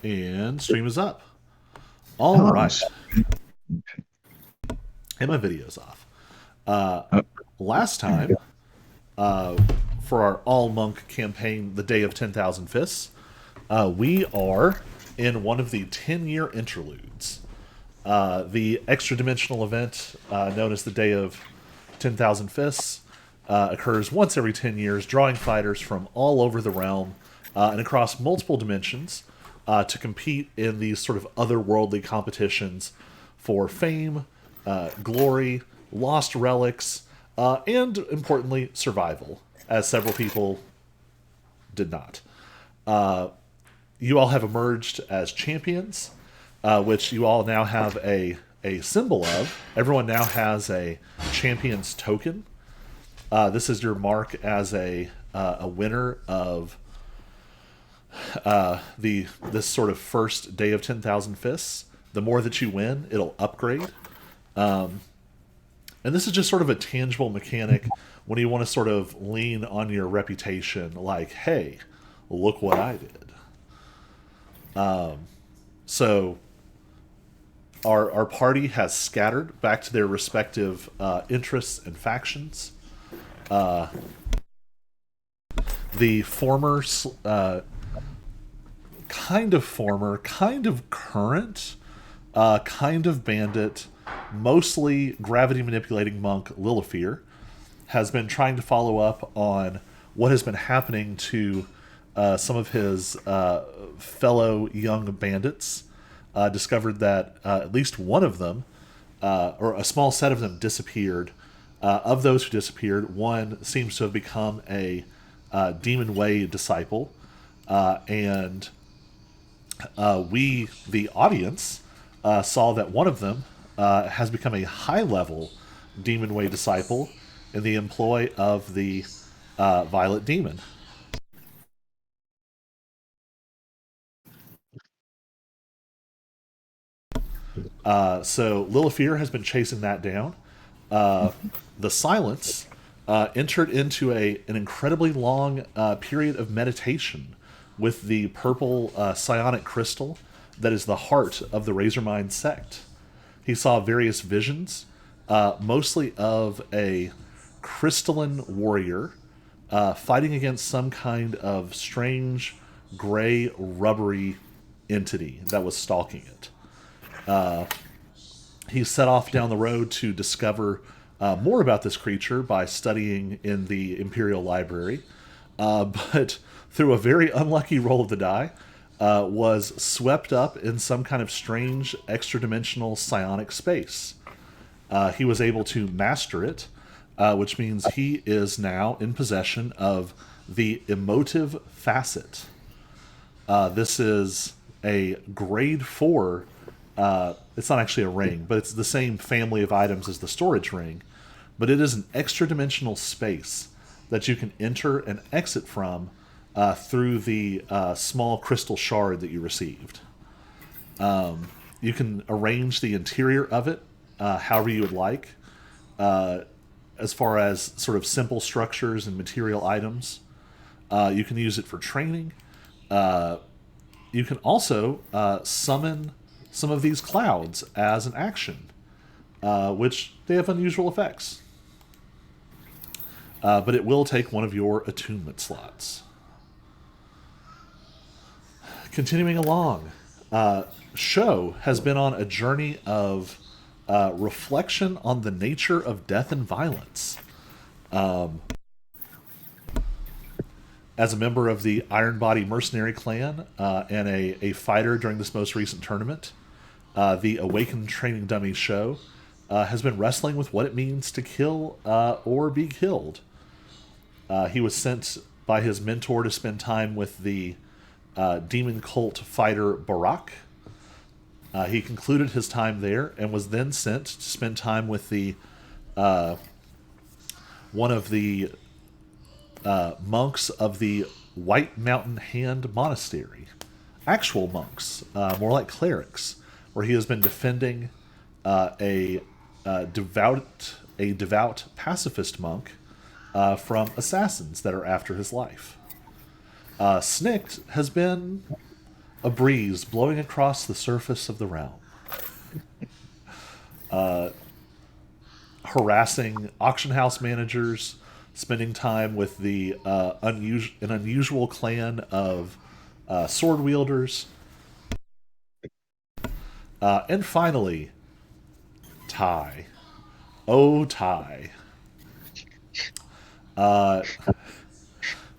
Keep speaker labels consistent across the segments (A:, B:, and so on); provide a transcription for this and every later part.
A: And stream is up. All
B: Oh,
A: right. And my video's off. Uh,
B: uh,
A: Last time, uh, for our All Monk campaign, the Day of 10,000 Fists, we are in one of the 10-year interludes. The extra dimensional event, known as the Day of 10,000 Fists, occurs once every 10 years, drawing fighters from all over the realm and across multiple dimensions to compete in these sort of otherworldly competitions for fame, glory, lost relics, and importantly, survival, as several people did not. You all have emerged as champions, which you all now have a symbol of. Everyone now has a champion's token. This is your mark as a winner of the this sort of first day of 10,000 fists. The more that you win, it'll upgrade. And this is just sort of a tangible mechanic when you want to sort of lean on your reputation, like, hey, look what I did. So our party has scattered back to their respective interests and factions. The kind of current, kind of bandit, mostly gravity manipulating monk Lilifear has been trying to follow up on what has been happening to some of his fellow young bandits. Discovered that at least one of them, or a small set of them, disappeared. Of those who disappeared, one seems to have become a Demon Way disciple, and we, the audience, saw that one of them has become a high level Demon Way disciple in the employ of the Violet Demon. So Lilifear has been chasing that down. The Silence entered into an incredibly long period of meditation with the purple psionic crystal that is the heart of the Razormind sect. He saw various visions, mostly of a crystalline warrior fighting against some kind of strange, gray, rubbery entity that was stalking it. He set off down the road to discover more about this creature by studying in the Imperial Library, but through a very unlucky roll of the die, was swept up in some kind of strange extra dimensional psionic space. He was able to master it, which means he is now in possession of the emotive facet. This is a grade 4. It's not actually a ring, but it's the same family of items as the storage ring. But it is an extra dimensional space that you can enter and exit from through the small crystal shard that you received. You can arrange the interior of it however you would like, as far as sort of simple structures and material items. You can use it for training. You can also summon some of these clouds as an action, which they have unusual effects. But it will take one of your attunement slots. Continuing along, Show has been on a journey of reflection on the nature of death and violence. As a member of the Iron Body Mercenary Clan and a fighter during this most recent tournament, the Awakened Training Dummy Show has been wrestling with what it means to kill or be killed. He was sent by his mentor to spend time with the demon cult fighter Barak. He concluded his time there and was then sent to spend time with the one of the monks of the White Mountain Hand Monastery. Actual monks, more like clerics, where he has been defending a devout pacifist monk from assassins that are after his life. Snicked has been a breeze blowing across the surface of the realm, harassing auction house managers, spending time with the an unusual clan of sword wielders, and finally, Ty. Oh, Ty.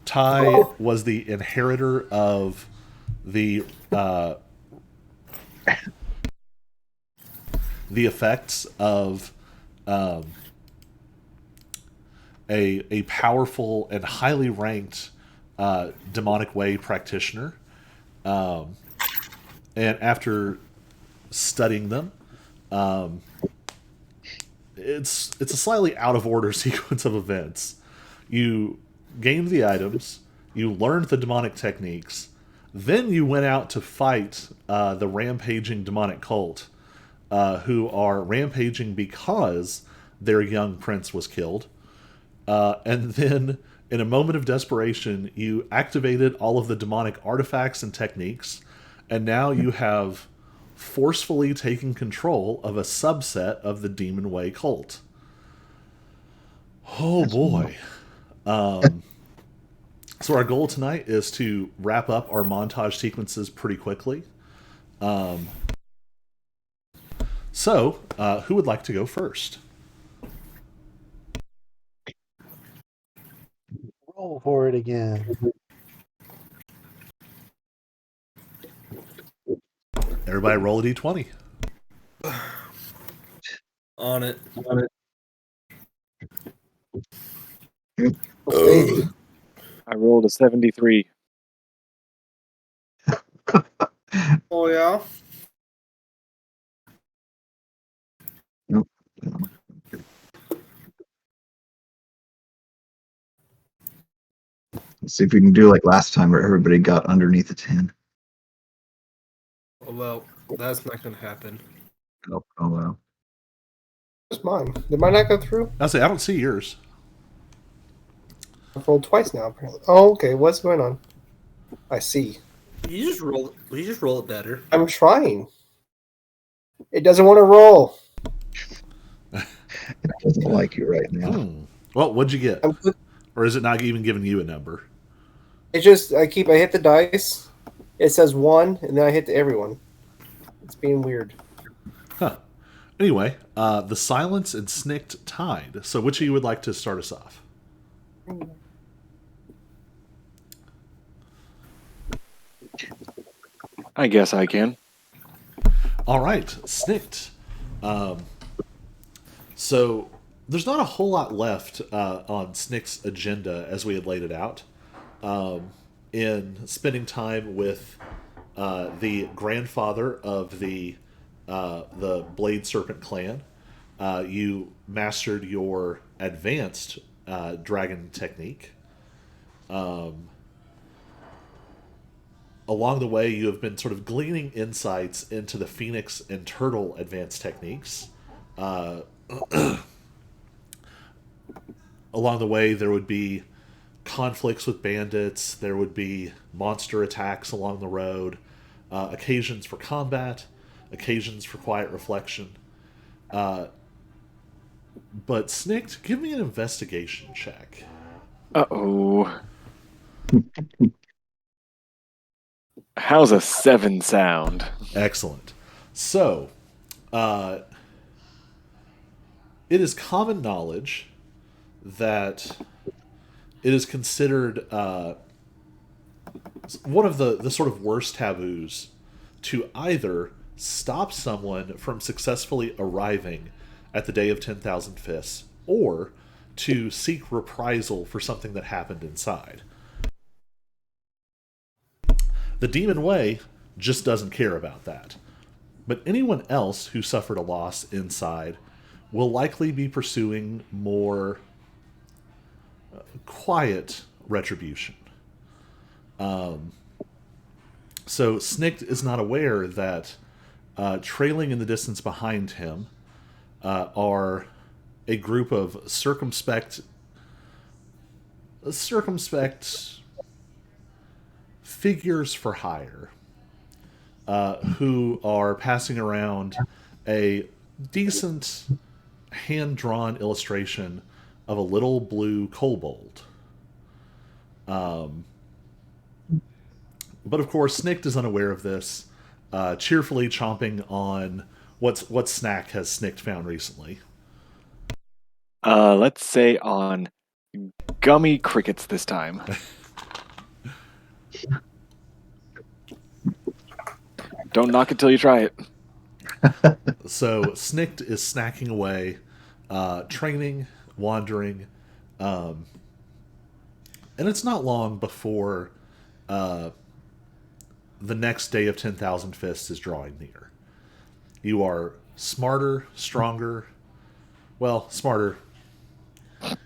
A: Ty was the inheritor of the the effects of a powerful and highly ranked demonic way practitioner. And after studying them, it's a slightly out of order sequence of events. You gained the items, you learned the demonic techniques, then you went out to fight the rampaging demonic cult, who are rampaging because their young prince was killed. And then, in a moment of desperation, you activated all of the demonic artifacts and techniques, and now you have forcefully taken control of a subset of the Demon Way cult. Oh boy. So our goal tonight is to wrap up our montage sequences pretty quickly. Who would like to go first?
B: Roll for it again.
A: Everybody roll a d20.
C: On it.
D: I rolled a 73.
C: Oh, yeah?
B: Nope. Let's see if we can do like last time where everybody got underneath a 10.
C: Oh, well, that's not going to happen.
B: Oh wow.
E: Where's mine? Did mine not go through?
A: I say I don't see yours.
E: I've rolled twice now, apparently. Oh, okay. What's going on? I see.
C: You just roll it better.
E: I'm trying. It doesn't want to roll.
B: It doesn't like you right now.
A: Well, what'd you get?
E: I'm good.
A: Or is it not even giving you a number?
E: It just I hit the dice. It says 1, and then I hit everyone. It's being weird.
A: Huh. Anyway, the silence and Snicked tied. So which of you would like to start us off?
D: I guess I can.
A: All right, Snicked. So there's not a whole lot left on Snick's agenda as we had laid it out. In spending time with the grandfather of the Blade Serpent clan, you mastered your advanced dragon technique. Along the way, you have been sort of gleaning insights into the Phoenix and Turtle advanced techniques. Along the way, there would be conflicts with bandits, there would be monster attacks along the road, occasions for combat, occasions for quiet reflection. But Snicked, give me an investigation check.
D: Uh-oh. How's a 7 sound?
A: Excellent. So, it is common knowledge that it is considered one of the sort of worst taboos to either stop someone from successfully arriving at the Day of 10,000 Fists or to seek reprisal for something that happened inside. The Demon Way just doesn't care about that. But anyone else who suffered a loss inside will likely be pursuing more quiet retribution. So Snicked is not aware that trailing in the distance behind him are a group of circumspect figures for hire. who are passing around a decent hand-drawn illustration of a little blue kobold. But of course, Snikt is unaware of this, cheerfully chomping on what snack has Snikt found recently.
D: Let's say on gummy crickets this time. Don't knock it till you try it.
A: So Snikt is snacking away, training, wandering, and it's not long before the next day of 10,000 Fists is drawing near. You are smarter, stronger, well, smarter.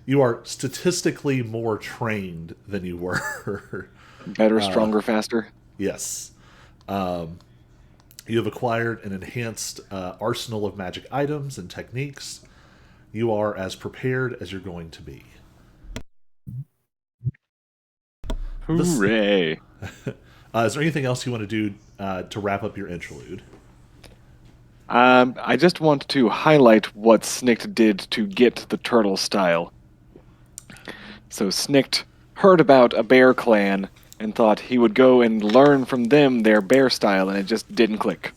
A: You are statistically more trained than you were.
D: Better, stronger, faster.
A: Yes. You have acquired an enhanced arsenal of magic items and techniques. You are as prepared as you're going to be.
D: Hooray!
A: Is there anything else you want to do to wrap up your interlude?
D: I just want to highlight what Snikt did to get the turtle style. So Snikt heard about a bear clan and thought he would go and learn from them their bear style, and it just didn't click.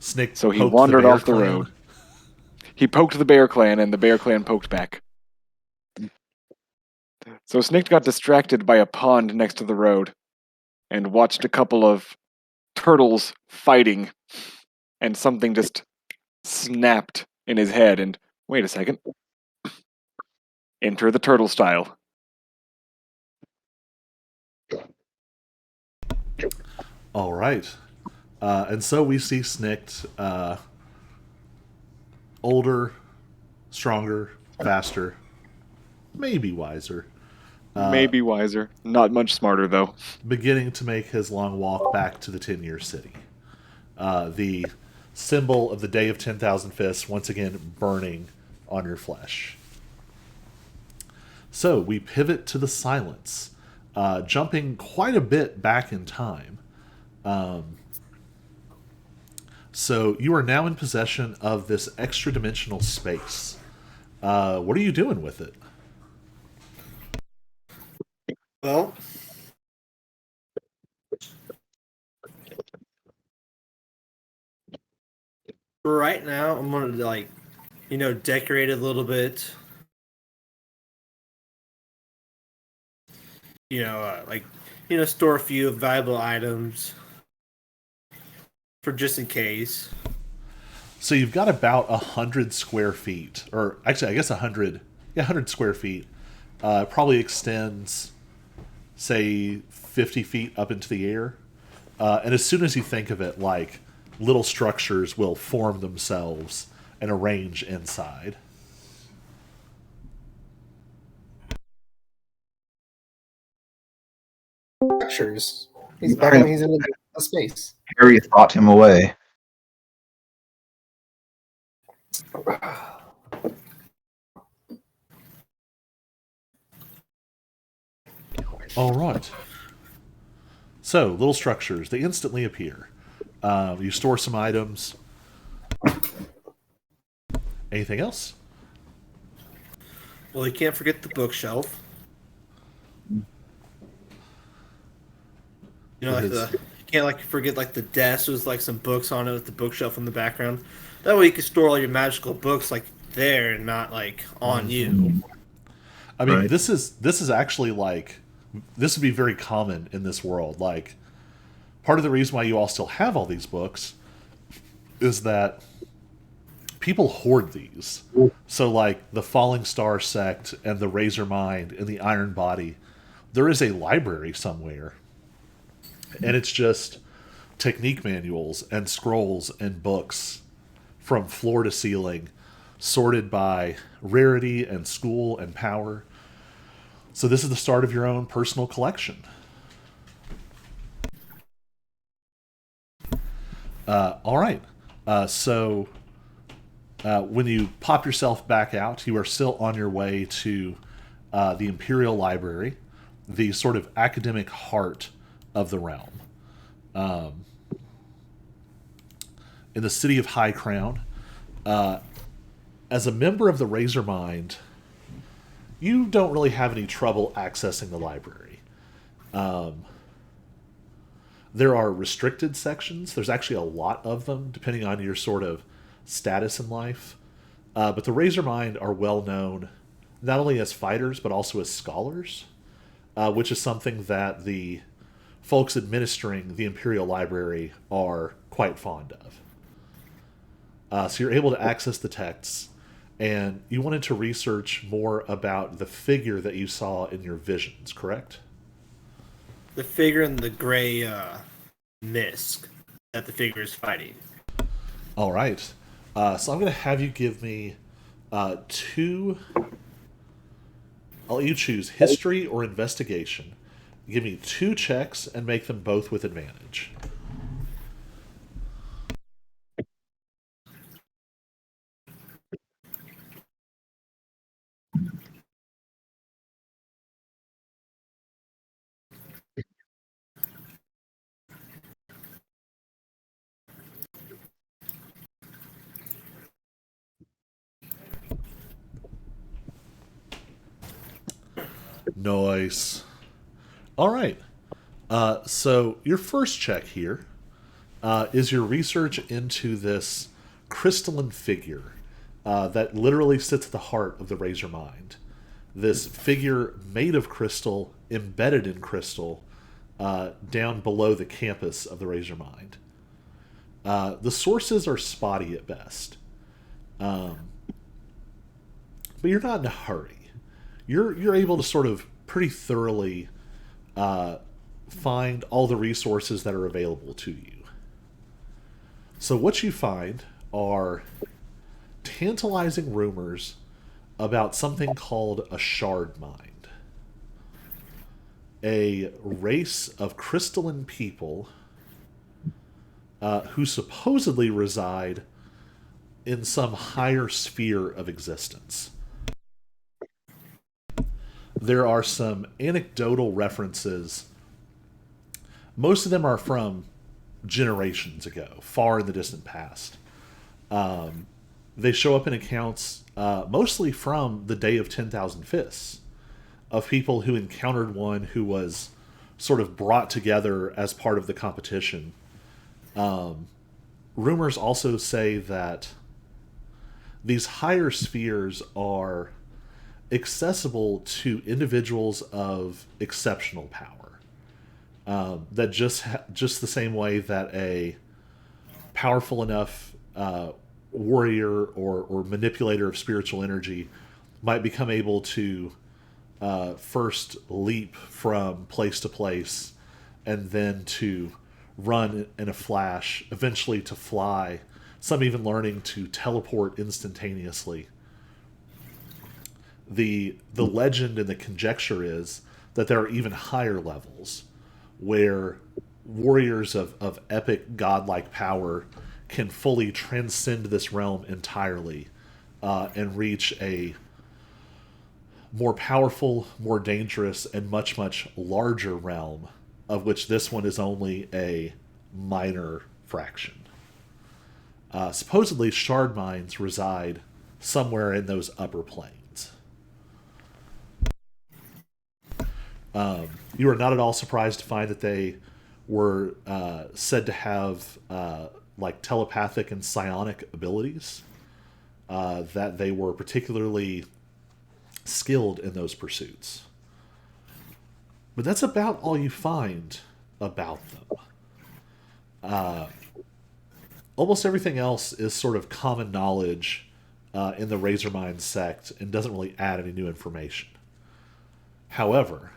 A: Snikt
D: So he
A: poked
D: wandered
A: bear
D: off the
A: clan.
D: road. He poked the bear clan, and the bear clan poked back. So Snikt got distracted by a pond next to the road and watched a couple of turtles fighting, and something just snapped in his head, and wait a second. Enter the turtle style.
A: All right. And so we see Snikt older, stronger, faster, maybe wiser,
D: Maybe wiser. Not much smarter, though.
A: beginning to make his long walk back to the 10-year city. The symbol of the Day of 10,000 Fists once again burning on your flesh. So we pivot to the silence, jumping quite a bit back in time. So you are now in possession of this extra-dimensional space. What are you doing with it?
C: Well, for right now, I'm gonna decorate it a little bit. Store a few valuable items for just in case.
A: So you've got about 100 square feet, or actually, I guess 100 square feet. Probably extends, say, 50 feet up into the air. And as soon as you think of it, like, little structures will form themselves and arrange inside.
E: Structures. He's back. He's in a space.
B: Harry thought him away.
A: All right. So, little structures, they instantly appear. You store some items. Anything else?
C: Well, you can't forget the bookshelf. You can't forget the desk with some books on it with the bookshelf in the background. That way you can store all your magical books there and not on you.
A: I mean,
B: Right.
A: this is actually this would be very common in this world. Part of the reason why you all still have all these books is that people hoard these. So, the Falling Star sect and the Razor Mind and the Iron Body, there is a library somewhere, and it's just technique manuals and scrolls and books from floor to ceiling, sorted by rarity and school and power. So this is the start of your own personal collection. All right. So when you pop yourself back out, you are still on your way to the Imperial Library, the sort of academic heart of the realm. in the city of High Crown. As a member of the Razor Mind, you don't really have any trouble accessing the library. There are restricted sections. There's actually a lot of them, depending on your sort of status in life. But the Razor Mind are well known not only as fighters, but also as scholars, which is something that the folks administering the Imperial Library are quite fond of. So you're able to access the texts, and you wanted to research more about the figure that you saw in your visions, correct?
C: The figure in the gray mist that the figure is fighting.
A: All right. So I'm going to have you give me two. I'll let you choose history or investigation. Give me 2 checks and make them both with advantage. Nice. All right. So your first check here is your research into this crystalline figure that literally sits at the heart of the Razor Mind. This figure made of crystal, embedded in crystal, down below the campus of the Razor Mind. The sources are spotty at best, but you're not in a hurry. You're able to sort of pretty thoroughly find all the resources that are available to you. So what you find are tantalizing rumors about something called a shard mind, a race of crystalline people who supposedly reside in some higher sphere of existence. There are some anecdotal references. Most of them are from generations ago, far in the distant past. They show up in accounts mostly from the Day of 10,000 Fists, of people who encountered one who was sort of brought together as part of the competition. Rumors also say that these higher spheres are accessible to individuals of exceptional power. That just the same way that a powerful enough warrior or manipulator of spiritual energy might become able to first leap from place to place, and then to run in a flash, eventually to fly, some even learning to teleport instantaneously. The legend and the conjecture is that there are even higher levels where warriors of epic godlike power can fully transcend this realm entirely and reach a more powerful, more dangerous, and much, much larger realm, of which this one is only a minor fraction. Supposedly, shard mines reside somewhere in those upper planes. You are not at all surprised to find that they were said to have like telepathic and psionic abilities, that they were particularly skilled in those pursuits. But that's about all you find about them. Almost everything else is sort of common knowledge in the Razormind sect and doesn't really add any new information. However,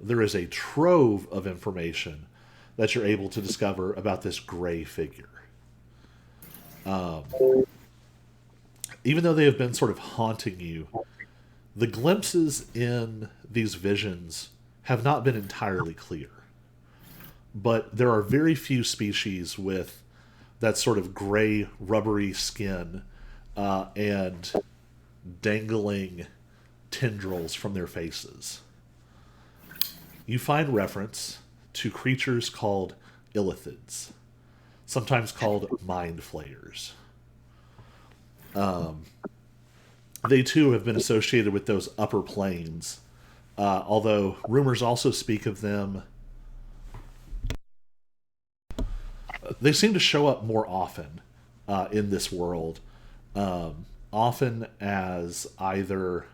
A: there is a trove of information that you're able to discover about this gray figure. Even though they have been sort of haunting you, the glimpses in these visions have not been entirely clear. But there are very few species with that sort of gray, rubbery skin and dangling tendrils from their faces. You find reference to creatures called illithids. sometimes called mind flayers. They too have been associated with those upper planes, although rumors also speak of them. They seem to show up more often in this world, often as either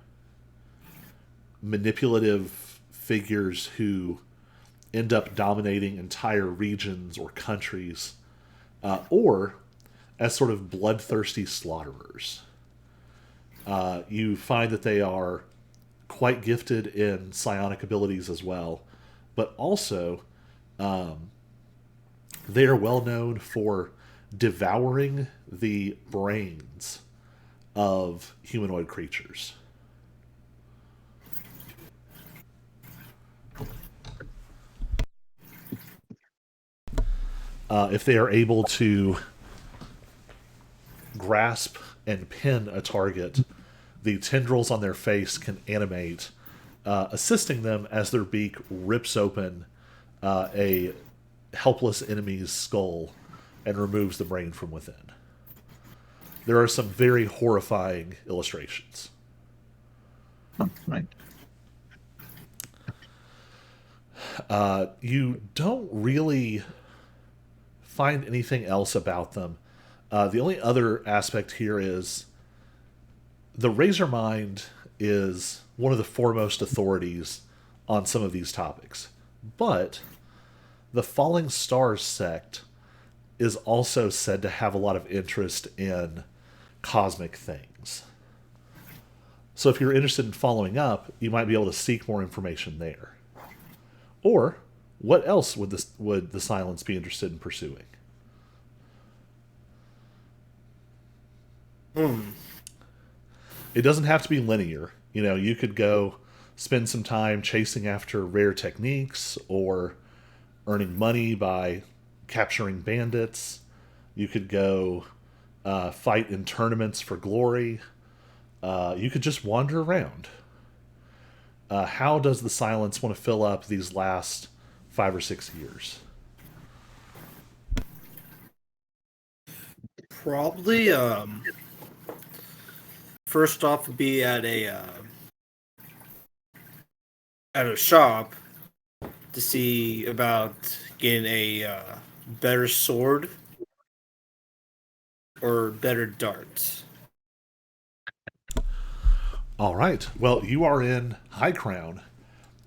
A: manipulative figures who end up dominating entire regions or countries, or as sort of bloodthirsty slaughterers. You find that they are quite gifted in psionic abilities as well, but also they are well known for devouring the brains of humanoid creatures. If they are able to grasp and pin a target, the tendrils on their face can animate, assisting them as their beak rips open a helpless enemy's skull and removes the brain from within. There are some very horrifying illustrations.
B: Oh, right.
A: You don't really find anything else about them. The only other aspect here is the Razor Mind is one of the foremost authorities on some of these topics. But the Falling Stars sect is also said to have a lot of interest in cosmic things. So if you're interested in following up, you might be able to seek more information there. Or what else would the Silence be interested in pursuing? It doesn't have to be linear. You know, you could go spend some time chasing after rare techniques or earning money by capturing bandits. You could go fight in tournaments for glory. You could just wander around. How does the Silence want to fill up these last 5 or 6 years?
C: Probably, first off would be at a shop to see about getting a better sword or better darts.
A: All right. Well, you are in High Crown,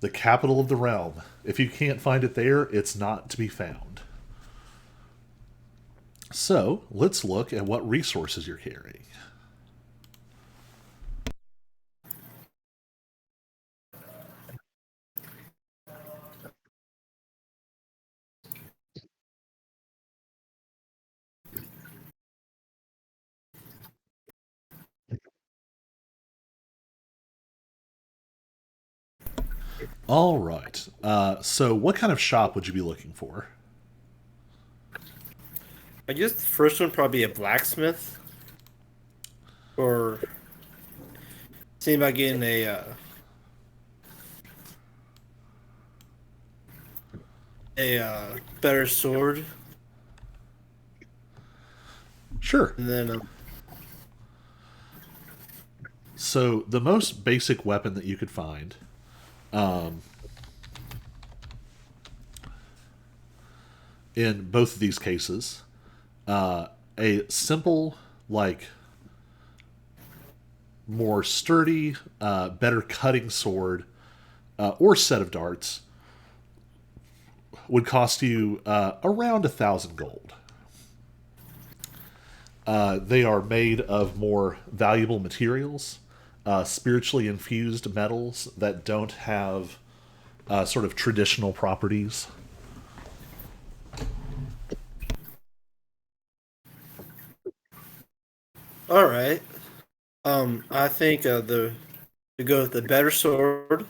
A: the capital of the realm. If you can't find it there, it's not to be found. So let's look at what resources you're carrying. All right. So what kind of shop would you be looking for?
C: I guess the first one probably a blacksmith, or seeing about getting a better sword,
A: Sure.
C: and then
A: So the most basic weapon that you could find, in both of these cases, a simple, like, more sturdy, better cutting sword or set of darts would cost you around 1,000 gold. They are made of more valuable materials, spiritually infused metals that don't have sort of traditional properties.
C: all right. I think the to go with the better sword.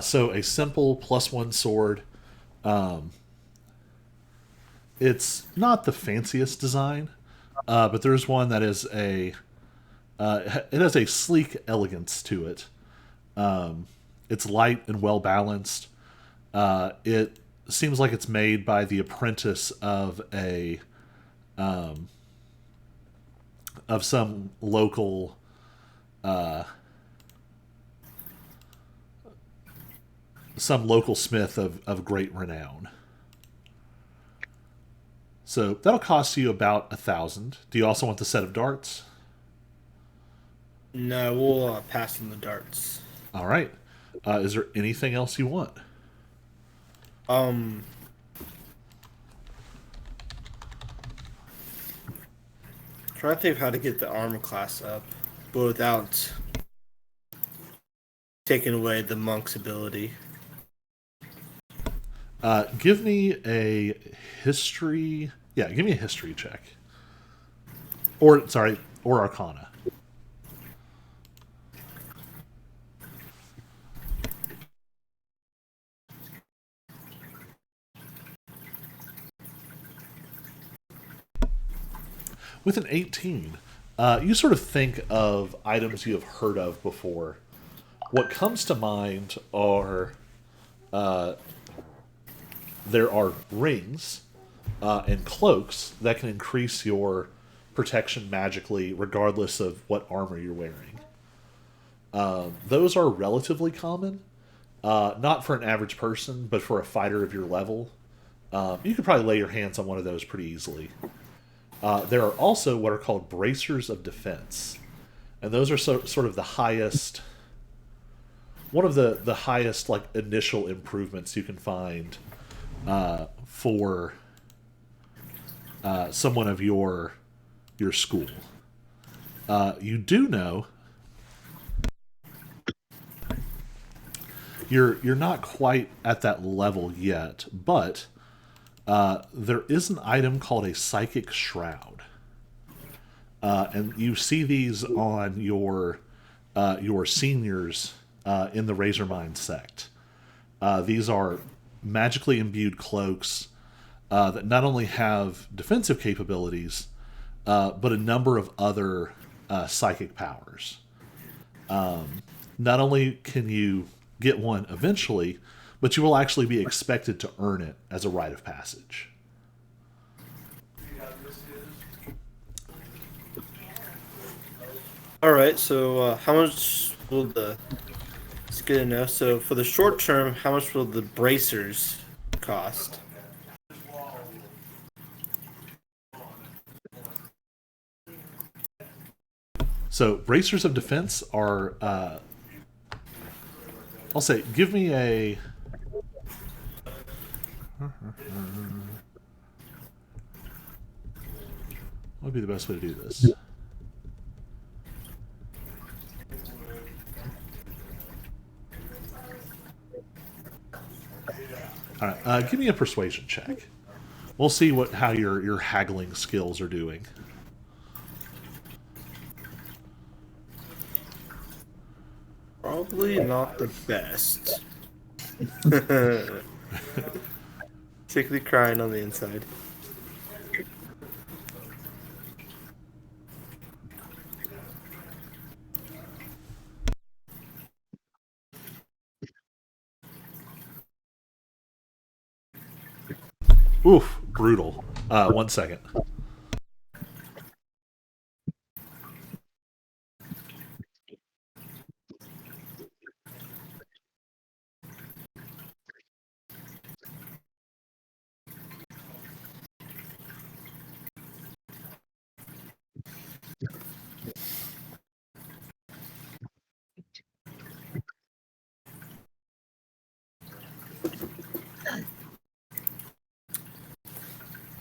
A: So a simple +1 sword it's not the fanciest design, but there's one that is it has a sleek elegance to it. It's light and well balanced. It seems like it's made by the apprentice of some local smith of great renown. So that'll cost you about 1,000. Do you also want the set of darts?
C: No, we'll pass on the darts.
A: All right. Is there anything else you want?
C: Um, trying to think of how to get the armor class up, but without taking away the monk's ability.
A: Give me a history. Yeah, give me a history check. Or Arcana. With an 18, you sort of think of items you have heard of before. What comes to mind are there are rings and cloaks that can increase your protection magically, regardless of what armor you're wearing. Those are relatively common, not for an average person, but for a fighter of your level. You could probably lay your hands on one of those pretty easily. There are also what are called bracers of defense, and those are sort of the highest, one of the highest like initial improvements you can find for someone of your school. You do know you're not quite at that level yet, but there is an item called a psychic shroud, and you see these on your seniors in the Razormind sect. These are magically imbued cloaks that not only have defensive capabilities, but a number of other psychic powers. Not only can you get one eventually, but you will actually be expected to earn it as a rite of passage.
C: All right, so how much will the... It's good to know. So for the short term, how much will the bracers cost?
A: So bracers of defense are, I'll say, give me a. What would be the best way to do this? All right, give me a persuasion check. We'll see how your haggling skills are doing.
C: Probably not the best. Sickly crying on the inside.
A: Oof, brutal. 1 second.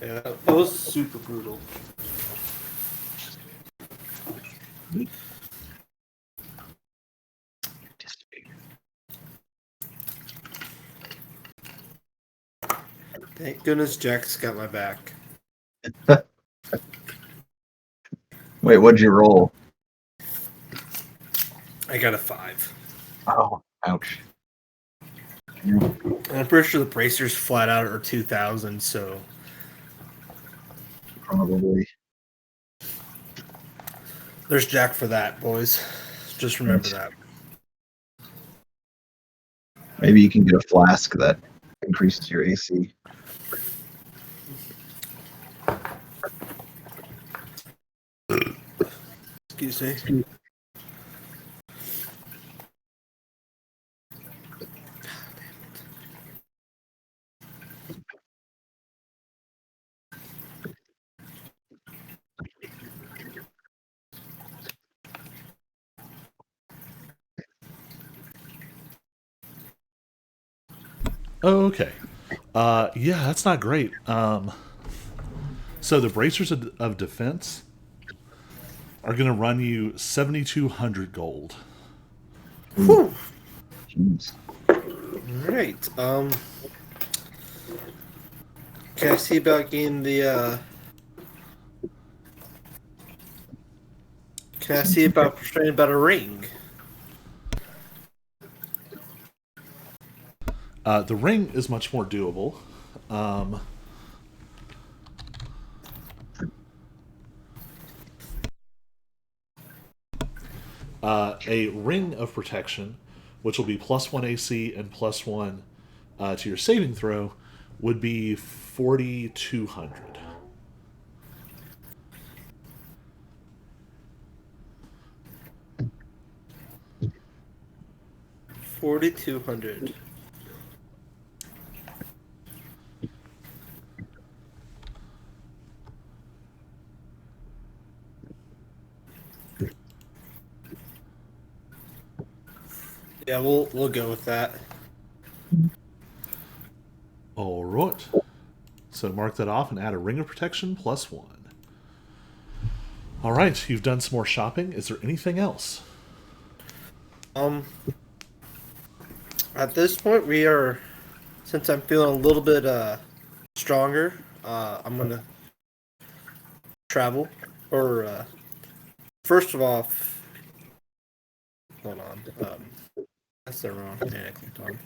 C: Yeah, that was super brutal. Thank goodness Jack's got my back.
B: Wait, what'd you roll?
C: I got a 5.
B: Oh, ouch.
C: And I'm pretty sure the bracers flat out are 2,000, so
B: probably.
C: There's Jack for that, boys. Just remember
B: Right.
C: that.
B: Maybe you can get a flask that increases your AC.
C: Excuse me.
A: Okay. Yeah, that's not great. So the bracers of defense are going to run you 7,200 gold.
C: Whew.
B: Jeez.
C: Right. Can I see about getting the? Can I see about persuading about a ring?
A: The ring is much more doable. Um, a ring of protection, which will be +1 AC and +1 to your saving throw, would be 4,200.
C: $4,200. Yeah, we'll go with that.
A: All right. So mark that off and add a ring of protection +1. All right, you've done some more shopping. Is there anything else?
C: Um, at this point, we are. Since I'm feeling a little bit stronger, I'm gonna travel. Or first of all, hold on. That's the wrong thing I clicked on.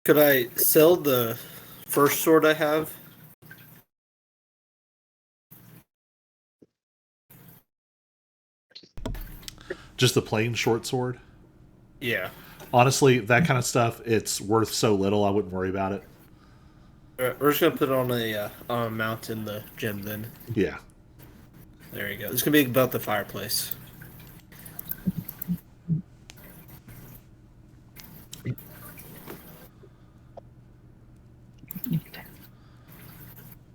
C: Could I sell the first sword I have?
A: Just the plain short sword?
C: Yeah.
A: Honestly, that kind of stuff, it's worth so little, I wouldn't worry about it.
C: Alright, we're just gonna put it on a mount in the gym then.
A: Yeah.
C: There you go. It's gonna be above the fireplace.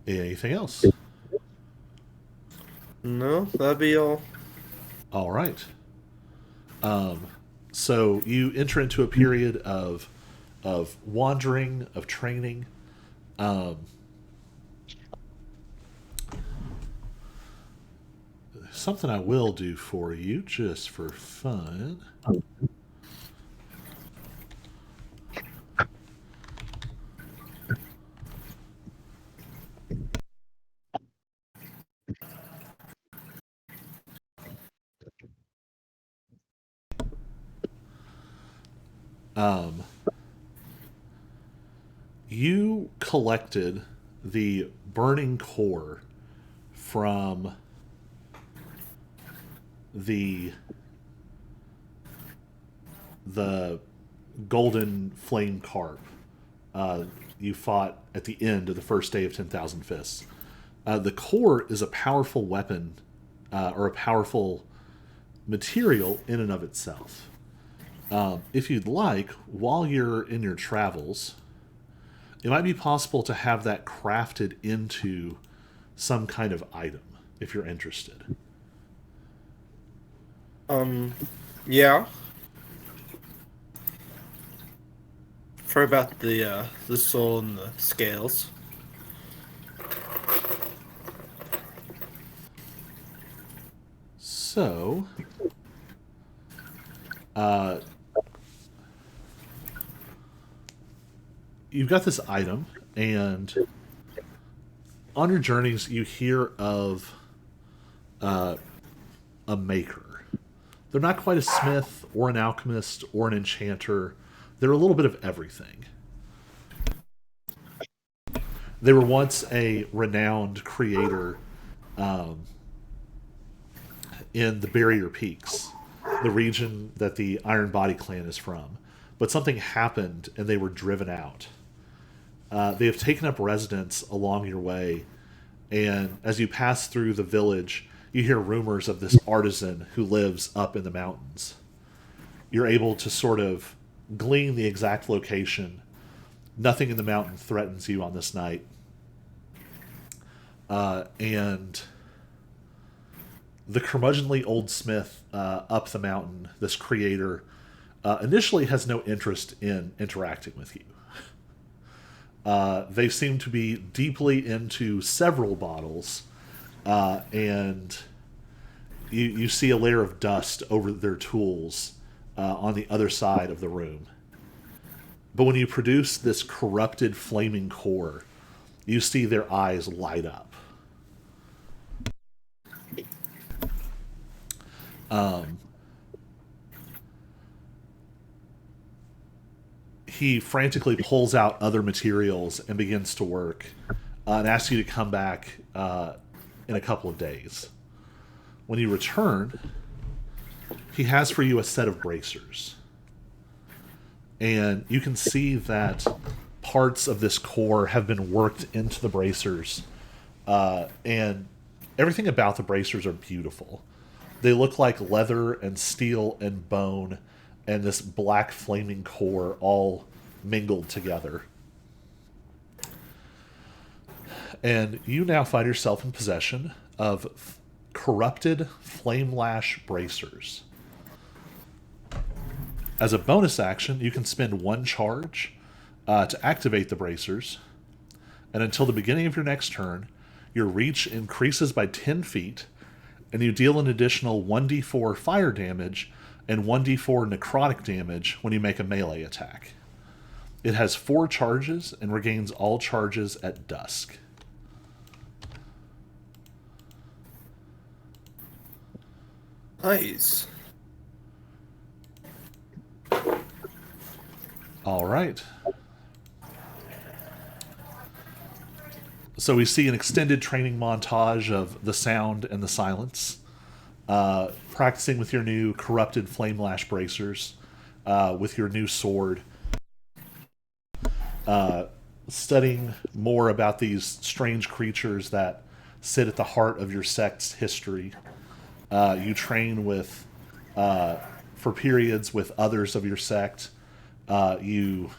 A: Anything else?
C: No, that'd be all.
A: All right. So you enter into a period of wandering, of training. Um, Something I will do for you, just for fun. Um, you collected the burning core from the the golden flame carp you fought at the end of the first day of 10,000 Fists. The core is a powerful weapon or a powerful material in and of itself. If you'd like, while you're in your travels, it might be possible to have that crafted into some kind of item if you're interested.
C: Yeah. For about the soul and the scales.
A: So, uh, you've got this item, and on your journeys, you hear of a maker. They're not quite a smith or an alchemist or an enchanter. They're a little bit of everything. They were once a renowned creator in the Barrier Peaks, the region that the Iron Body clan is from. But something happened and they were driven out. They have taken up residence along your way, and as you pass through the village, you hear rumors of this artisan who lives up in the mountains. You're able to sort of glean the exact location. Nothing in the mountain threatens you on this night. And the curmudgeonly old smith up the mountain, this creator, initially has no interest in interacting with you. They seem to be deeply into several bottles, and you see a layer of dust over their tools on the other side of the room. But when you produce this corrupted flaming core, you see their eyes light up. He frantically pulls out other materials and begins to work, and asks you to come back in a couple of days. When you return, he has for you a set of bracers. And you can see that parts of this core have been worked into the bracers, and everything about the bracers are beautiful. They look like leather and steel and bone and this black flaming core all mingled together. And you now find yourself in possession of corrupted flame lash bracers. As a bonus action, you can spend one charge to activate the bracers, and until the beginning of your next turn, your reach increases by 10 feet, and you deal an additional 1d4 fire damage and 1d4 necrotic damage when you make a melee attack. It has 4 charges and regains all charges at dusk.
C: Nice.
A: All right. So we see an extended training montage of the sound and the silence, practicing with your new corrupted flame lash bracers, with your new sword, studying more about these strange creatures that sit at the heart of your sect's history. You train with, for periods with others of your sect. You,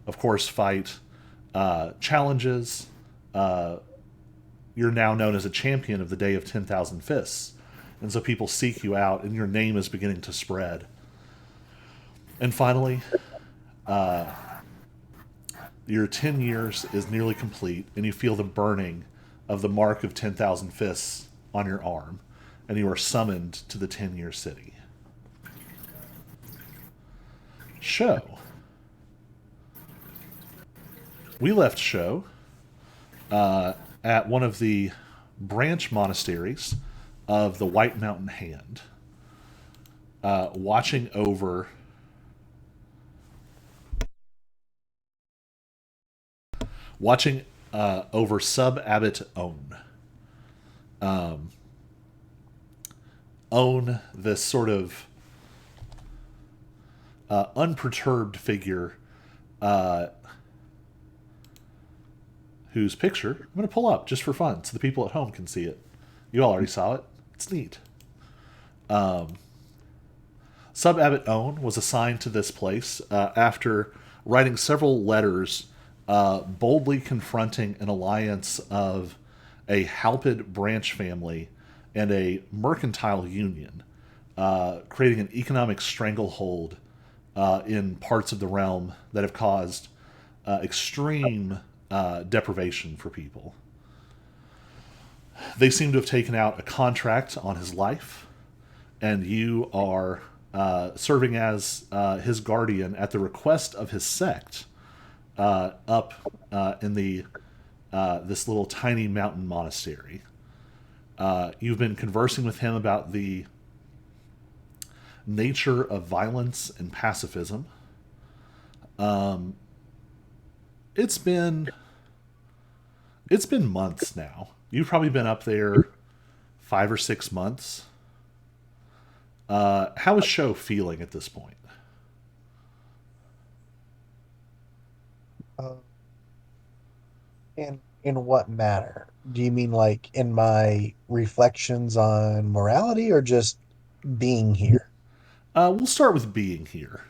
A: of course, fight challenges. You're now known as a champion of the Day of 10,000 Fists. And so people seek you out, and your name is beginning to spread. And finally, your 10 years is nearly complete, and you feel the burning of the mark of 10,000 Fists on your arm, and you are summoned to the 10-year city. Show. We left Show at one of the branch monasteries of the White Mountain Hand, watching over Sub-Abbot Own. Own, this sort of unperturbed figure, whose picture I'm going to pull up just for fun so the people at home can see it. You all already saw it. It's neat. Sub-Abbot Own was assigned to this place after writing several letters boldly confronting an alliance of a Halpid branch family and a mercantile union, creating an economic stranglehold in parts of the realm that have caused extreme deprivation for people. They seem to have taken out a contract on his life, and you are serving as his guardian at the request of his sect up in the this little tiny mountain monastery. You've been conversing with him about the nature of violence and pacifism, Um, it's been it's been months now. You've probably been up there 5 or 6 months. How is Show feeling at this point?
F: Uh, in what manner? Do you mean like in my reflections on morality or just being here?
A: We'll start with being here.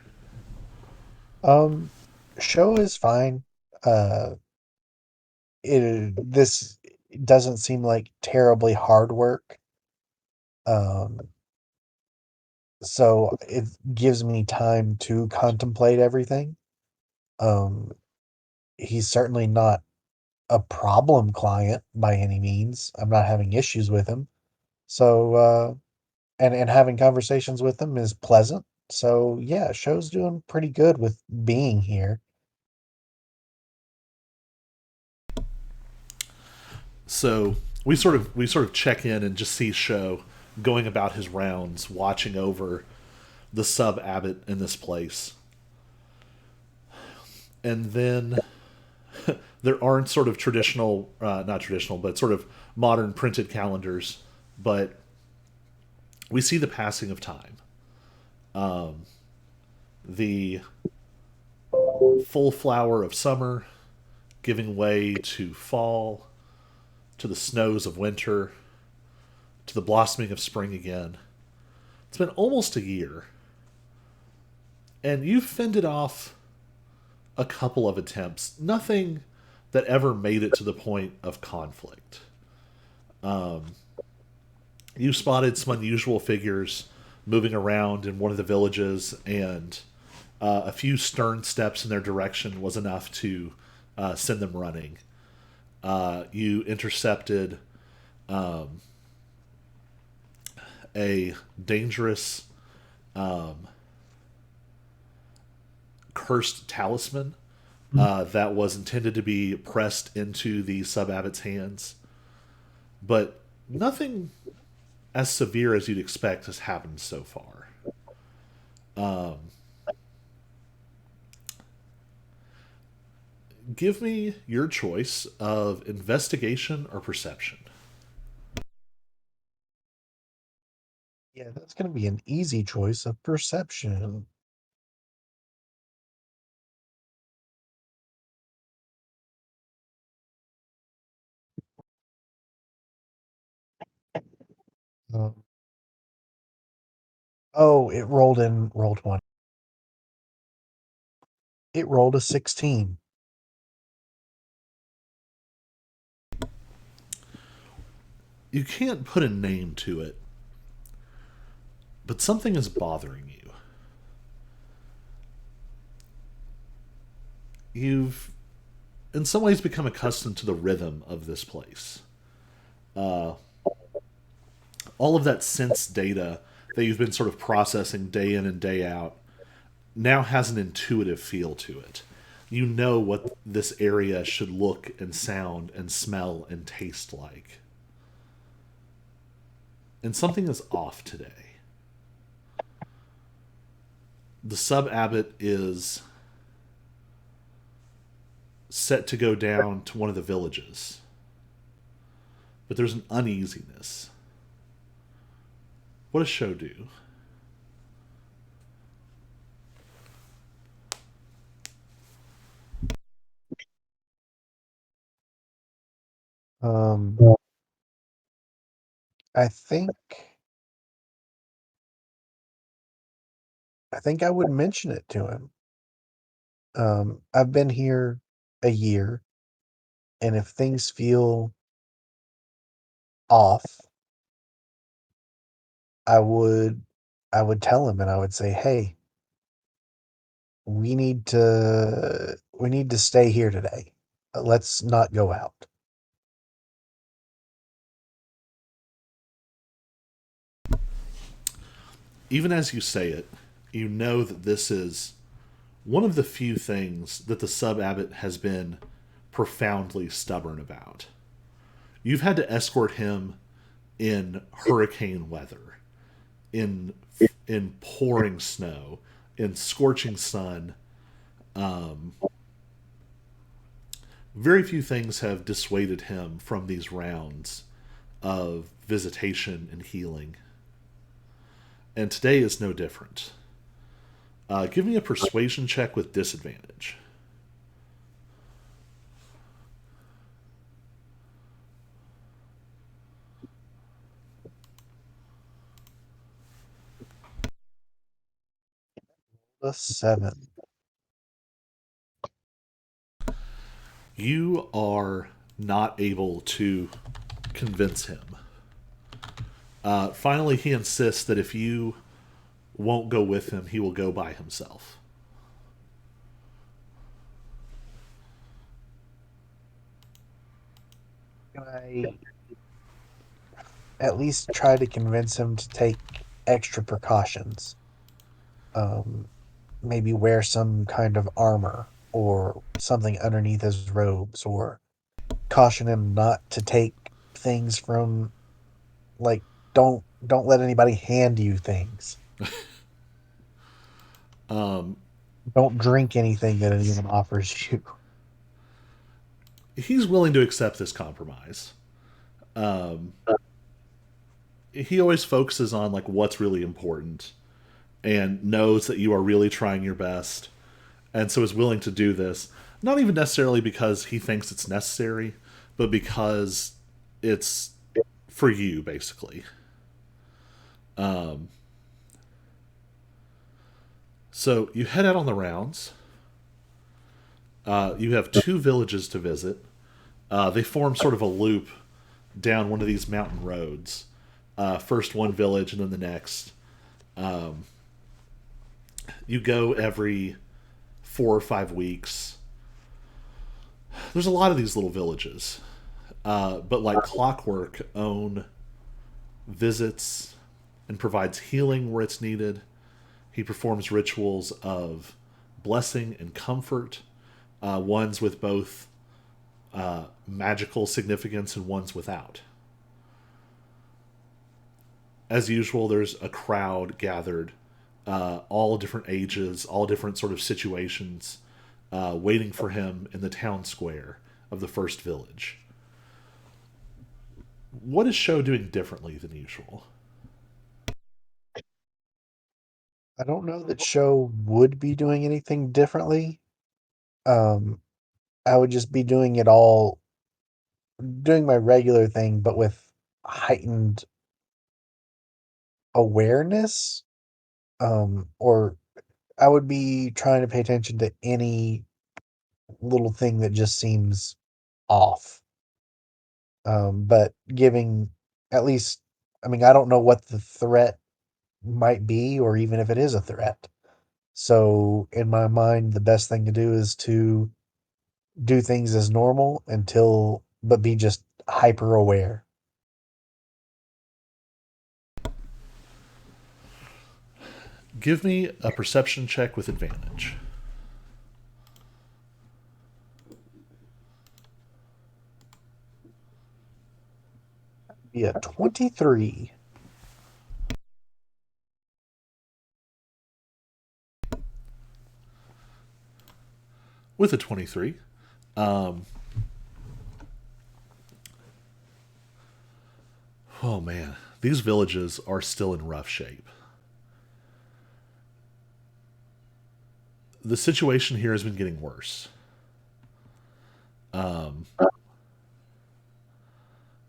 F: Um, Show is fine. Uh, this doesn't seem like terribly hard work. Um, so it gives me time to contemplate everything. Um, he's certainly not a problem client by any means. I'm not having issues with him. So, and having conversations with him is pleasant. So yeah, Show's doing pretty good with being here.
A: So we sort of check in and just see Show going about his rounds, watching over the sub abbot in this place, and then there aren't sort of traditional, not traditional, but sort of modern printed calendars, but we see the passing of time. The full flower of summer giving way to fall, to the snows of winter, to the blossoming of spring again. It's been almost a year, and you've fended off a couple of attempts. Nothing that ever made it to the point of conflict. You spotted some unusual figures moving around in one of the villages, and a few stern steps in their direction was enough to send them running. You intercepted a dangerous cursed talisman that was intended to be pressed into the sub abbot's hands, but nothing as severe as you'd expect has happened so far. Give me your choice of investigation or perception.
F: Yeah, that's going to be an easy choice of perception. Um, oh, it rolled one. It rolled a 16.
A: You can't put a name to it, but something is bothering you. You've, in some ways, become accustomed to the rhythm of this place. All of that sense data that you've been sort of processing day in and day out now has an intuitive feel to it. You know what this area should look and sound and smell and taste like. And something is off today. The sub abbot is set to go down to one of the villages, but there's an uneasiness. What does Show do?
F: Um, I think I think I would mention it to him. I've been here a year, and if things feel off, I would I would tell him and I would say, "Hey, we need to stay here today. Let's not go out."
A: Even as you say it, you know that this is one of the few things that the sub abbot has been profoundly stubborn about. You've had to escort him in hurricane weather, in in pouring snow, in scorching sun, Um, very few things have dissuaded him from these rounds of visitation and healing. And today is no different. Give me a persuasion check with disadvantage.
F: A 7.
A: You are not able to convince him. Finally, he insists that if you won't go with him, he will go by himself.
F: Can I at least try to convince him to take extra precautions? Um, Maybe wear some kind of armor or something underneath his robes, or caution him not to take things from, like, don't let anybody hand you things.
A: Um,
F: Don't drink anything that anyone offers you.
A: he's willing to accept this compromise. Um, he always focuses on like what's really important and knows that you are really trying your best, and so is willing to do this. Not even necessarily because he thinks it's necessary, but because it's for you, basically. Um, so you head out on the rounds. You have two villages to visit. They form sort of a loop down one of these mountain roads. First one village and then the next. Um, you go every 4 or 5 weeks. There's a lot of these little villages, but like clockwork, own visits and provides healing where it's needed. He performs rituals of blessing and comfort, ones with both magical significance and ones without. As usual, there's a crowd gathered, all different ages, all different sort of situations, waiting for him in the town square of the first village. What is Show doing differently than usual?
F: I don't know that Show would be doing anything differently. Um, I would just be doing my regular thing, but with heightened awareness. Or I would be trying to pay attention to any little thing that just seems off. But giving at least, I mean, I don't know what the threat might be, or even if it is a threat. So, in my mind, the best thing to do is to do things as normal but be just hyper aware.
A: Give me a perception check with advantage.
F: Be a 23.
A: With a 23, um, oh man, these villages are still in rough shape. The situation here has been getting worse. Um,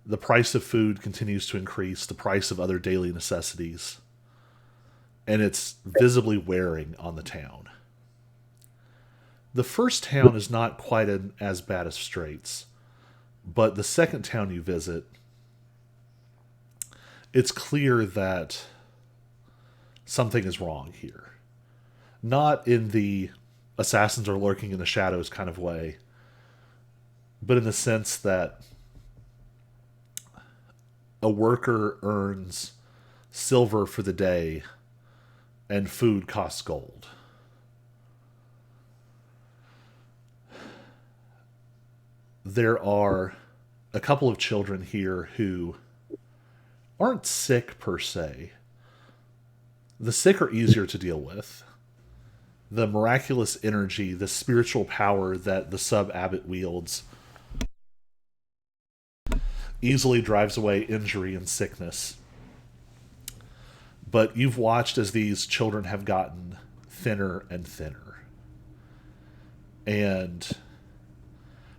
A: the price of food continues to increase, the price of other daily necessities, and it's visibly wearing on the town. The first town is not quite as bad as Straits, but the second town you visit, it's clear that something is wrong here. Not in the assassins are lurking in the shadows kind of way, but in the sense that a worker earns silver for the day and food costs gold. There are a couple of children here who aren't sick per se. The sick are easier to deal with. the miraculous energy, the spiritual power that the sub abbot wields easily drives away injury and sickness. But you've watched as these children have gotten thinner and thinner. And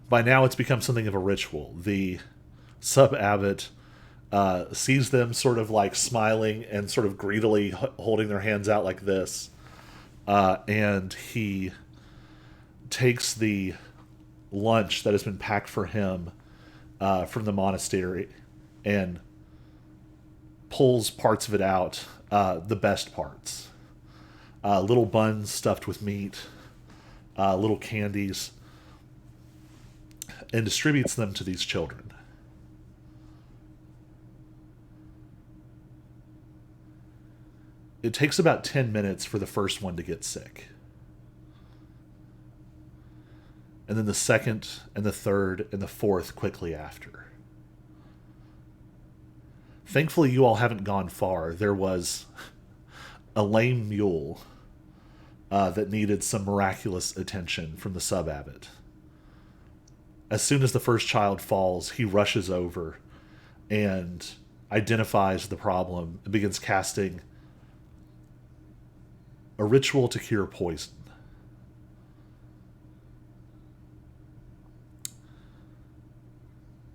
A: by now it's become something of a ritual. The sub abbot sees them sort of like smiling and sort of greedily holding their hands out like this. And he takes the lunch that has been packed for him from the monastery and pulls parts of it out, the best parts. Little buns stuffed with meat, little candies, and distributes them to these children. It takes about 10 minutes for the first one to get sick. And then the second and the third and the fourth quickly after. Thankfully, you all haven't gone far. There was a lame mule that needed some miraculous attention from the sub abbot. As soon as the first child falls, he rushes over and identifies the problem and begins casting a ritual to cure poison.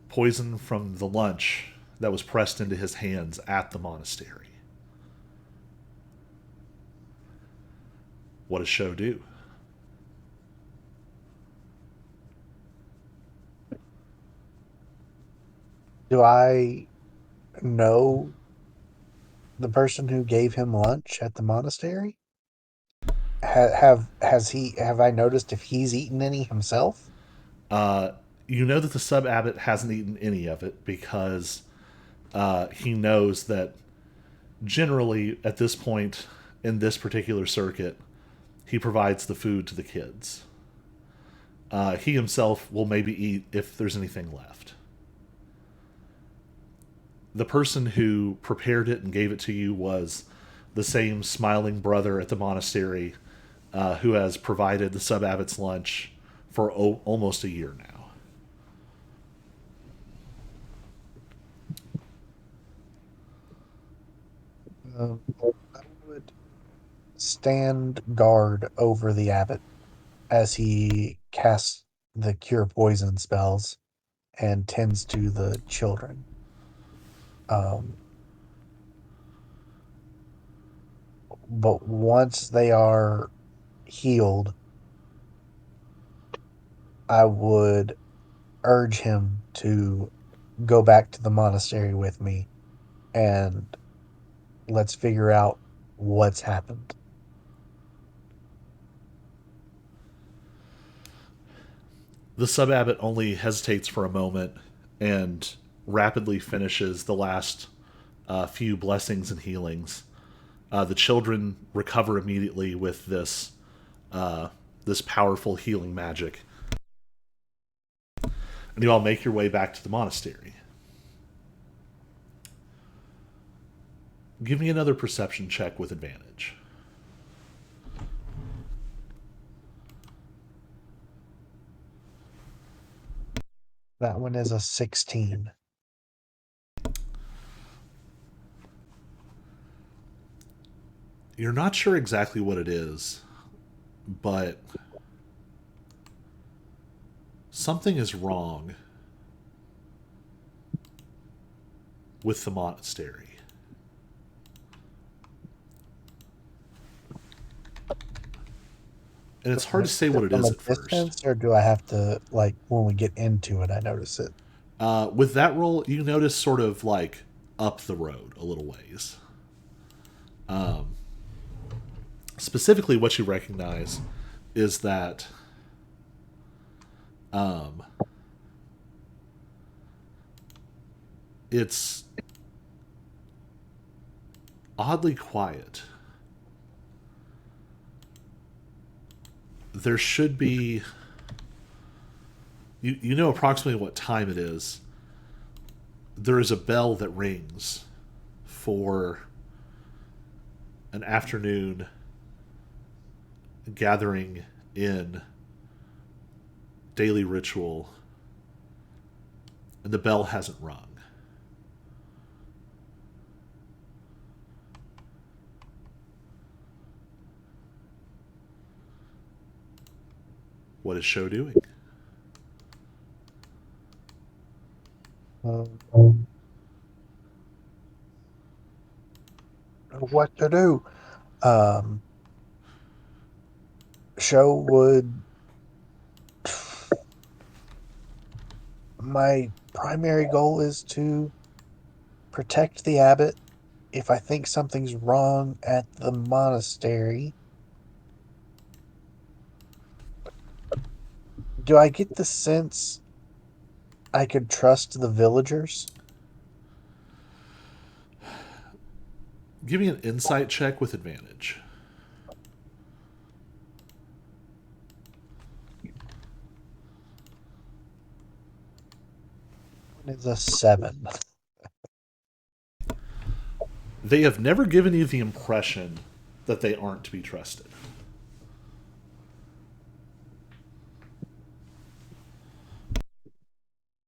A: Poison from the lunch that was pressed into his hands at the monastery. What does Show do?
F: Do I know the person who gave him lunch at the monastery? Have I noticed if he's eaten any himself?
A: You know that the sub abbot hasn't eaten any of it because he knows that generally at this point in this particular circuit, he provides the food to the kids. He himself will maybe eat if there's anything left. The person who prepared it and gave it to you was the same smiling brother at the monastery who has provided the sub abbot's lunch for almost a year now.
F: I would stand guard over the abbot as he casts the cure poison spells and tends to the children. Um, but once they are healed, I would urge him to go back to the monastery with me and let's figure out what's happened.
A: The sub abbot only hesitates for a moment and rapidly finishes the last few blessings and healings. The children recover immediately with this powerful healing magic, and you all make your way back to the monastery. Give me another perception check with advantage.
F: That one is a 16.
A: You're not sure exactly what it is, but something is wrong with the monastery. And it's hard to say what it
F: From
A: is
F: a
A: at first.
F: distance, or do I have to, like, when we get into it, I notice it?
A: With that roll, you notice sort of like up the road a little ways. Specifically, what you recognize is that it's oddly quiet. There should be... You know approximately what time it is. There is a bell that rings for an afternoon gathering in daily ritual, and the bell hasn't rung. What is Sho doing?
F: Um, what to do? Um, Show would. My primary goal is to protect the abbot. If I think something's wrong at the monastery, do I get the sense I could trust the villagers?
A: Give me an insight check with advantage.
F: It's a 7.
A: They have never given you the impression that they aren't to be trusted.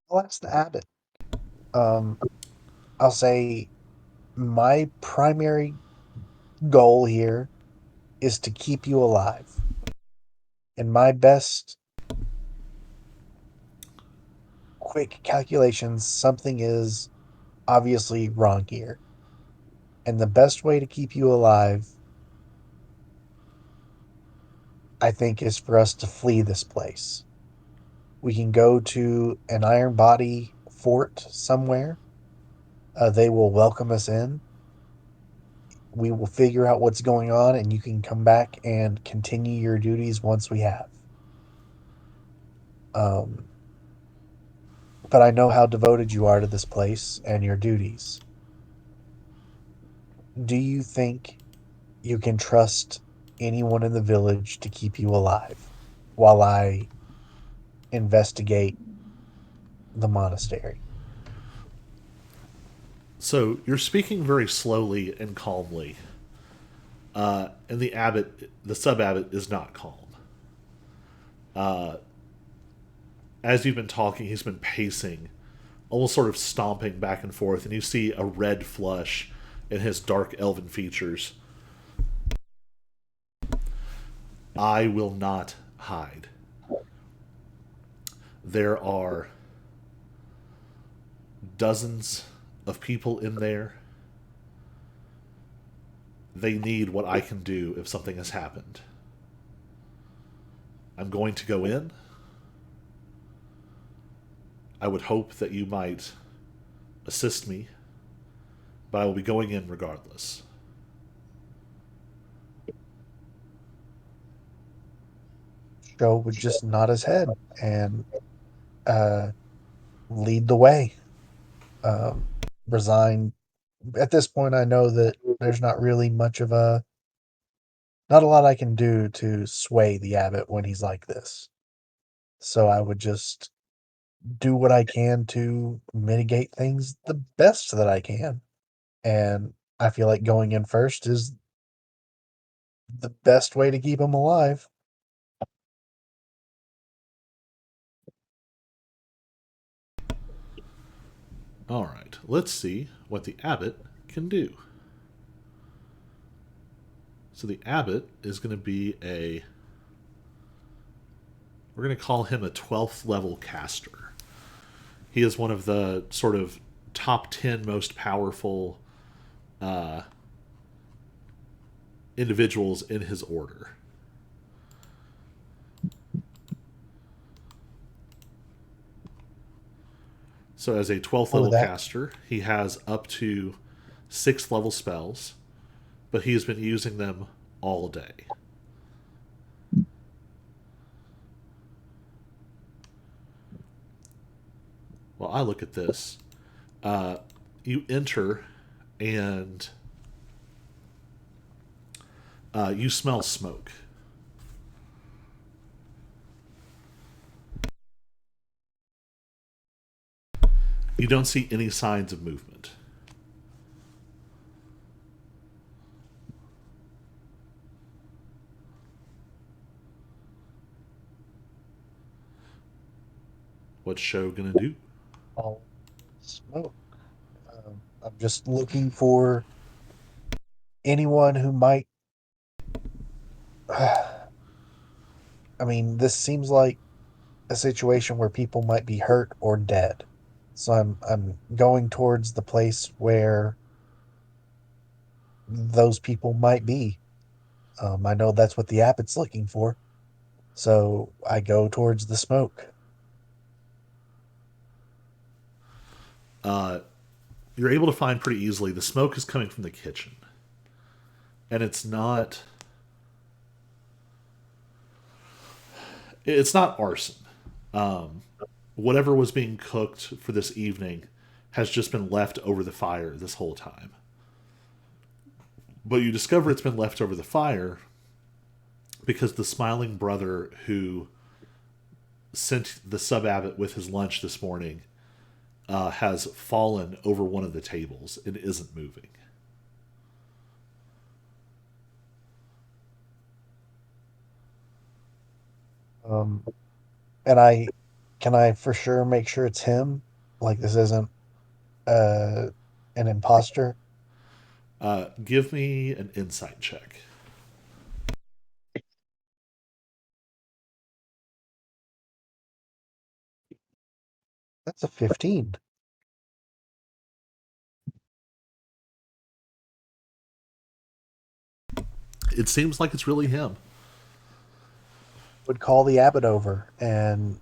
F: Well, that's the abbot. Um, I'll say my primary goal here is to keep you alive. And my best quick calculations, something is obviously wrong here. And the best way to keep you alive, I think, is for us to flee this place. We can go to an Iron Body fort somewhere. They will welcome us in. We will figure out what's going on, and you can come back and continue your duties once we have. Um, but I know how devoted you are to this place and your duties. Do you think you can trust anyone in the village to keep you alive while I investigate the monastery?
A: So you're speaking very slowly and calmly, and the sub abbot, is not calm. As you've been talking, he's been pacing, almost sort of stomping back and forth, and you see a red flush in his dark elven features. I will not hide. There are dozens of people in there. They need what I can do if something has happened. I'm going to go in. I would hope that you might assist me, but I will be going in regardless.
F: Joe would just nod his head and uh, lead the way. Um, resign. At this point, I know that there's not really not a lot I can do to sway the abbot when he's like this. So I would just do what I can to mitigate things the best that I can. And I feel like going in first is the best way to keep him alive.
A: All right, let's see what the abbot can do. So the abbot is going to be we're going to call him a 12th level caster. He is one of the sort of top 10 most powerful individuals in his order. So as a 12th
F: Oh,
A: level
F: that
A: caster, he has up to 6th level spells, but he has been using them all day. Well, I look at this. You enter, and you smell smoke. You don't see any signs of movement. What's Show gonna do?
F: All smoke. I'm just looking for anyone who might. I mean, this seems like a situation where people might be hurt or dead. So I'm going towards the place where those people might be. I know that's what the abbot's looking for, so I go towards the smoke.
A: Uh, you're able to find pretty easily the smoke is coming from the kitchen, and it's not arson. Whatever was being cooked for this evening has just been left over the fire this whole time. But you discover it's been left over the fire because the smiling brother who sent the sub abbot with his lunch this morning has fallen over one of the tables and isn't moving.
F: Um, and I can I for sure make sure it's him. Like this isn't uh an imposter.
A: Give me an insight check.
F: That's a 15.
A: It seems like it's really him.
F: Would call the abbot over and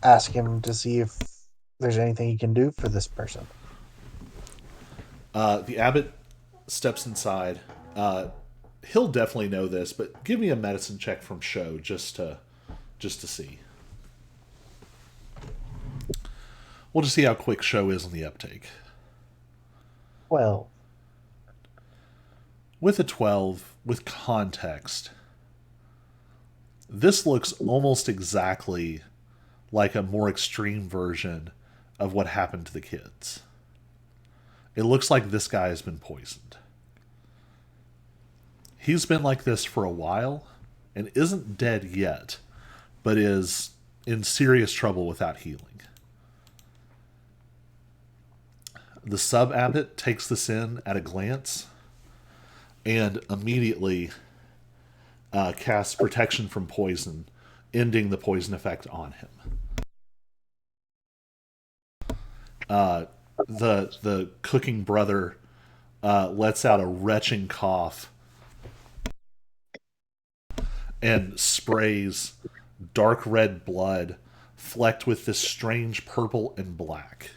F: ask him to see if there's anything he can do for this person.
A: The abbot steps inside. He'll definitely know this, but give me a medicine check from Show just to see. We'll just see how quick Show is on the uptake.
F: Well,
A: With a 12, with context, this looks almost exactly like a more extreme version of what happened to the kids. It looks like this guy has been poisoned. He's been like this for a while and isn't dead yet, but is in serious trouble without healing. The sub abbot takes this in at a glance and immediately casts protection from poison, ending the poison effect on him. The cooking brother lets out a retching cough and sprays dark red blood flecked with this strange purple and black.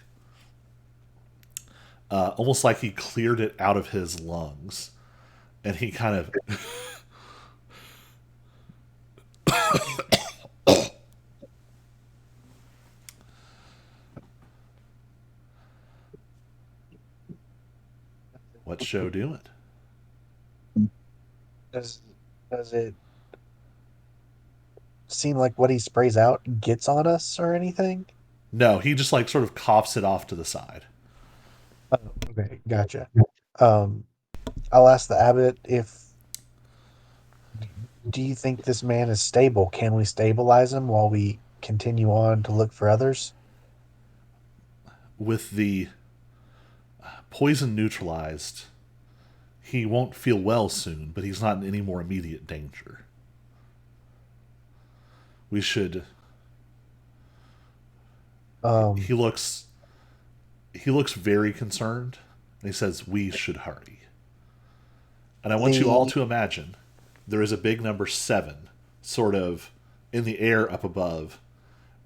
A: Almost like he cleared it out of his lungs. And he kind of. What's Show doing?
F: does does it seem like what he sprays out gets on us or anything?
A: No, he just like sort of coughs it off to the side.
F: Oh, okay, gotcha. Um, I'll ask the abbot if do you think this man is stable? Can we stabilize him while we continue on to look for others?
A: With the poison neutralized, he won't feel well soon, but he's not in any more immediate danger. We should.
F: Um,
A: He looks very concerned, and he says we should hurry. And I want you all
F: the
A: to imagine there is a big number 7 sort of in the air up above,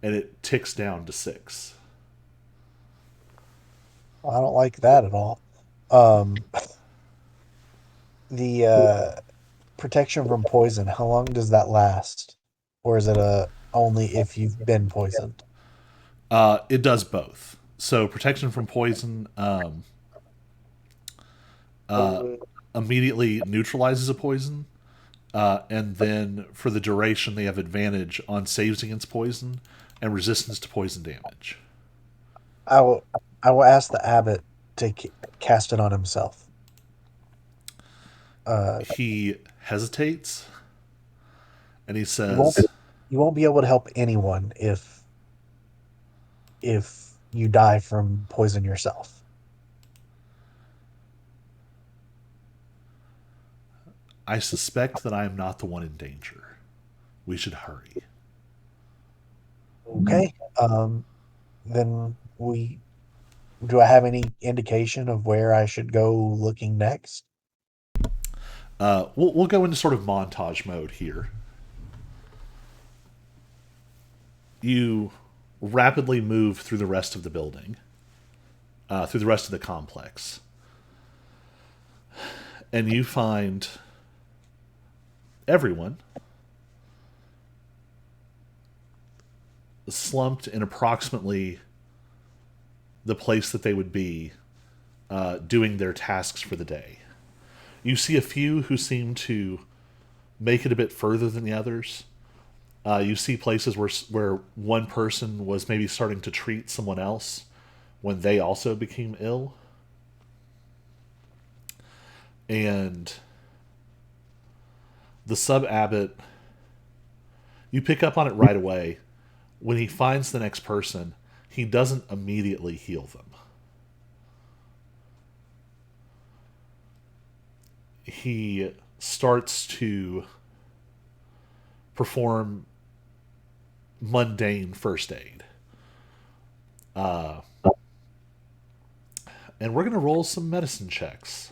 A: and it ticks down to 6.
F: I don't like that at all. Um, the protection from poison, how long does that last? Or is it a only if you've been poisoned?
A: It does both. So protection from poison uh, immediately neutralizes a poison, and then for the duration they have advantage on saves against poison and resistance to poison damage.
F: I will I will ask the abbot to cast it on himself. Uh,
A: He hesitates and he
F: you won't
A: says,
F: you won't be able to help anyone if if you die from poison yourself.
A: I suspect that I am not the one in danger. We should hurry.
F: Okay. Then we do I have any indication of where I should go looking next?
A: We'll go into sort of montage mode here. You rapidly move through the rest of the building, through the rest of the complex, and you find everyone slumped in approximately the place that they would be doing their tasks for the day. You see a few who seem to make it a bit further than the others. You see places where one person was maybe starting to treat someone else when they also became ill. And the sub abbot, you pick up on it right away. When he finds the next person, he doesn't immediately heal them. He starts to perform mundane first aid. And we're going to roll some medicine checks.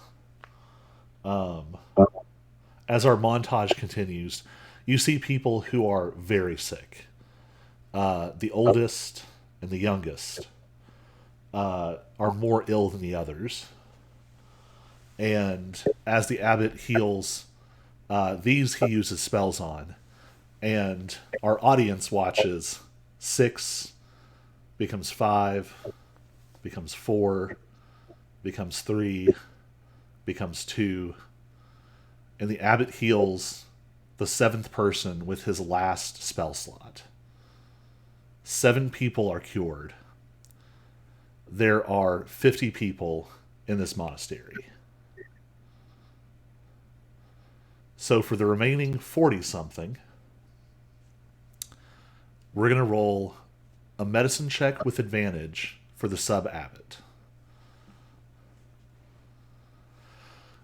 A: As our montage continues, you see people who are very sick. The oldest and the youngest are more ill than the others. And as the abbot heals, these he uses spells on. And our audience watches 6 becomes 5, becomes 4, becomes 3, becomes 2. And the abbot heals the 7th person with his last spell slot. 7 people are cured. There are 50 people in this monastery. So for the remaining 40 something, we're going to roll a medicine check with advantage for the sub abbot.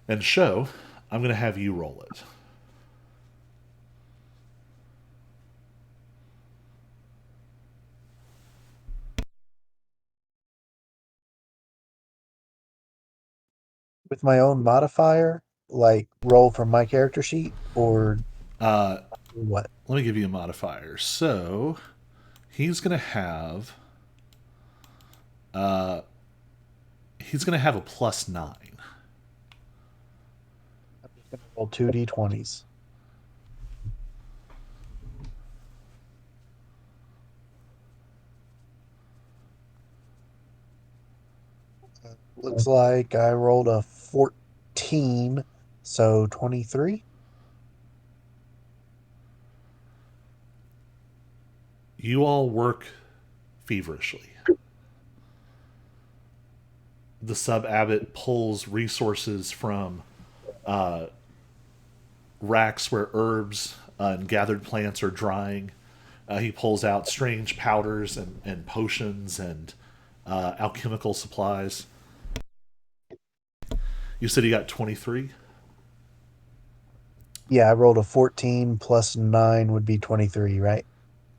A: And show, I'm going to have you roll it.
F: With my own modifier, like roll from my character sheet, or
A: Uh,
F: what?
A: Let me give you a modifier. So he's going to have a +9.
F: I'm just gonna roll 2d20s. Looks like I rolled a 14, so 23.
A: You all work feverishly. The sub abbot pulls resources from racks where herbs and gathered plants are drying. He pulls out strange powders and potions and alchemical supplies. You said you got 23?
F: Yeah, I rolled a 14 plus 9 would be 23, right?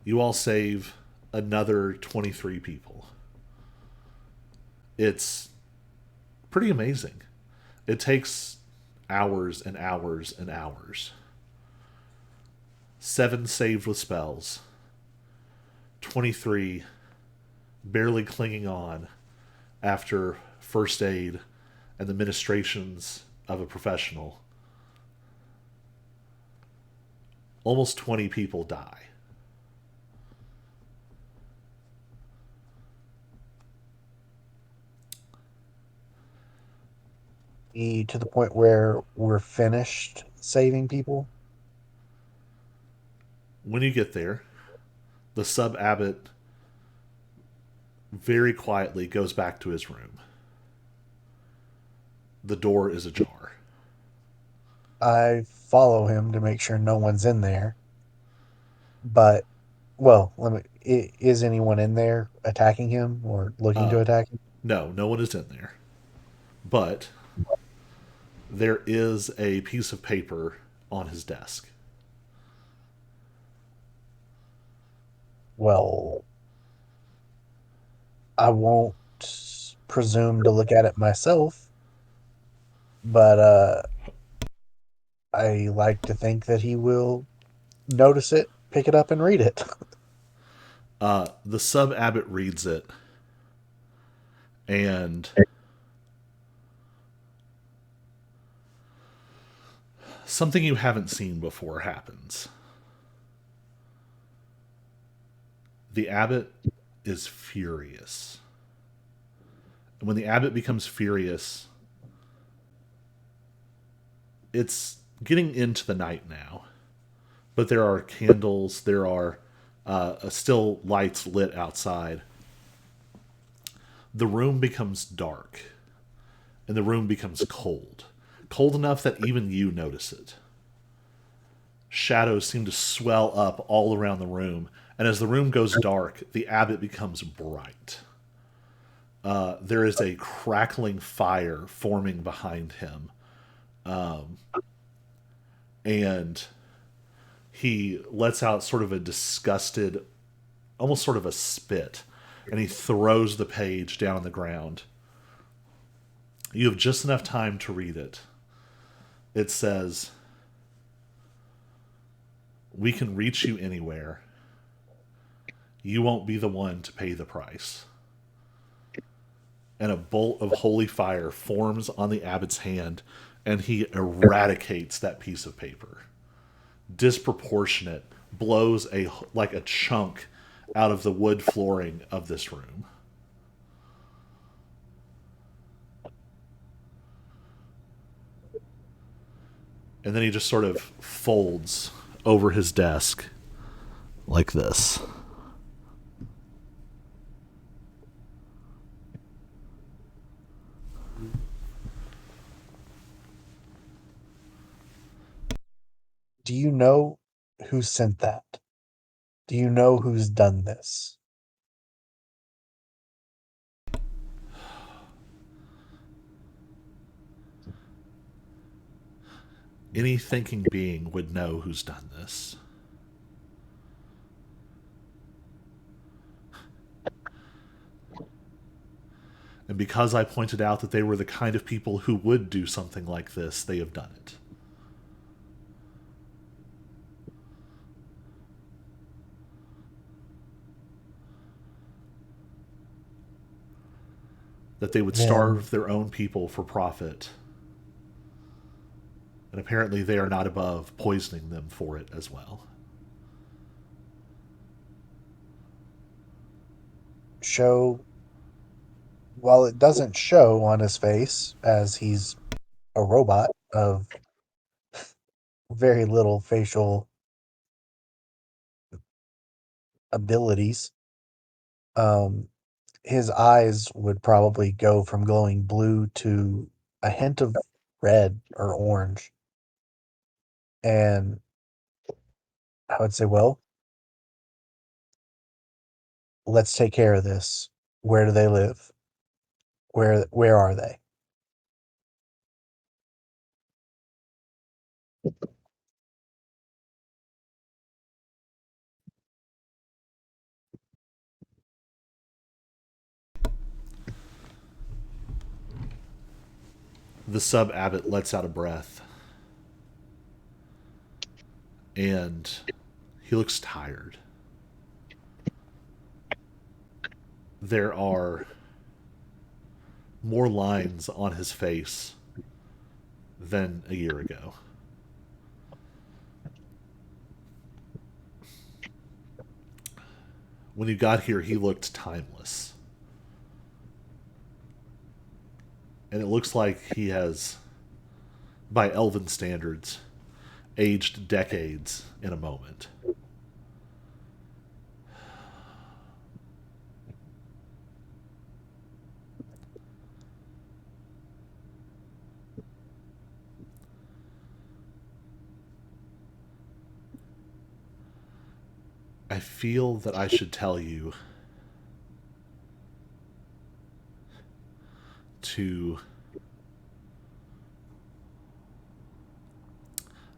A: You all save another 23 people. It's pretty amazing. It takes hours and hours and hours. 7 saved with spells. 23 barely clinging on after first aid and the ministrations of a professional. Almost 20 people die.
F: To the point where we're finished saving people.
A: When you get there, the sub abbot very quietly goes back to his room. The door is ajar.
F: I follow him to make sure no one's in there. But, well, Is anyone in there attacking him or looking to attack him?
A: No, no one is in there. But there is a piece of paper on his desk.
F: Well, I won't presume to look at it myself, but I like to think that he will notice it, pick it up, and read it.
A: The sub abbot reads it, and something you haven't seen before happens. The abbot is furious. And when the abbot becomes furious, it's getting into the night now. But there are candles, there are still lights lit outside. The room becomes dark, and the room becomes cold. Cold enough that even you notice it. Shadows seem to swell up all around the room, and as the room goes dark, the abbot becomes bright. There is a crackling fire forming behind him, and he lets out sort of a disgusted, almost sort of a spit, and he throws the page down on the ground. You have just enough time to read it. It says, "We can reach you anywhere. You won't be the one to pay the price." And a bolt of holy fire forms on the abbot's hand, and he eradicates that piece of paper. Disproportionate blows like a chunk out of the wood flooring of this room. And then he just sort of folds over his desk like this.
F: Do you know who sent that? Do you know who's done this?
A: Any thinking being would know who's done this. And because I pointed out that they were the kind of people who would do something like this, they have done it. That they would
F: Then
A: starve their own people for profit. And apparently they are not above poisoning them for it as well.
F: show, while it doesn't show on his face, as he's a robot of very little facial abilities, um, his eyes would probably go from glowing blue to a hint of red or orange. And I would say, well, let's take care of this. Where do they live? Where are they?
A: The sub abbot lets out a breath. And he looks tired. There are more lines on his face than a year ago. When you got here, he looked timeless. And it looks like he has, by elven standards, aged decades in a moment. I feel that I should tell you to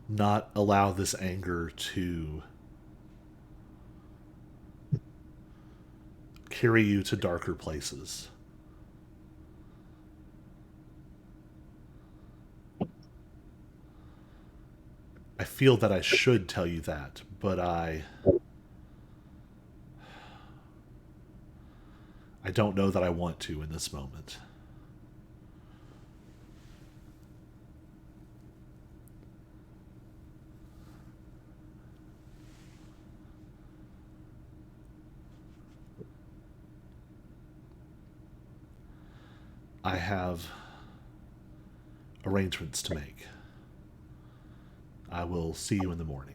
A: not allow this anger to carry you to darker places. I feel that I should tell you that, but I don't know that I want to in this moment. I have arrangements to make. I will see you in the morning.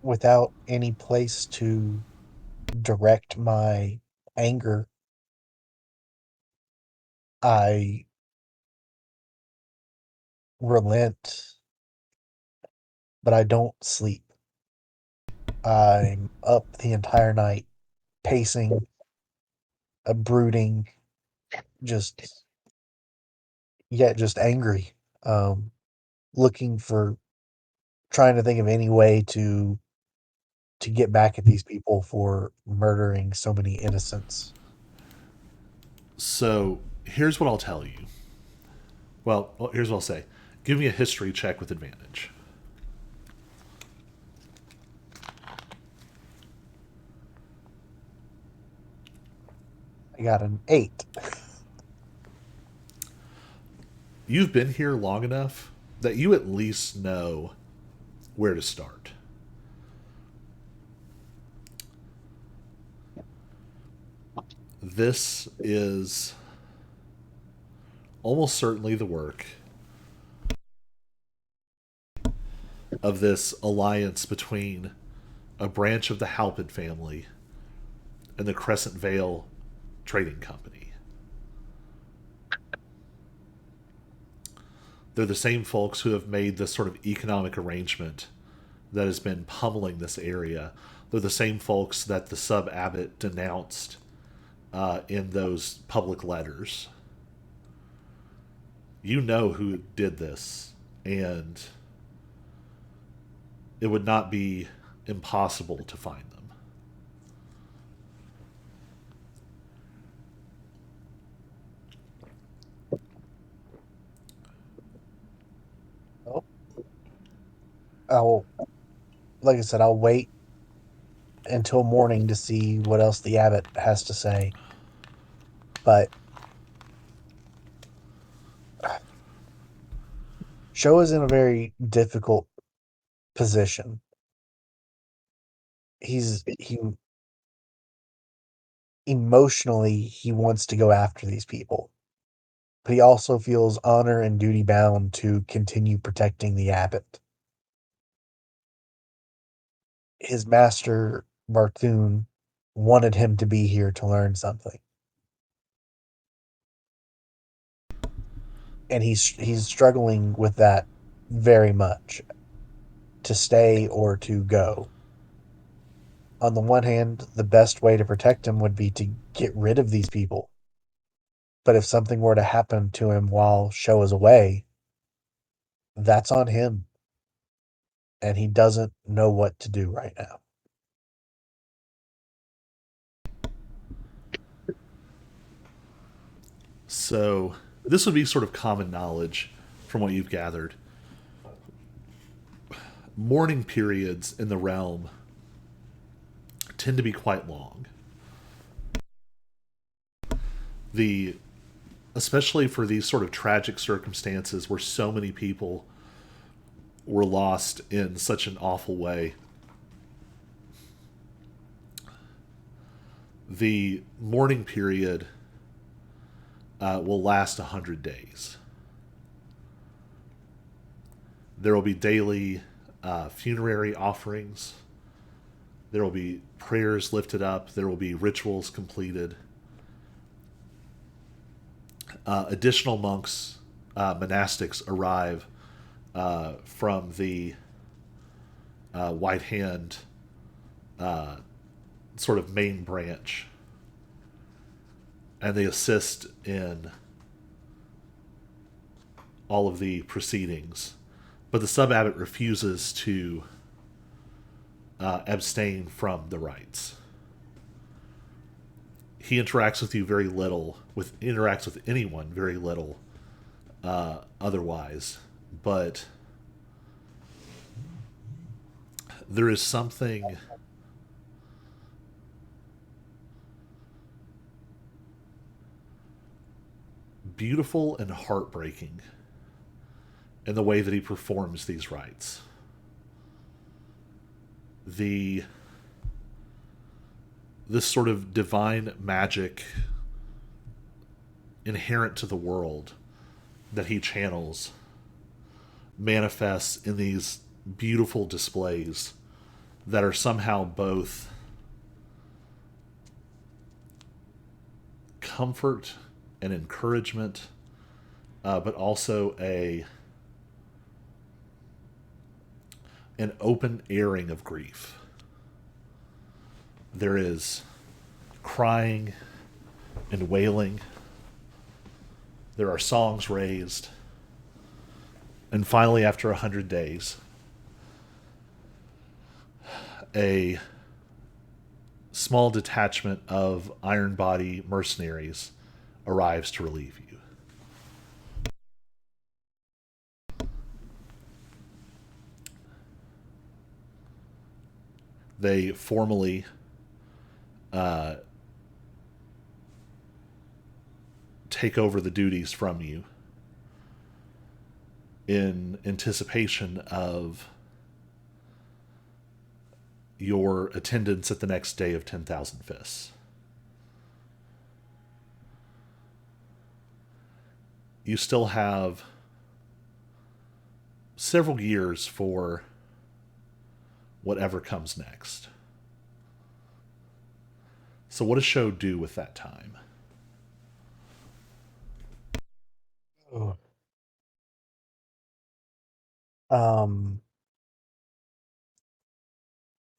F: Without any place to direct my anger, I relent, but I don't sleep. I'm up the entire night, pacing, brooding, just yet just angry, um, looking for, trying to think of any way to get back at these people for murdering so many innocents.
A: So here's what I'll tell you. Well, here's what I'll say. Give me a history check with advantage.
F: I got an 8.
A: You've been here long enough that you at least know where to start. This is almost certainly the work of this alliance between a branch of the Halpin family and the Crescent Vale Trading Company. They're the same folks who have made this sort of economic arrangement that has been pummeling this area. They're the same folks that the sub abbot denounced in those public letters. You know who did this, and it would not be impossible to find them.
F: Oh, I'll, like I said, I'll wait until morning to see what else the abbot has to say. But Sho is in a very difficult position. He emotionally he wants to go after these people, but he also feels honor and duty bound to continue protecting the abbot. His master Barthune wanted him to be here to learn something, and he's struggling with that very much, to stay or to go. On the one hand, the best way to protect him would be to get rid of these people. But if something were to happen to him while Sho is away, that's on him. And he doesn't know what to do right now.
A: So, this would be sort of common knowledge from what you've gathered. Mourning periods in the realm tend to be quite long. The Especially for these sort of tragic circumstances where so many people were lost in such an awful way. The mourning period will last 100 days. There will be daily funerary offerings. There will be prayers lifted up. There will be rituals completed. Additional monks monastics arrive from the White Hand sort of main branch, and they assist in all of the proceedings. But the sub abbot refuses to abstain from the rites. He interacts with you very little, interacts with anyone very little otherwise, but there is something beautiful and heartbreaking in the way that he performs these rites. This sort of divine magic inherent to the world that he channels manifests in these beautiful displays that are somehow both comfort and encouragement, but also an open airing of grief. There is crying and wailing. There are songs raised. And finally, after 100 days, a small detachment of Iron Body mercenaries arrives to relieve you. They formally take over the duties from you in anticipation of your attendance at the next day of 10,000 Fists. You still have several years for whatever comes next. So what does Show do with that time?
F: Oh. Um,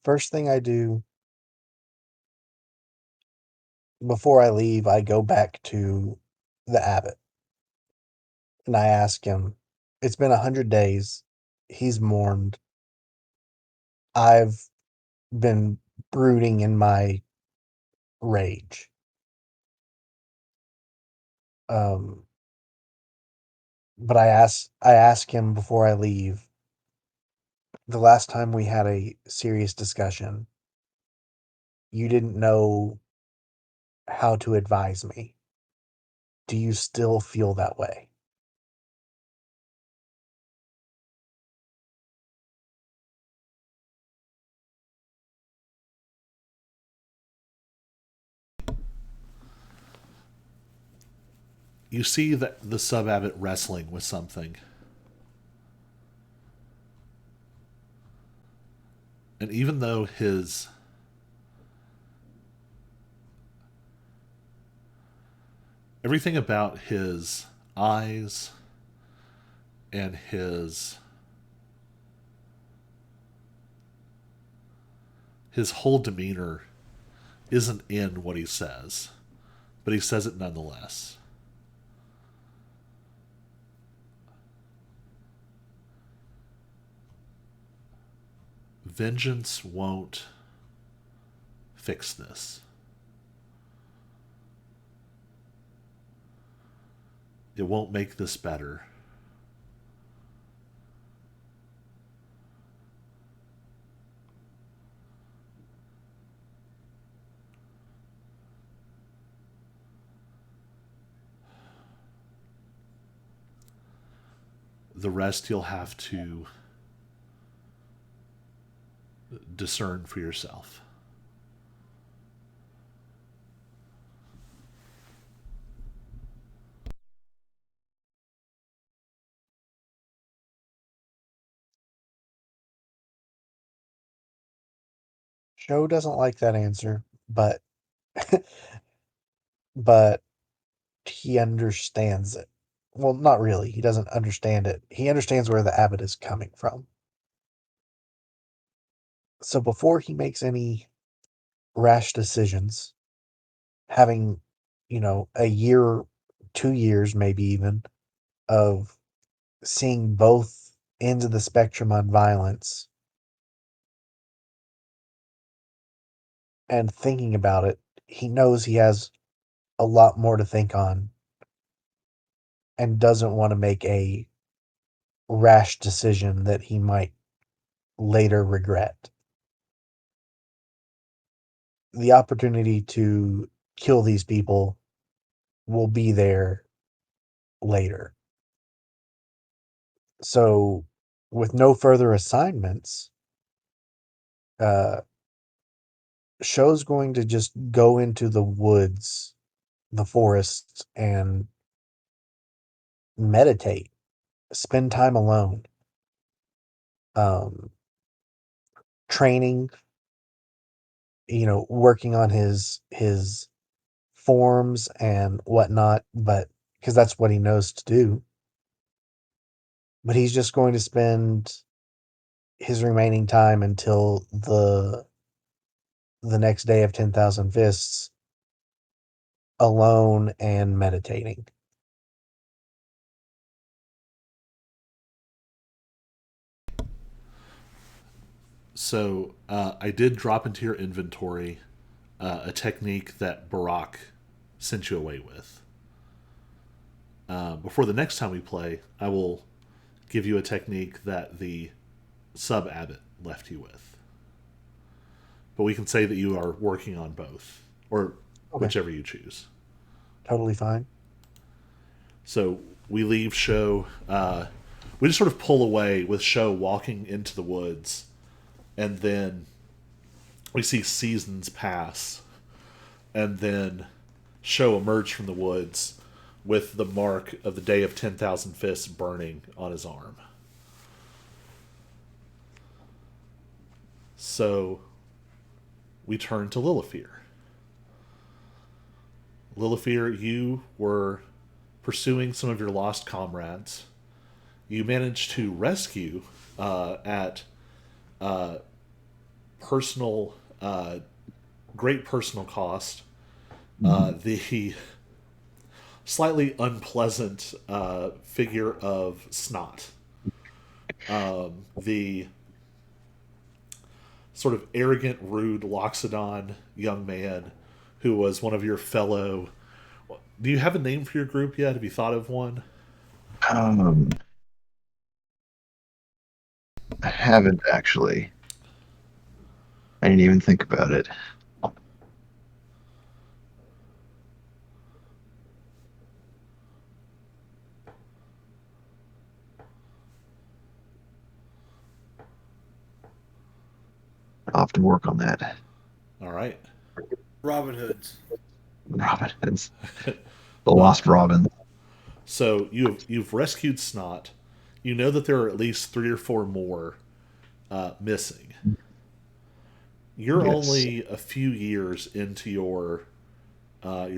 F: First thing I do before I leave, I go back to the abbot and I ask him, it's been 100 days. He's mourned. I've been brooding in my rage. Um, but I ask him before I leave, the last time we had a serious discussion, you didn't know how to advise me. Do you still feel that way?
A: You see that the sub abbot wrestling with something. And even though everything about his eyes and his whole demeanor isn't in what he says, but he says it nonetheless. Vengeance won't fix this. It won't make this better. The rest you'll have to discern for yourself.
F: Joe doesn't like that answer, but but he understands it. Well, not really. He doesn't understand it. He understands where the abbot is coming from. So before he makes any rash decisions, having, a year, 2 years, maybe even, of seeing both ends of the spectrum on violence and thinking about it, he knows he has a lot more to think on and doesn't want to make a rash decision that he might later regret. The opportunity to kill these people will be there later. So, with no further assignments, uh, Show's going to just go into the woods, the forest, and meditate, spend time alone, um, training, working on his forms and whatnot, but because that's what he knows to do. But he's just going to spend his remaining time until the next day of 10,000 Fists alone and meditating.
A: So I did drop into your inventory a technique that Barack sent you away with. Before the next time we play, I will give you a technique that the sub abbot left you with. But we can say that you are working on both, or
F: Okay,
A: whichever you choose.
F: totally fine.
A: So we leave Show. We just sort of pull away with Show walking into the woods, and then we see seasons pass, and then Show emerge from the woods with the mark of the Day of 10,000 Fists burning on his arm. So we turn to Lilifear. Lilifear, you were pursuing some of your lost comrades. You managed to rescue at personal, great personal cost, the slightly unpleasant figure of Snot, the sort of arrogant, rude Loxodon young man who was one of your fellow. Do you have a name for your group yet? Have you thought of one?
B: Um, I haven't actually. I didn't even think about it. I'll have to work on that.
A: All right.
C: Robin Hoods.
B: Robin, it's the
A: Well,
B: Lost Robin.
A: so you've rescued Snot. You know that there are at least 3 or 4 more missing. You're
B: Yes.
A: only a few years into your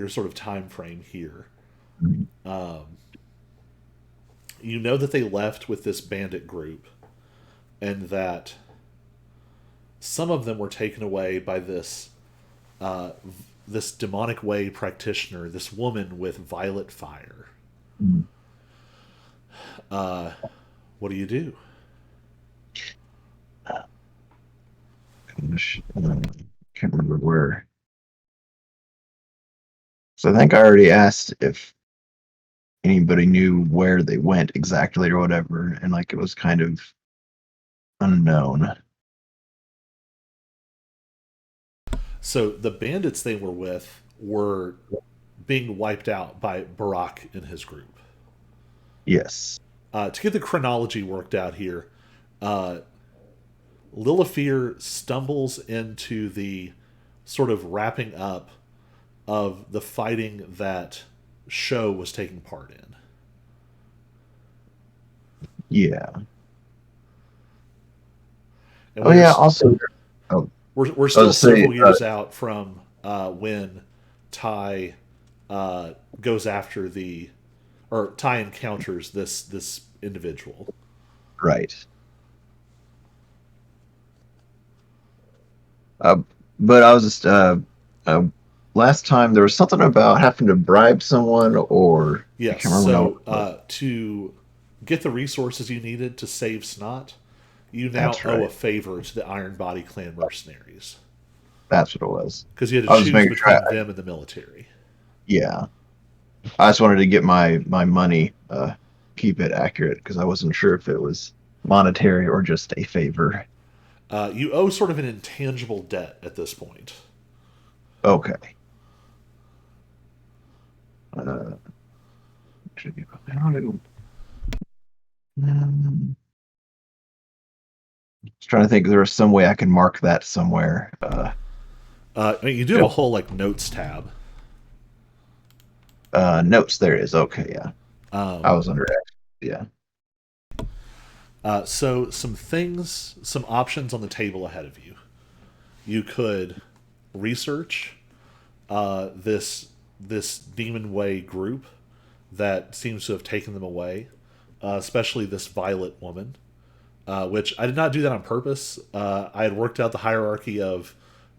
A: sort of time frame here. You know that they left with this bandit group, and that some of them were taken away by uh, this demonic way practitioner, this woman with violet fire. What do you do?
B: Gosh, can't remember where. So I think I already asked if anybody knew where they went exactly or whatever, and like it was kind of unknown.
A: So the bandits they were with were being wiped out by Barak and his group.
B: Yes.
A: To get the chronology worked out here, uh, Lilifear stumbles into the sort of wrapping up of the fighting that Show was taking part in.
B: Yeah.
A: And
B: Oh
A: we are
B: yeah. Also, oh,
A: we're
B: I
A: still
B: was saying,
A: several years out from when Ty goes after the, or Ty encounters this individual.
B: Right. Uh, but I was just uh, last time there was something about having to bribe someone, or I
A: Yes.
B: can't remember now.
A: So to get the resources you needed to save Snot, you now
B: That's
A: owe
B: right.
A: a favor to the Iron Body Clan mercenaries
B: That's what it was.
A: because you had to
B: I was just
A: choose
B: making sure.
A: between them and the military.
B: Yeah, I just wanted to get my money, keep it accurate because I wasn't sure if it was monetary or just a favor.
A: You owe sort of an intangible debt at this point.
B: Okay. Uh, how do, just trying to think. There was some way I can mark that somewhere.
A: I mean, you do have a whole like notes tab.
B: Notes. There it is. Okay, yeah. I
A: Um,
B: was under X. Yeah.
A: so some options on the table ahead of you. You could research this Demon Way group that seems to have taken them away, especially this Violet woman. Which I did not do that on purpose. I had worked out the hierarchy of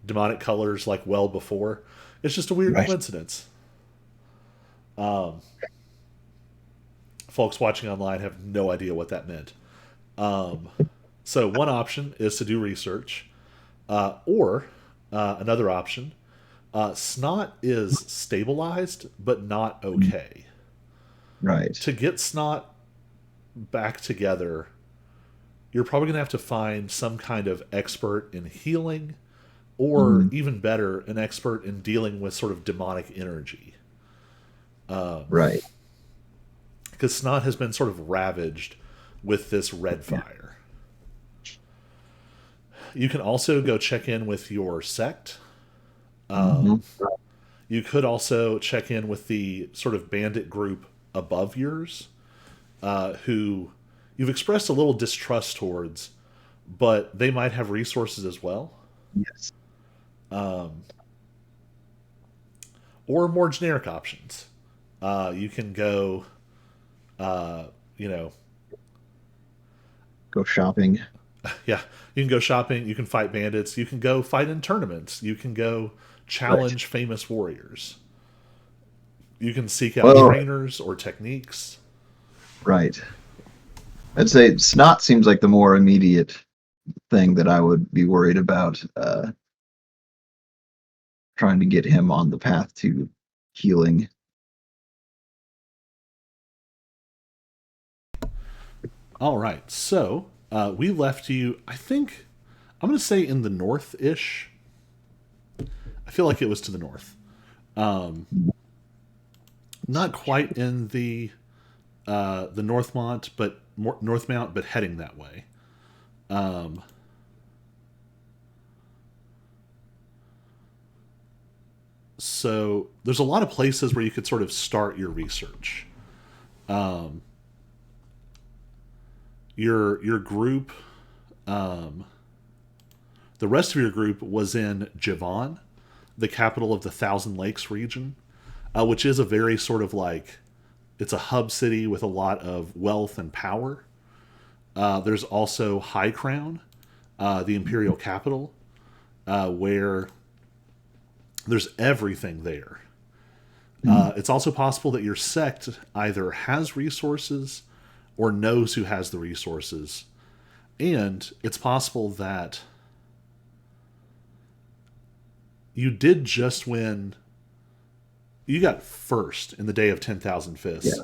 A: demonic colors like well before. It's just a weird
B: Right.
A: coincidence. Folks watching online have no idea what that meant. So one option is to do research, or another option. Snot is stabilized, but not okay.
B: Right.
A: To get Snot back together, you're probably going to have to find some kind of expert in healing, or
B: Mhm.
A: even better, an expert in dealing with sort of demonic energy.
B: Right.
A: Because Snot has been sort of ravaged with this red
B: Yeah.
A: fire. You can also go check in with your sect.
B: Hmm.
A: You could also check in with the sort of bandit group above yours, who you've expressed a little distrust towards, but they might have resources as well.
B: Yes.
A: Or more generic options. You can go, you know,
B: Go shopping.
A: yeah, you can go shopping. You can fight bandits. You can go fight in tournaments. You can go
B: Right.
A: challenge famous warriors. You can seek out
B: Well,
A: trainers or techniques.
B: right. I'd say snot seems like the more immediate thing that I would be worried about. Trying to get him on the path to healing.
A: All right, so we left you. I think I'm going to say in the north-ish. I feel like it was to the north. Not quite in the Northmont, but more Northmount, but heading that way. So there's a lot of places where you could sort of start your research. Your group, the rest of your group was in Javon, the capital of the Thousand Lakes region, which is a very sort of like it's a hub city with a lot of wealth and power. There's also High Crown, the imperial capital, where there's everything there. It's also possible that your sect either has resources or knows who has the resources. And it's possible that you did just win. You got first in the Day of 10,000
B: Yeah.
A: Fists.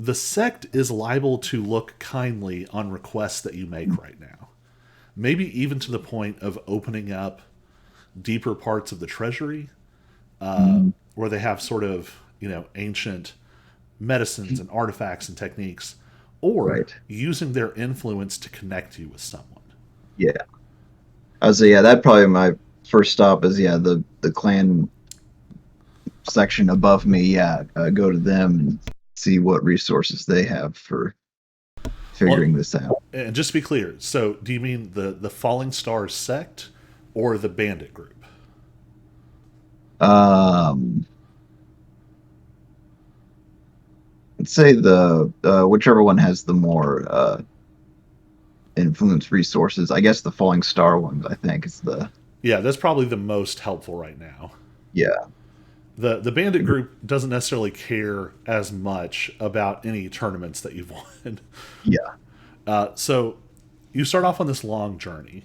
A: The sect is liable to look kindly on requests that you make right now. Maybe even to the point of opening up deeper parts of the treasury,
B: Mhm.
A: where they have sort of, ancient medicines and artifacts and techniques, or
B: Right.
A: using their influence to connect you with someone.
B: Yeah. I would say yeah. That'd probably my first stop is yeah the clan section above me. Yeah. Go to them and see what resources they have for
A: Well,
B: figuring this out.
A: and just to be clear, so do you mean the Falling Stars sect or the bandit group?
B: Um. let's say the whichever one has the more influence resources. I guess the falling star ones. I think is the
A: Yeah, that's probably the most helpful right now.
B: yeah.
A: The bandit group doesn't necessarily care as much about any tournaments that you've won.
B: Yeah.
A: So you start off on this long journey,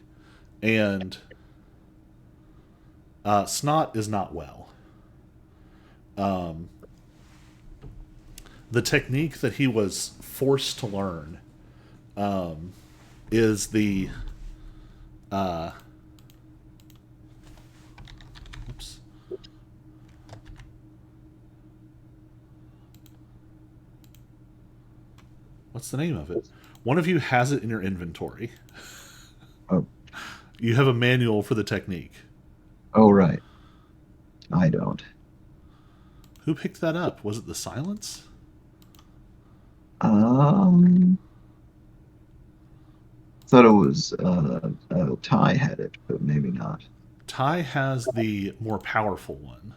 A: and Snot is not well. The technique that he was forced to learn is the oops, what's the name of it? One of you has it in your inventory.
B: Oh,
A: You have a manual for the technique.
B: oh right. I don't.
A: Who picked that up? Was it the silence?
B: Um, thought it was Ty had it, but maybe not.
A: Ty has the more powerful one.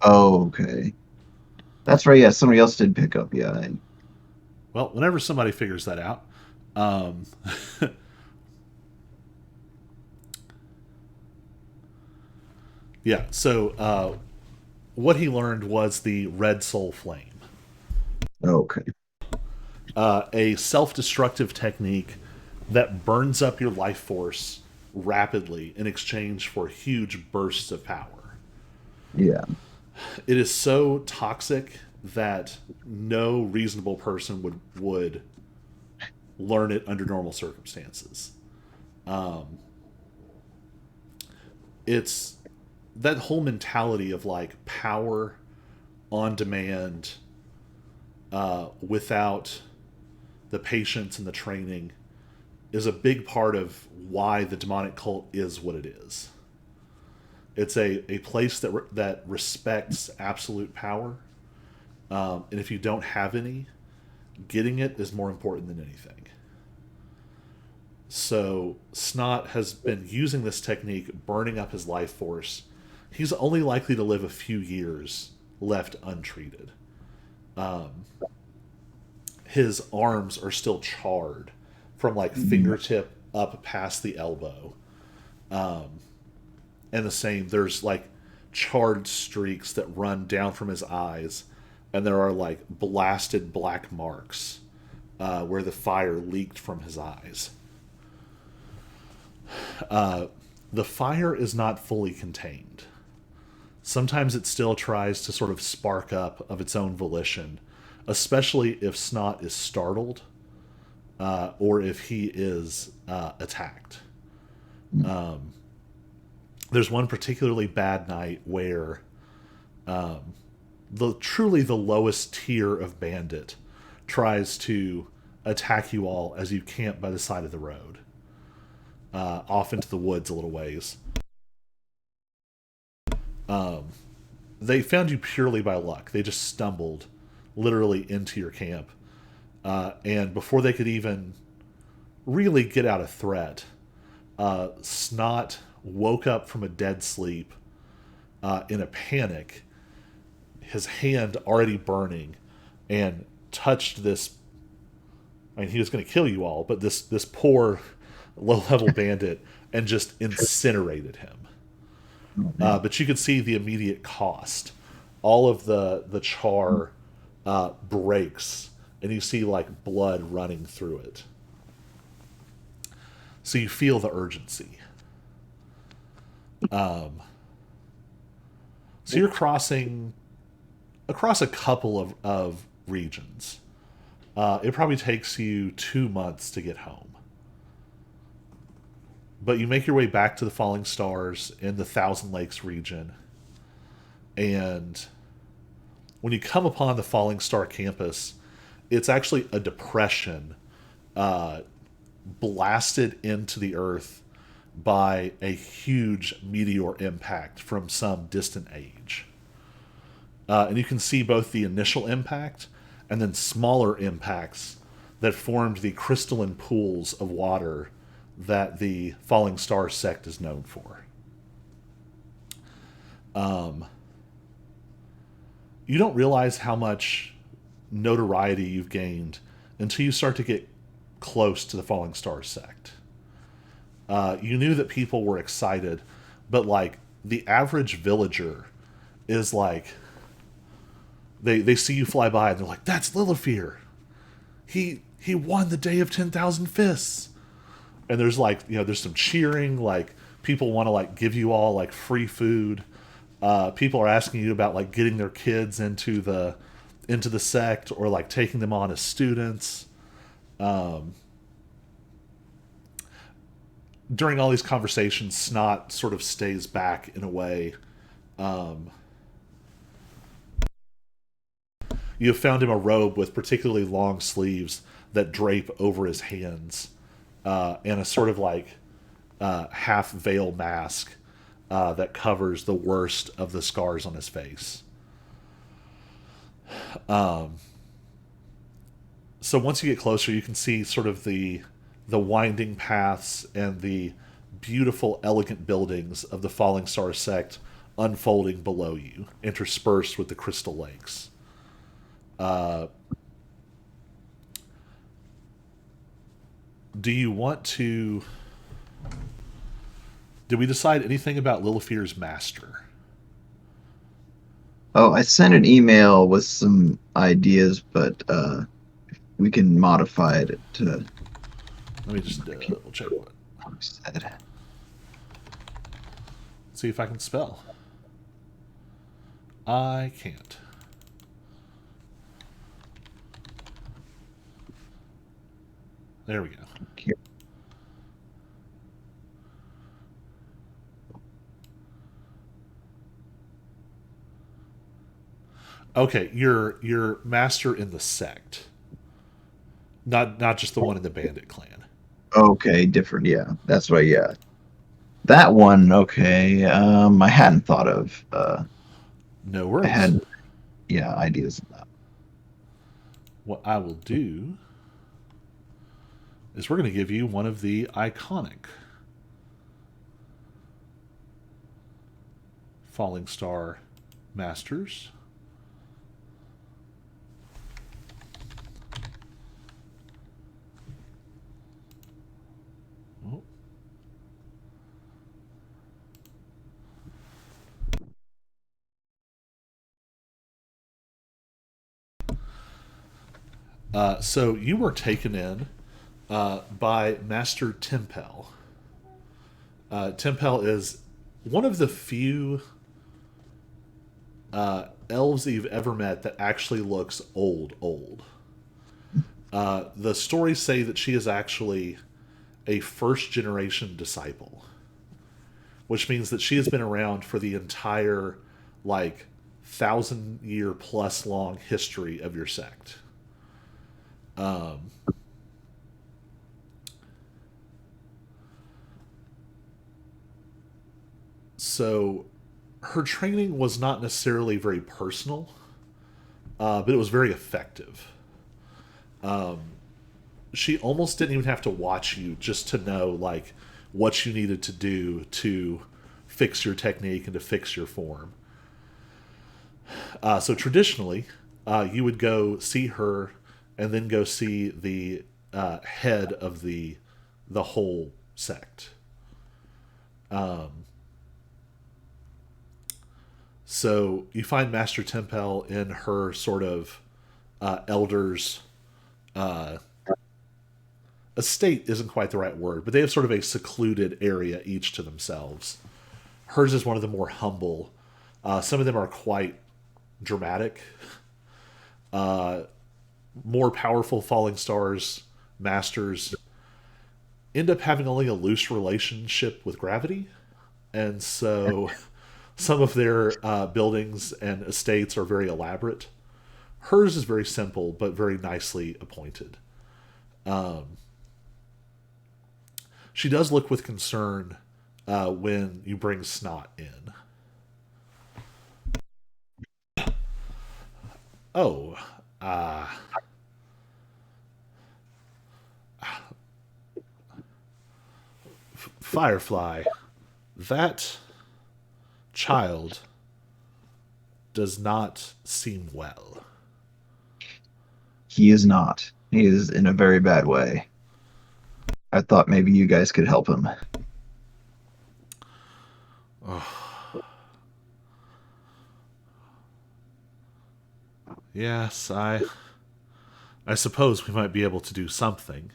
B: Oh, okay. That's right. Yeah, somebody else did pick up. Yeah.
A: Well, whenever somebody figures that out, um, yeah. So what he learned was the red soul flame,
B: Okay.
A: a self-destructive technique that burns up your life force rapidly in exchange for huge bursts of power.
B: Yeah.
A: It is so toxic that no reasonable person would learn it under normal circumstances. It's that whole mentality of like power on demand without the patience and the training is a big part of why the demonic cult is what it is. It's a place that respects absolute power, and if you don't have any, getting it is more important than anything. So Snot has been using this technique, burning up his life force. He's only likely to live a few years left untreated. His arms are still charred from like fingertip up past the elbow. And the same, there's like charred streaks that run down from his eyes, and there are like blasted black marks where the fire leaked from his eyes. The fire is not fully contained. Sometimes it still tries to sort of spark up of its own volition, especially if Snot is startled or if he is attacked. There's one particularly bad night where the truly the lowest tier of bandit tries to attack you all as you camp by the side of the road, off into the woods a little ways. They found you purely by luck. They just stumbled literally into your camp. And before they could even really get out a threat, Snot woke up from a dead sleep in a panic, his hand already burning, and touched this. I mean, he was going to kill you all, but this poor low-level bandit and just incinerated him. But you could see the immediate cost. All of the char breaks, and you see like blood running through it. So you feel the urgency. So you're crossing across a couple of regions. It probably takes you 2 months to get home. But you make your way back to the Falling Stars in the Thousand Lakes region. And when you come upon the Falling Star campus, it's actually a depression blasted into the earth by a huge meteor impact from some distant age. And you can see both the initial impact and then smaller impacts that formed the crystalline pools of water that the Falling Star sect is known for. You don't realize how much notoriety you've gained until you start to get close to the Falling Star sect. You knew that people were excited, but like the average villager is like, they see you fly by and they're like, "That's Lilifear. He won the Day of 10,000 Fists." And there's like, there's some cheering, like people want to like give you all like free food. People are asking you about like getting their kids into the sect, or like taking them on as students. During all these conversations, Snot sort of stays back in a way. You have found him a robe with particularly long sleeves that drape over his hands, and a sort of like half veil mask that covers the worst of the scars on his face. So once you get closer, you can see sort of the winding paths and the beautiful, elegant buildings of the Falling Star sect unfolding below you, interspersed with the crystal lakes. Do you want to... Did we decide anything about Lilifear's master?
B: Oh, I sent an email with some ideas, but we can modify it to
A: Let me just we'll check what.
B: what we said.
A: See if I can spell. I can't. There we go.
B: Here.
A: Okay, you're master in the sect, not just the one in the bandit clan.
B: Okay, different. Yeah, that's right. Yeah, that one. Okay. I hadn't thought of.
A: No
B: I
A: worries.
B: had, yeah, ideas of that.
A: What I will do is we're going to give you one of the iconic Falling Star Masters. Oh. So you were taken in by Master Tempel. Tempel is one of the few elves that you've ever met that actually looks old. The stories say that she is actually a first generation disciple, which means that she has been around for the entire, like, 1,000-year plus long history of your sect. So her training was not necessarily very personal, but it was very effective. She almost didn't even have to watch you just to know like what you needed to do to fix your technique and to fix your form. So traditionally, you would go see her and then go see the head of the whole sect. So you find Master Tempel in her sort of elders estate isn't quite the right word, but they have sort of a secluded area each to themselves. Hers is one of the more humble. Some of them are quite dramatic. More powerful Falling Stars masters end up having only a loose relationship with gravity, and so some of their buildings and estates are very elaborate. Hers is very simple but very nicely appointed. She does look with concern when you bring Snot in. Oh, Firefly, that child does not seem well.
B: He is not. He is in a very bad way. I thought maybe you guys could help him.
A: Yes, I suppose we might be able to do something.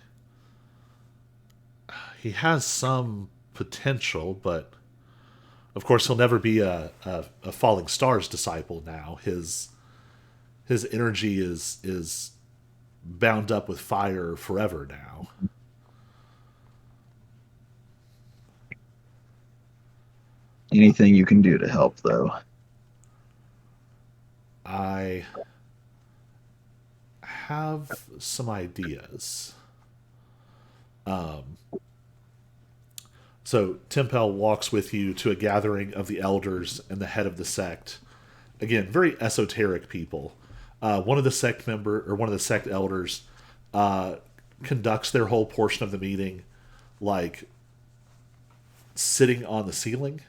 A: He has some potential, but of course he'll never be a Falling Stars disciple now. His energy is bound up with fire forever now.
B: Anything you can do to help, though.
A: I have some ideas. So Timpel walks with you to a gathering of the elders and the head of the sect. Again, very esoteric people. One of the sect elders conducts their whole portion of the meeting like sitting on the ceiling,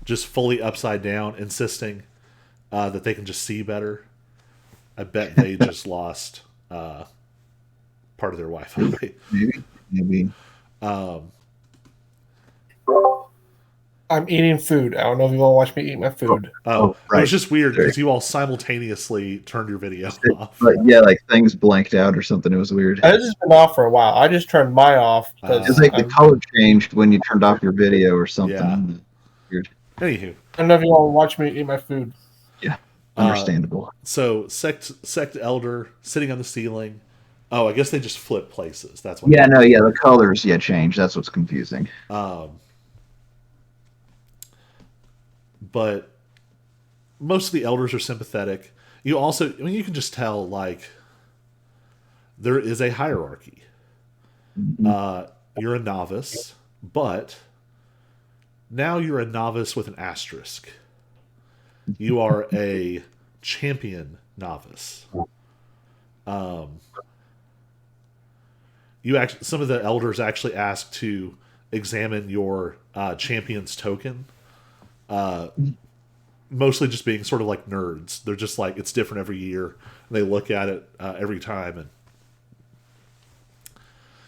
A: just fully upside down, insisting that they can just see better. I bet they just lost part of their Wi-Fi.
B: Maybe.
E: I'm eating food. I don't know if you want to watch me eat my food.
A: Oh,
B: right.
A: It was just weird
B: Sorry.
A: because you all simultaneously turned your video off.
B: But yeah, like things blanked out or something. It was weird.
E: It's just been off for a while. I just turned mine off because
B: It's like the color changed when you turned off your video or something.
A: Yeah.
B: Weird.
A: Anywho,
E: I don't know if you want to watch me eat my food.
B: Yeah. Understandable.
A: so sect elder sitting on the ceiling. Oh, I guess they just flip places. That's what.
B: Yeah, no, yeah, the colors changed. That's what's confusing.
A: But most of the elders are sympathetic. You also, I mean, you can just tell like there is a hierarchy. You're a novice, but now you're a novice with an asterisk. You are a champion novice. Some of the elders actually ask to examine your champion's token. Mostly just being sort of like nerds. They're just like, it's different every year. And they look at it every time, and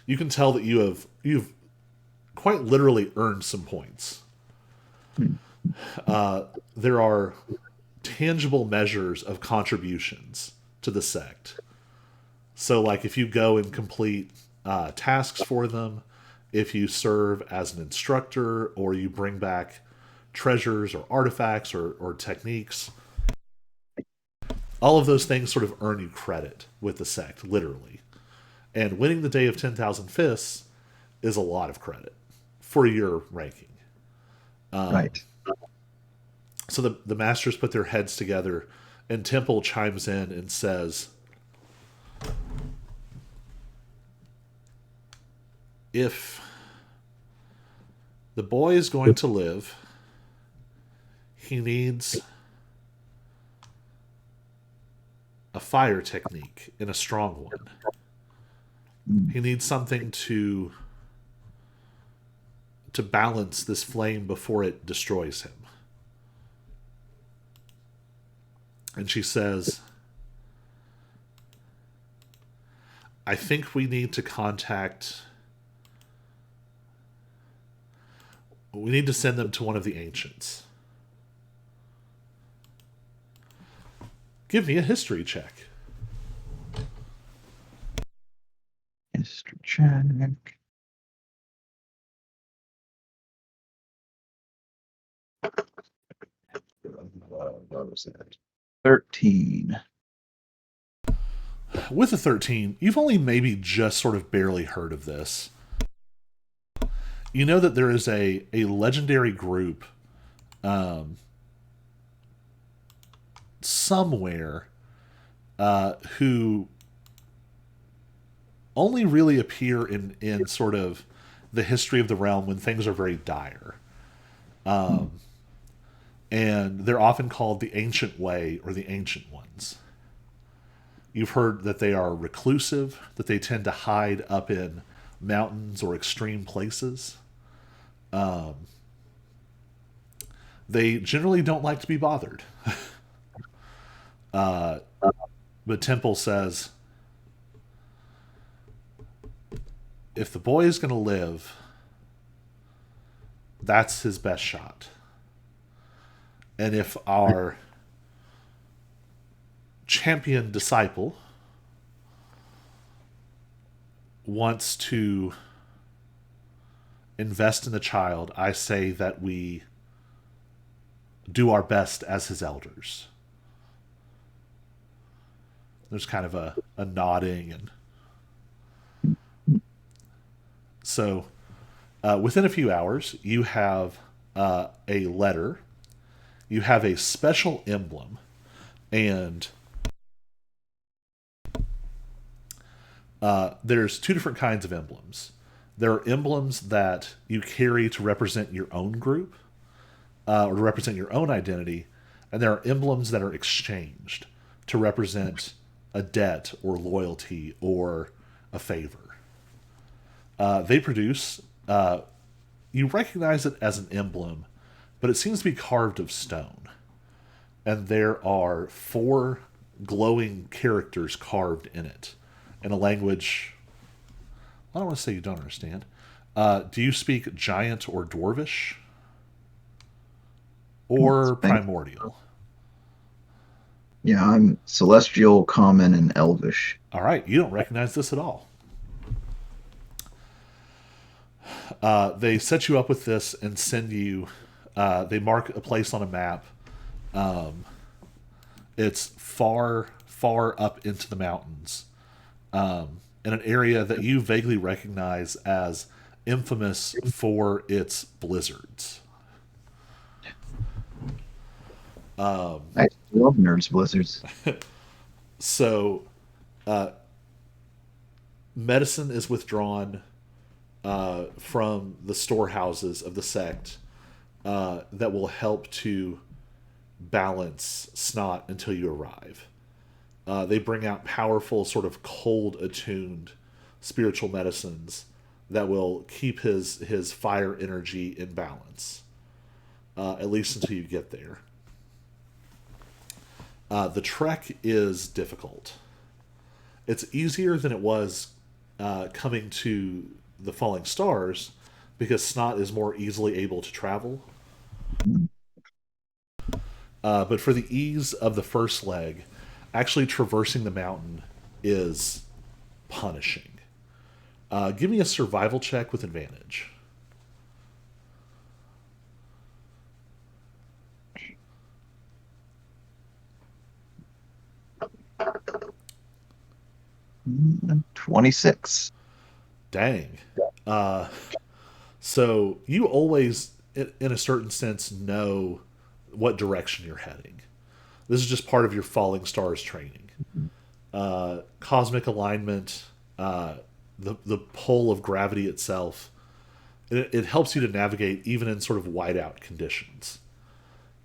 A: you can tell that you've quite literally earned some points. There are tangible measures of contributions to the sect. So, like, if you go and complete tasks for them, if you serve as an instructor, or you bring back treasures or artifacts or techniques, all of those things sort of earn you credit with the sect, literally. And winning the Day of 10,000 Fists is a lot of credit for your ranking.
B: Right.
A: So the masters put their heads together, and Temple chimes in and says, if the boy is going to live, he needs a fire technique and a strong one. He needs something to balance this flame before it destroys him. And she says, I think we need to send them to one of the ancients. Give me a history check.
B: History check. What was that? 13.
A: With a 13, you've only maybe just sort of barely heard of this. You know that there is a legendary group somewhere who only really appear in sort of the history of the realm when things are very dire. And they're often called the Ancient Way or the Ancient Ones. You've heard that they are reclusive, that they tend to hide up in mountains or extreme places. They generally don't like to be bothered. But Temple says, if the boy is going to live, that's his best shot. And if our champion disciple wants to invest in the child, I say that we do our best as his elders. There's kind of a nodding, and so within a few hours, you have a letter, you have a special emblem, and there's two different kinds of emblems. There are emblems that you carry to represent your own group, or to represent your own identity, and there are emblems that are exchanged to represent a debt or loyalty or a favor. They produce, you recognize it as an emblem, but it seems to be carved of stone. And there are 4 glowing characters carved in it in a language I don't want to say you don't understand. Do you speak giant or dwarvish? Or primordial?
B: Yeah, I'm celestial, common, and elvish.
A: All right, you don't recognize this at all. They set you up with this and send you. They mark a place on a map. It's far, far up into the mountains, in an area that you vaguely recognize as infamous for its blizzards.
B: I love nerds blizzards.
A: So, medicine is withdrawn from the storehouses of the sect that will help to balance Snot until you arrive. They bring out powerful, sort of cold attuned spiritual medicines that will keep his fire energy in balance, at least until you get there. The trek is difficult. It's easier than it was coming to the Falling Stars because Snot is more easily able to travel. But for the ease of the first leg, actually traversing the mountain is punishing. Give me a survival check with advantage.
B: Mm, 26.
A: Dang. So you always, in a certain sense, know what direction you're heading. This is just part of your Falling Stars training. Cosmic alignment, the pull of gravity itself, it helps you to navigate even in sort of whiteout conditions.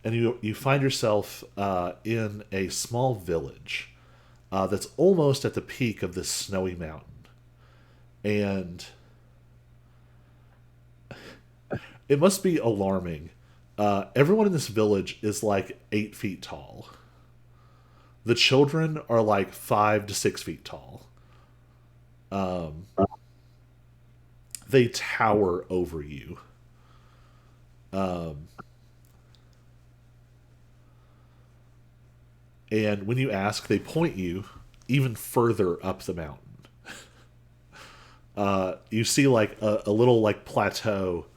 A: And you find yourself in a small village that's almost at the peak of this snowy mountain. And it must be alarming. Everyone in this village is like 8 feet tall. The children are like 5 to 6 feet tall. They tower over you. And when you ask, they point you even further up the mountain. You see like a little like plateau,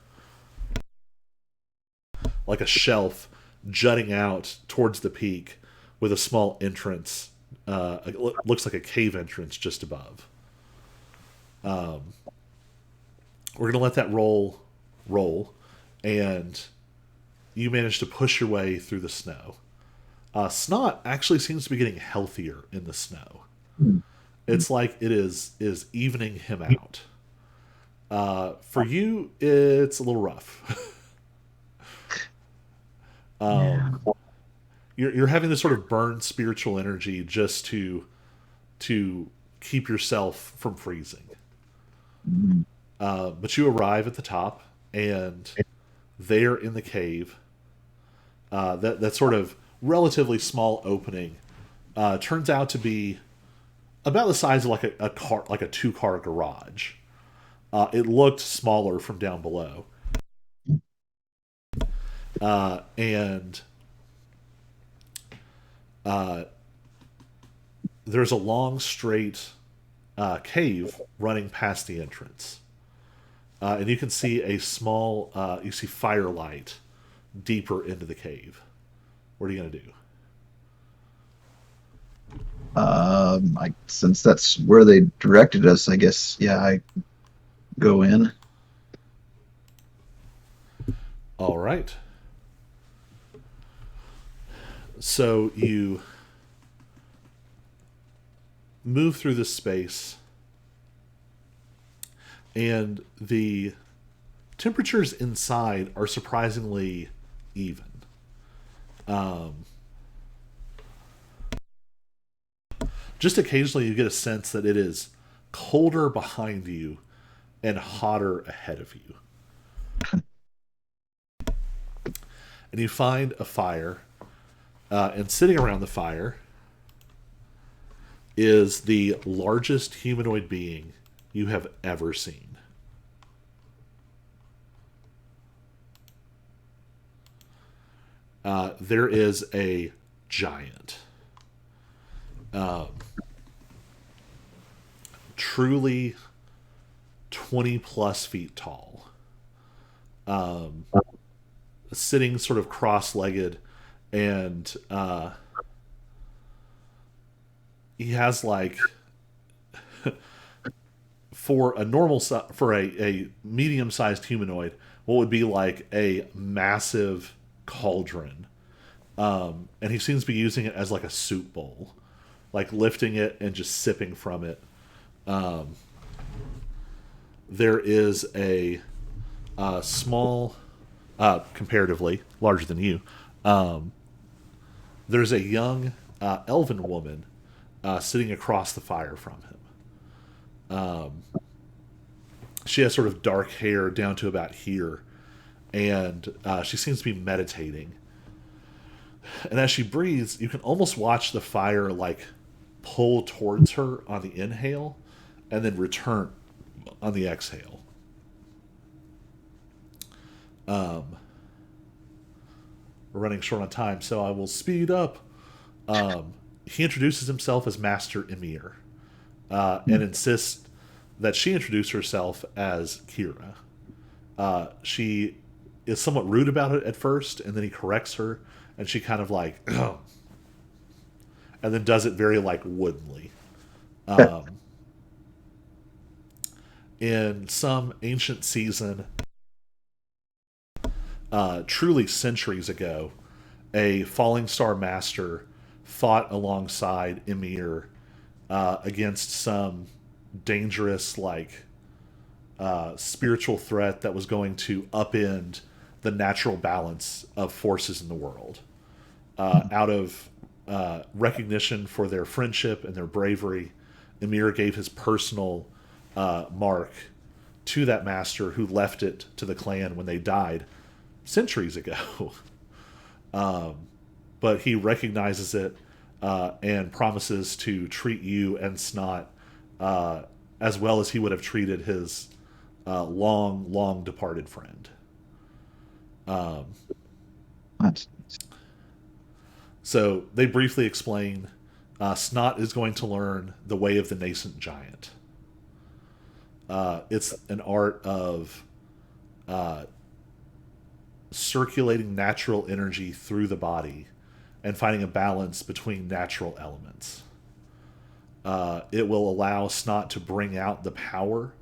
A: like a shelf jutting out towards the peak with a small entrance. It looks like a cave entrance just above. We're gonna let that roll, and you manage to push your way through the snow. Snot actually seems to be getting healthier in the snow. It's like it is evening him out. For you, it's a little rough.
B: Yeah.
A: You're having to sort of burn spiritual energy just to keep yourself from freezing.
B: Mm.
A: But you arrive at the top, and there in the cave, that sort of relatively small opening turns out to be about the size of a car, like a two-car garage. It looked smaller from down below, and there's a long, straight cave running past the entrance, and you can see a small, you see firelight deeper into the cave. What are you gonna do?
B: Since that's where they directed us, I guess, yeah, I go in.
A: All right. So you move through this space, and the temperatures inside are surprisingly even. Um, just occasionally, you get a sense that it is colder behind you and hotter ahead of you. And you find a fire, and sitting around the fire is the largest humanoid being you have ever seen. There is a giant, um, truly 20 plus feet tall, um, sitting sort of cross legged, and he has like for a for a medium sized humanoid, what would be like a massive cauldron, and he seems to be using it as like a soup bowl, like lifting it and just sipping from it. Um, there is a small, comparatively larger than you. Um, there's a young elven woman sitting across the fire from him. She has sort of dark hair down to about here, and she seems to be meditating. And as she breathes, you can almost watch the fire like pull towards her on the inhale and then return on the exhale. We're running short on time, so I will speed up. He introduces himself as Master Emir, and insists that she introduce herself as Kira. She is somewhat rude about it at first, and then he corrects her, and she kind of like, and then does it very like woodenly. In some ancient season, truly centuries ago, a falling star master fought alongside Emir against some dangerous, like, spiritual threat that was going to upend the natural balance of forces in the world. Out of recognition for their friendship and their bravery, Emir gave his personal mark to that master, who left it to the clan when they died centuries ago. But he recognizes it and promises to treat you and Snot as well as he would have treated his long departed friend.
B: That's
A: So they briefly explain Snot is going to learn the way of the nascent giant. It's an art of circulating natural energy through the body and finding a balance between natural elements. It will allow Snot to bring out the power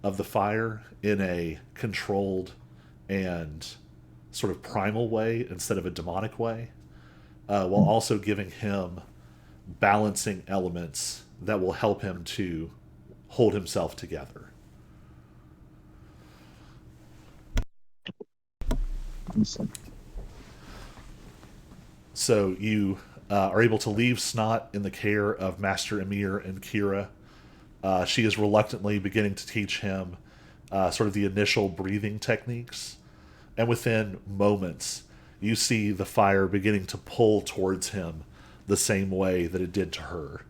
A: of the fire in a controlled and sort of primal way instead of a demonic way, while also giving him balancing elements that will help him to hold himself together.
B: awesome.
A: So you are able to leave Snot in the care of Master Emir and Kira. She is reluctantly beginning to teach him sort of the initial breathing techniques. And within moments, you see the fire beginning to pull towards him, the same way that it did to her.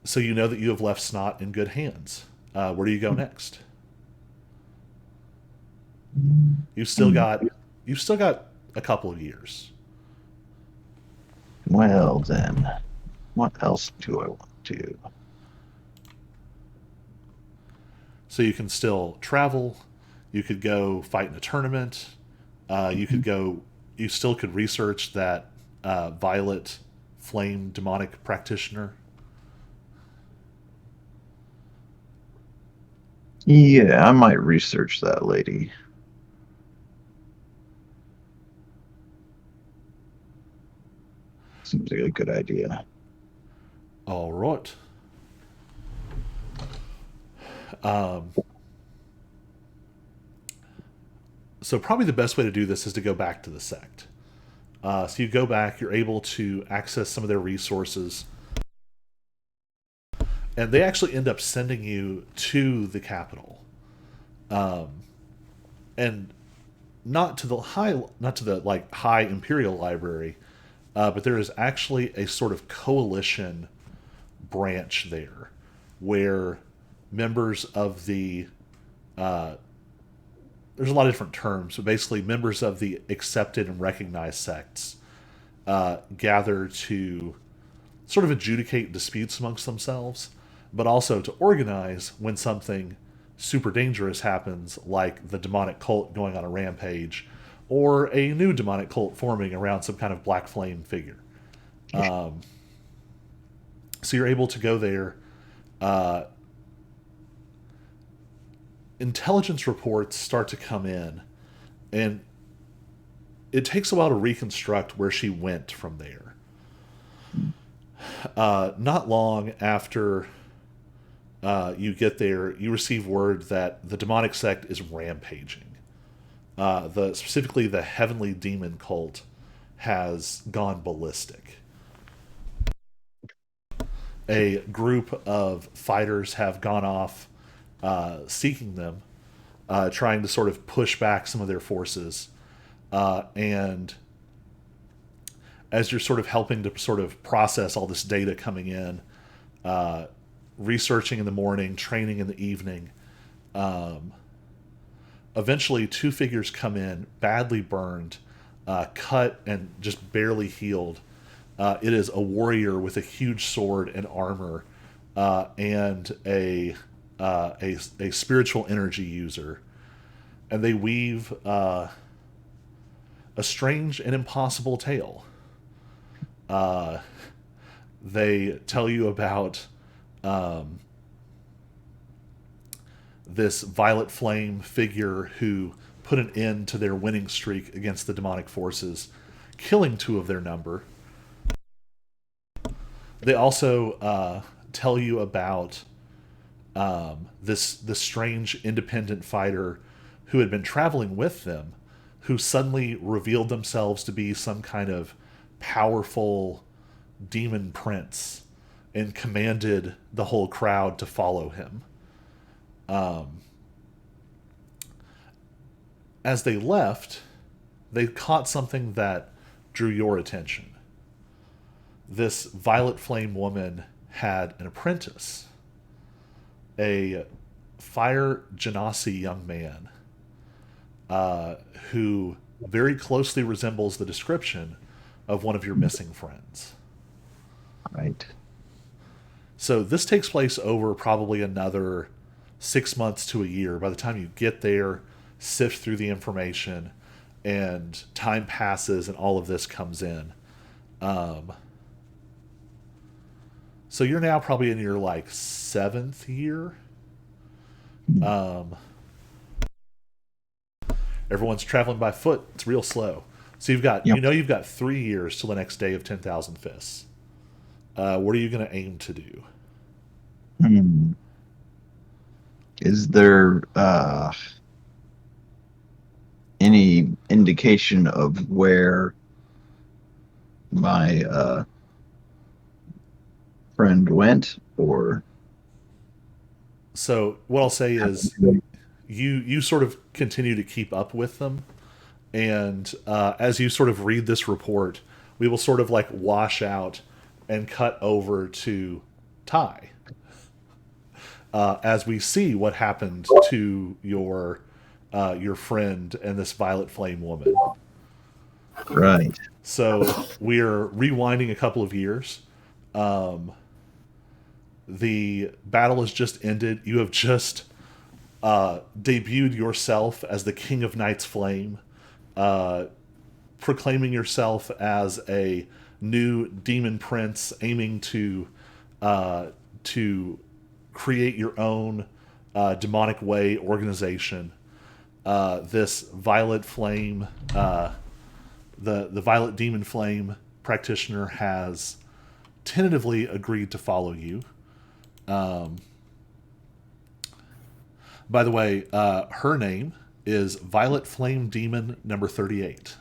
A: So you know that you have left Snot in good hands. Where do you go next? You've still got you've still got a couple of years.
B: Well, then, what else do I want to?
A: So you can still travel. You could go fight in a tournament. You could go. You still could research that Violet Flame demonic practitioner.
B: Yeah, I might research that lady. Seems like a good idea.
A: All right. So probably the best way to do this is to go back to the sect. So you go back, you're able to access some of their resources, and they actually end up sending you to the capital, and not to the like high imperial library, but there is actually a sort of coalition branch there, where members of the there's a lot of different terms, but basically members of the accepted and recognized sects gather to sort of adjudicate disputes amongst themselves, but also to organize when something super dangerous happens, like the demonic cult going on a rampage, or a new demonic cult forming around some kind of black flame figure. So you're able to go there. Intelligence reports start to come in, and it takes a while to reconstruct where she went from there. Not long after you get there, you receive word that the demonic sect is rampaging. Specifically the Heavenly Demon cult has gone ballistic. A group of fighters have gone off seeking them, trying to sort of push back some of their forces. And as you're sort of helping to sort of process all this data coming in, researching in the morning, training in the evening, eventually two figures come in, badly burned, cut, and just barely healed. It is a warrior with a huge sword and armor, and a spiritual energy user, and they weave a strange and impossible tale. They tell you about this Violet Flame figure who put an end to their winning streak against the demonic forces, killing two of their number. They also tell you about this strange independent fighter who had been traveling with them, who suddenly revealed themselves to be some kind of powerful demon prince and commanded the whole crowd to follow him. As they left, they caught something that drew your attention. This Violet Flame woman had an apprentice, a fire genasi young man, who very closely resembles the description of one of your missing friends.
B: Right.
A: So this takes place over probably another 6 months to a year. By the time you get there, sift through the information, and time passes and all of this comes in. So you're now probably in your like 7th year. Everyone's traveling by foot. It's real slow. So
B: Yep.
A: you've got 3 years till the next day of 10,000 fists. What are you going to aim to do?
B: Hmm. Is there any indication of where my friend went, or
A: So what I'll say is you sort of continue to keep up with them, And as you sort of read this report, we will sort of like wash out and cut over to Ty as we see what happened to your friend and this Violet Flame woman.
B: Right.
A: So we're rewinding a couple of years. The battle has just ended. You have just debuted yourself as the King of Night's Flame, proclaiming yourself as a new demon prince, aiming to create your own demonic way organization. This Violet Flame, the Violet Demon Flame practitioner, has tentatively agreed to follow you. By the way, her name is Violet Flame Demon number 38.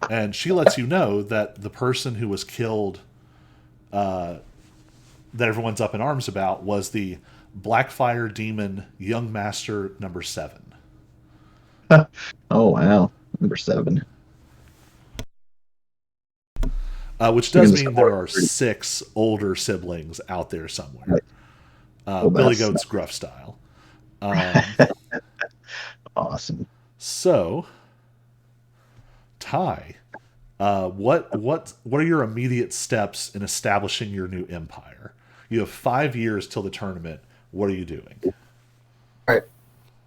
A: And she lets you know that the person who was killed, that everyone's up in arms about, was the Blackfire Demon Young Master number 7.
B: Oh wow, number 7.
A: Which does mean there are 6 older siblings out there somewhere.
B: Right. Well,
A: Billy
B: that's
A: Goat's gruff style.
B: awesome.
A: So, Ty, what are your immediate steps in establishing your new empire? You have 5 years till the tournament. What are you doing?
E: All right.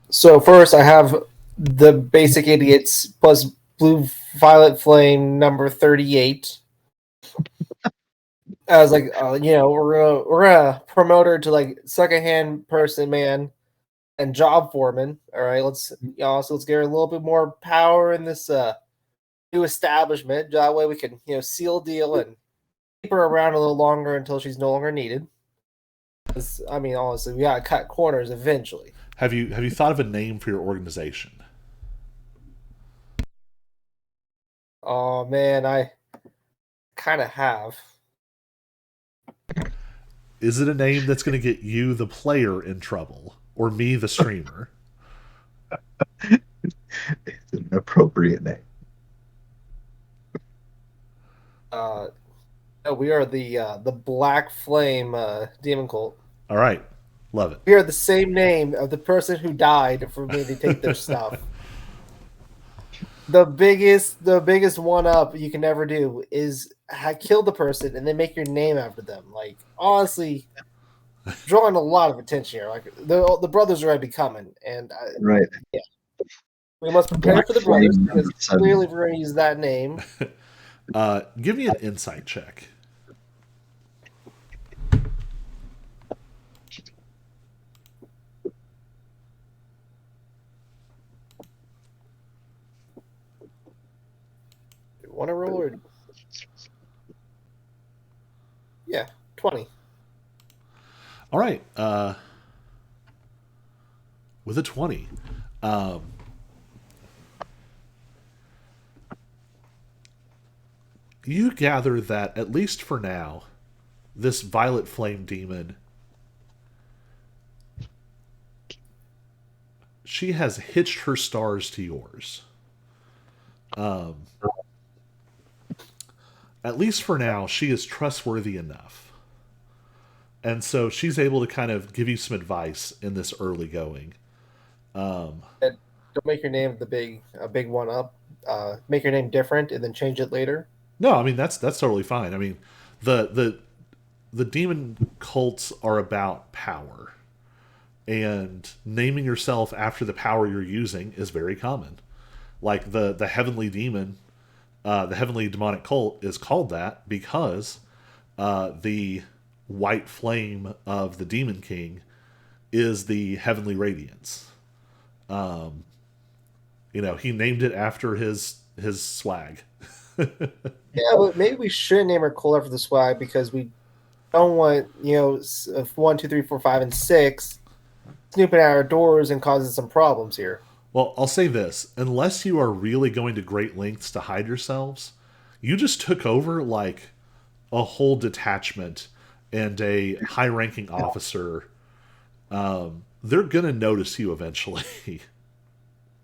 E: So first, I have the basic idiots plus blue violet flame number 38. I was like, we're gonna promote her to like second-hand person, man, and job foreman. All right, so let's get her a little bit more power in this new establishment. That way we can seal deal and keep her around a little longer until she's no longer needed. I mean, honestly, we gotta cut corners eventually.
A: Have you thought of a name for your organization?
E: Oh man, I kind of have.
A: Is it a name that's going to get you, the player, in trouble, or me, the streamer?
B: It's an appropriate name.
E: No, we are the Black Flame Demon Cult.
A: All right, love it.
E: We are the same name of the person who died for me to take their stuff. The biggest one up you can ever do is kill the person and then make your name after them. Like, honestly, drawing a lot of attention here. Like the brothers are going to be coming, and
B: Right.
E: yeah, we must prepare
B: Black
E: for the brothers
B: Flame
E: because
B: number 7.
E: clearly we're going to use that name.
A: Give me an insight check.
E: Want to roll or? Yeah, 20.
A: All right. With a 20. You gather that, at least for now, this Violet Flame Demon, she has hitched her stars to yours. At least for now, she is trustworthy enough. And so she's able to kind of give you some advice in this early going.
E: Don't make your name a big one up. Make your name different and then change it later.
A: No, I mean that's totally fine. I mean, the demon cults are about power, and naming yourself after the power you're using is very common. Like the heavenly demon, the heavenly demonic cult is called that because the white flame of the demon king is the heavenly radiance. He named it after his swag.
E: Yeah, but maybe we should name her cult after the swag because we don't want 1, 2, 3, 4, 5, and 6 snooping at our doors and causing some problems here.
A: Well, I'll say this. Unless you are really going to great lengths to hide yourselves, you just took over like a whole detachment and a high-ranking officer. They're going to notice you eventually.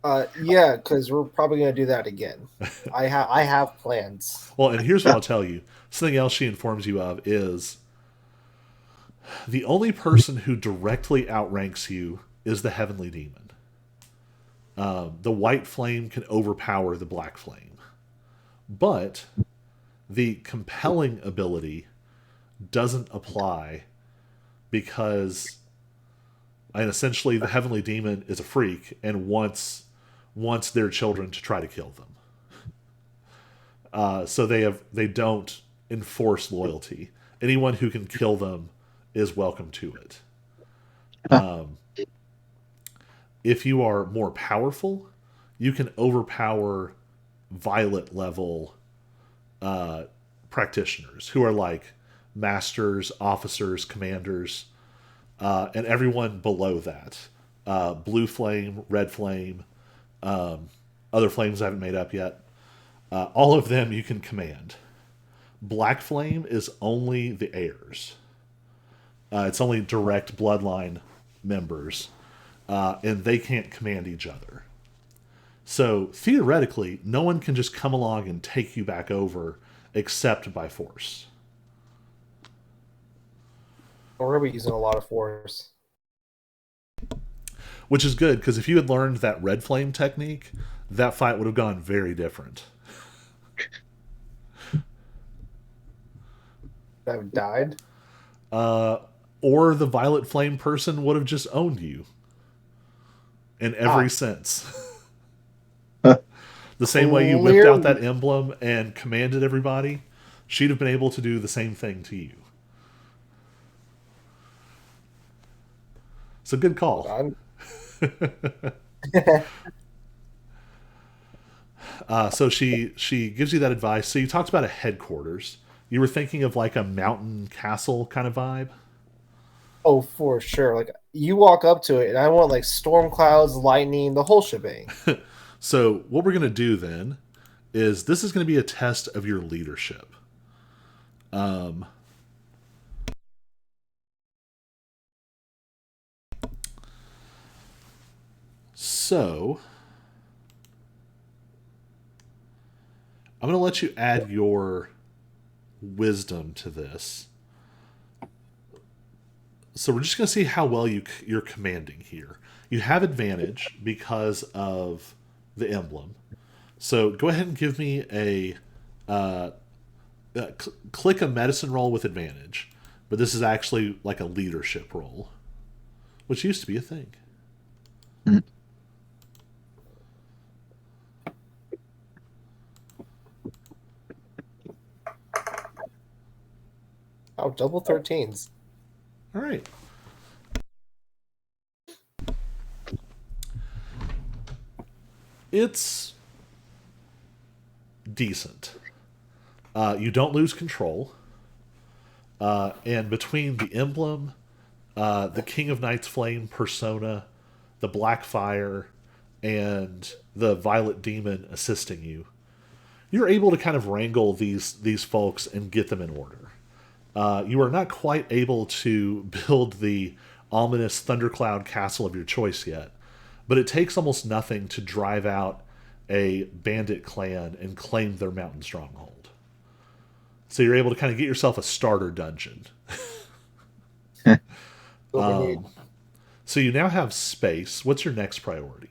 E: Yeah, because we're probably gonna do that again. I have plans.
A: Well, and here's what I'll tell you. Something else she informs you of is the only person who directly outranks you is the heavenly demon. The white flame can overpower the black flame, but the compelling ability doesn't apply because, and essentially, the heavenly demon is a freak and wants their children to try to kill them. So they don't enforce loyalty. Anyone who can kill them is welcome to it. If you are more powerful, you can overpower violet level practitioners who are like masters, officers, commanders, and everyone below that. Blue flame, red flame, other flames I haven't made up yet. All of them you can command. Black flame is only the heirs. It's only direct bloodline members, and they can't command each other. So theoretically, no one can just come along and take you back over except by force.
E: We're gonna be using a lot of force.
A: Which is good, because if you had learned that red flame technique, that fight would have gone very different.
E: I've died.
A: Or the violet flame person would have just owned you in every sense. The same way you whipped out that emblem and commanded everybody, she'd have been able to do the same thing to you. So good call. So she gives you that advice. So you talked about a headquarters. You were thinking of like a mountain castle kind of vibe?
E: Oh, for sure. Like you walk up to it, and I want like storm clouds, lightning, the whole shebang.
A: So what we're going to do then is this is going to be a test of your leadership. So I'm going to let you add your wisdom to this. So we're just going to see how well you're commanding here. You have advantage because of the emblem. So go ahead and give me a click a medicine roll with advantage, but this is actually like a leadership roll, which used to be a thing.
E: Oh, double 13s.
A: All right. It's decent. You don't lose control. And between the emblem, the King of Night's Flame persona, the Black Fire, and the Violet Demon assisting you, you're able to kind of wrangle these folks and get them in order. You are not quite able to build the ominous thundercloud castle of your choice yet, but it takes almost nothing to drive out a bandit clan and claim their mountain stronghold. So you're able to kind of get yourself a starter dungeon. So you now have space. What's your next priority?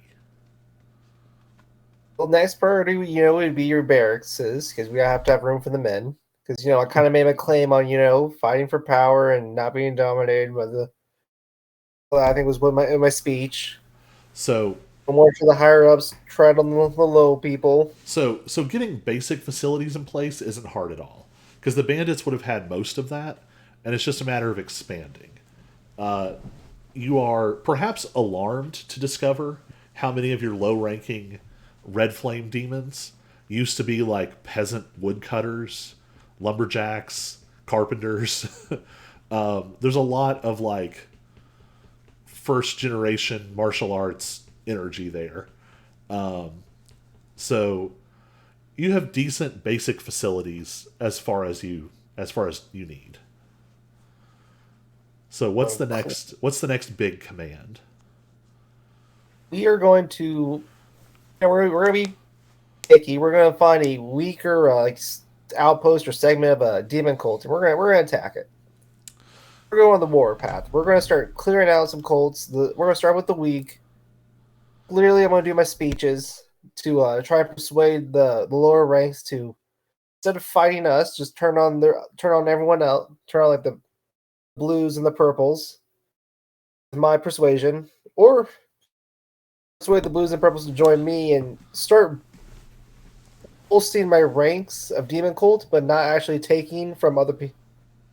E: Well, next priority, would be your barracks, because we have to have room for the men. Because I kind of made my claim on fighting for power and not being dominated by the. Well, I think it was with my speech.
A: So
E: More to the higher ups, tread on the low people.
A: So getting basic facilities in place isn't hard at all, because the bandits would have had most of that, and it's just a matter of expanding. You are perhaps alarmed to discover how many of your low-ranking red flame demons used to be like peasant woodcutters, lumberjacks, carpenters. There's a lot of like first generation martial arts energy there. So you have decent basic facilities as far as you need. So what's the next big command?
E: We are going to And we're gonna be picky. We're gonna find a weaker outpost or segment of a demon cult, and we're gonna attack it. We're going on the war path. We're gonna start clearing out some cults. We're gonna start with the weak. Clearly, I'm gonna do my speeches to try and persuade the lower ranks to, instead of fighting us, just turn on everyone else, turn on like the blues and the purples. My persuasion, or persuade the blues and purples to join me and start bolstering my ranks of demon cult, but not actually taking from other people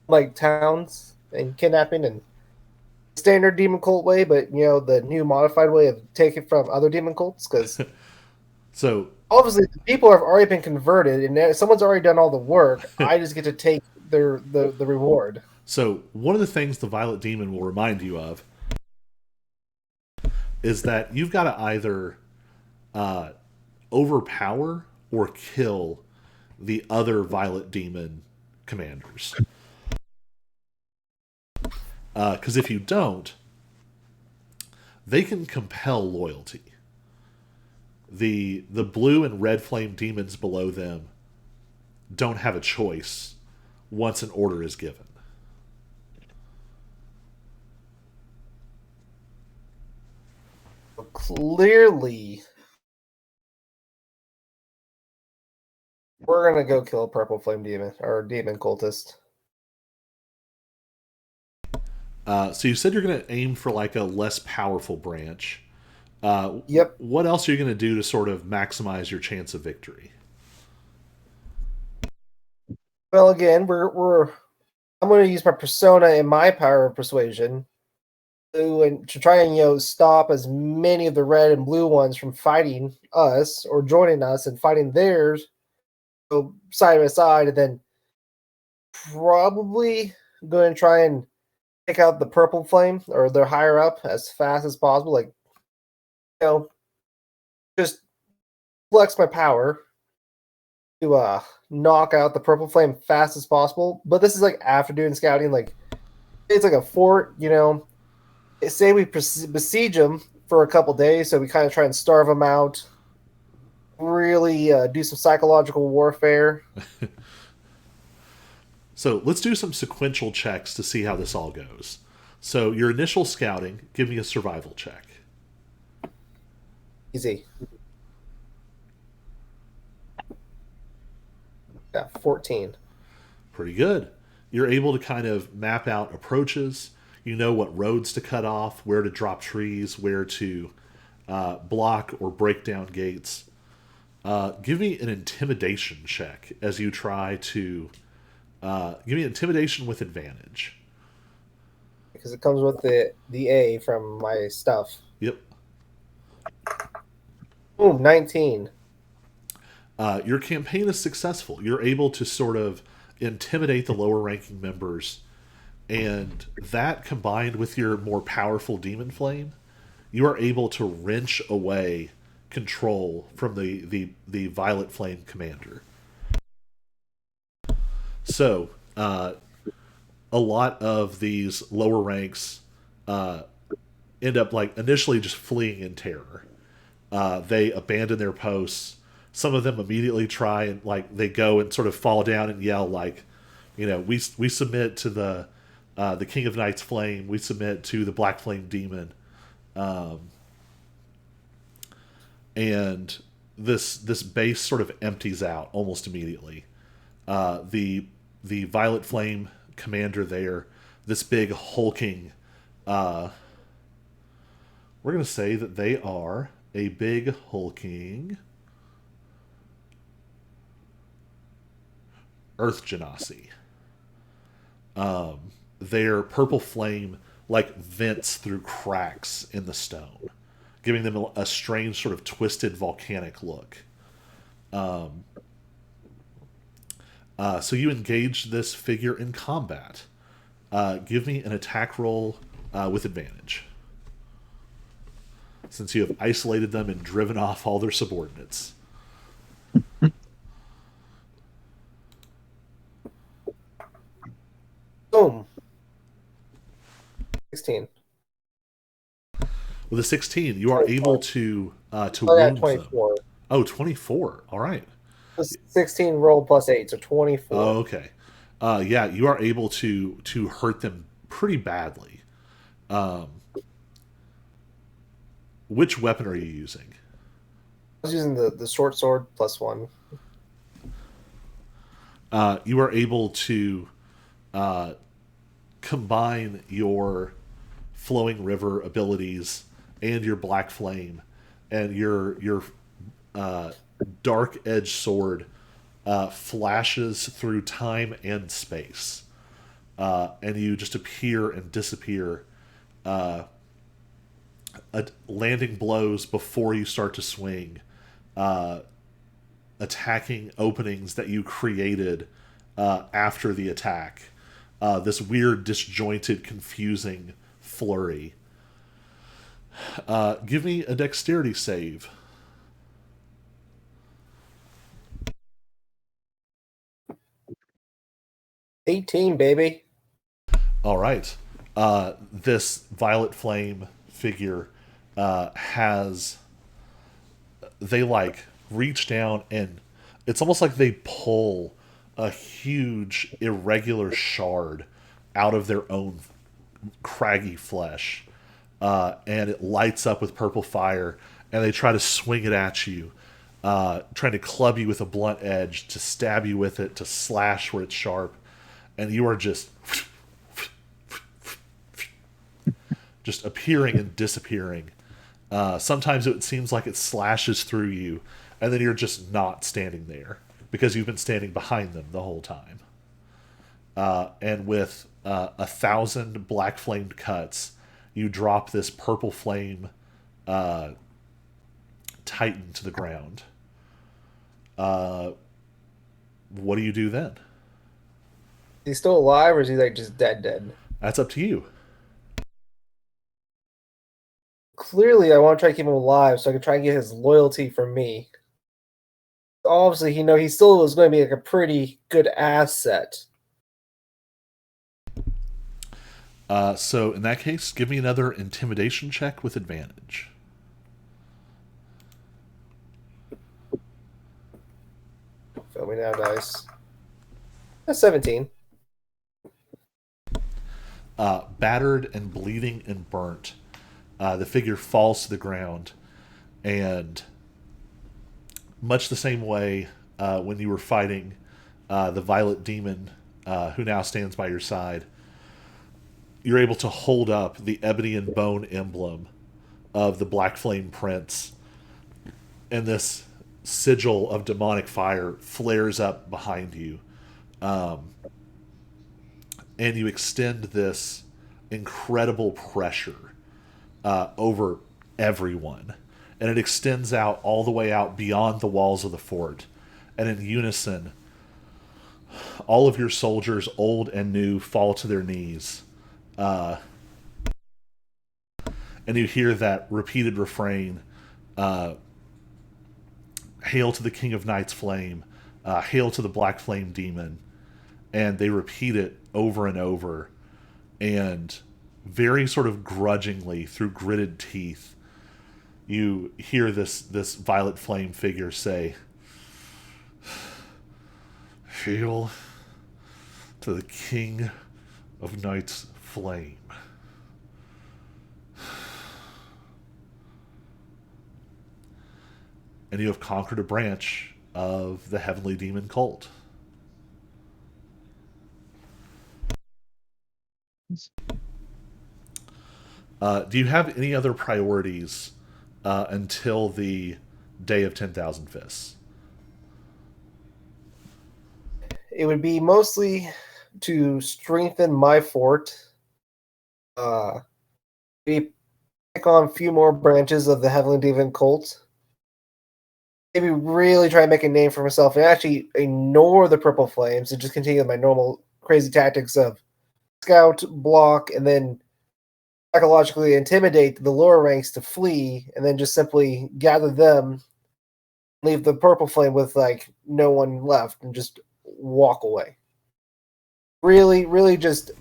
E: like towns and kidnapping and standard demon cult way, but the new modified way of taking from other demon cults, because
A: So
E: obviously the people have already been converted and someone's already done all the work. I just get to take the reward.
A: So, one of the things the Violet Demon will remind you of is that you've got to either uh, overpower or kill the other Violet Demon commanders. Because if you don't, they can compel loyalty. The blue and red flame demons below them don't have a choice once an order is given.
E: Clearly, we're gonna go kill a purple flame demon or demon cultist.
A: So you said you're going to aim for like a less powerful branch.
E: Yep.
A: What else are you going to do to sort of maximize your chance of victory?
E: Well, again, I'm going to use my persona and my power of persuasion to try and stop as many of the red and blue ones from fighting us or joining us and fighting theirs, so side by side, and then probably going to try and take out the purple flame or their higher up as fast as possible. Like, just flex my power to knock out the purple flame fast as possible. But this is like after doing scouting. Like, it's like a fort. Say we besiege them for a couple days, so we kind of try and starve them out. Really do some psychological warfare.
A: So let's do some sequential checks to see how this all goes. So your initial scouting, give me a survival check.
E: Easy. Yeah, 14.
A: Pretty good. You're able to kind of map out approaches. You know what roads to cut off, where to drop trees, where to block or break down gates. Give me an intimidation check as you try to give me intimidation with advantage.
E: Because it comes with the A from my stuff.
A: Yep.
E: Boom, 19.
A: Your campaign is successful. You're able to sort of intimidate the lower ranking members, and that combined with your more powerful demon flame, you are able to wrench away control from the violet flame commander. So, a lot of these lower ranks end up like initially just fleeing in terror. They abandon their posts. Some of them immediately try and like they go and sort of fall down and yell like, we submit to the King of Night's flame. We submit to the Black Flame Demon. And this base sort of empties out almost immediately. The Violet Flame commander there, this big hulking. We're gonna say that they are a big hulking Earth Genasi. Their purple flame like vents through cracks in the stone, giving them a strange sort of twisted volcanic look. So you engage this figure in combat. Give me an attack roll with advantage, since you have isolated them and driven off all their subordinates.
E: Boom. 16.
A: With a 16, you are able to
E: I got
A: wound them.
E: 24.
A: Oh, 24. All right.
E: 16 roll plus 8, so 24.
A: Oh, okay. Yeah, you are able to hurt them pretty badly. Which weapon are you using?
E: I was using the short sword plus 1.
A: You are able to combine your flowing river abilities and your black flame and your dark edge sword flashes through time and space, and you just appear and disappear, landing blows before you start to swing, attacking openings that you created after the attack. This weird, disjointed, confusing flurry. Give me a dexterity save.
E: 18, baby.
A: All right. This violet flame figure has. They like reach down and it's almost like they pull a huge, irregular shard out of their own craggy flesh. And it lights up with purple fire, and they try to swing it at you, trying to club you with a blunt edge, to stab you with it, to slash where it's sharp, and you are just appearing and disappearing. Sometimes it seems like it slashes through you, and then you're just not standing there because you've been standing behind them the whole time. And with 1,000 black flamed cuts, you drop this purple flame titan to the ground. What do you do then?
E: Is he still alive or is he like just dead?
A: That's up to you.
E: Clearly, I want to try to keep him alive so I can try and get his loyalty from me. Obviously, he still is going to be like a pretty good asset.
A: So in that case, give me another intimidation check with advantage.
E: Fail me now, dice. That's 17.
A: Battered and bleeding and burnt, the figure falls to the ground, and much the same way when you were fighting the violet demon who now stands by your side, you're able to hold up the ebony and bone emblem of the Black Flame Prince, and this sigil of demonic fire flares up behind you. And you extend this incredible pressure over everyone. And it extends out all the way out beyond the walls of the fort. And in unison, all of your soldiers, old and new, fall to their knees. And you hear that repeated refrain, hail to the King of Night's Flame, hail to the Black Flame Demon. And they repeat it over and over. And very sort of grudgingly, through gritted teeth, you hear this violet flame figure say, hail to the King of Night's Flame. And you have conquered a branch of the Heavenly Demon cult. Do you have any other priorities until the day of 10,000 fists?
E: It would be mostly to strengthen my fort. Maybe pick on a few more branches of the Heavenly Demon cult. Maybe really try and make a name for myself and actually ignore the Purple Flames and just continue my normal crazy tactics of scout, block, and then psychologically intimidate the lower ranks to flee, and then just simply gather them, leave the Purple Flame with like no one left, and just walk away. Really just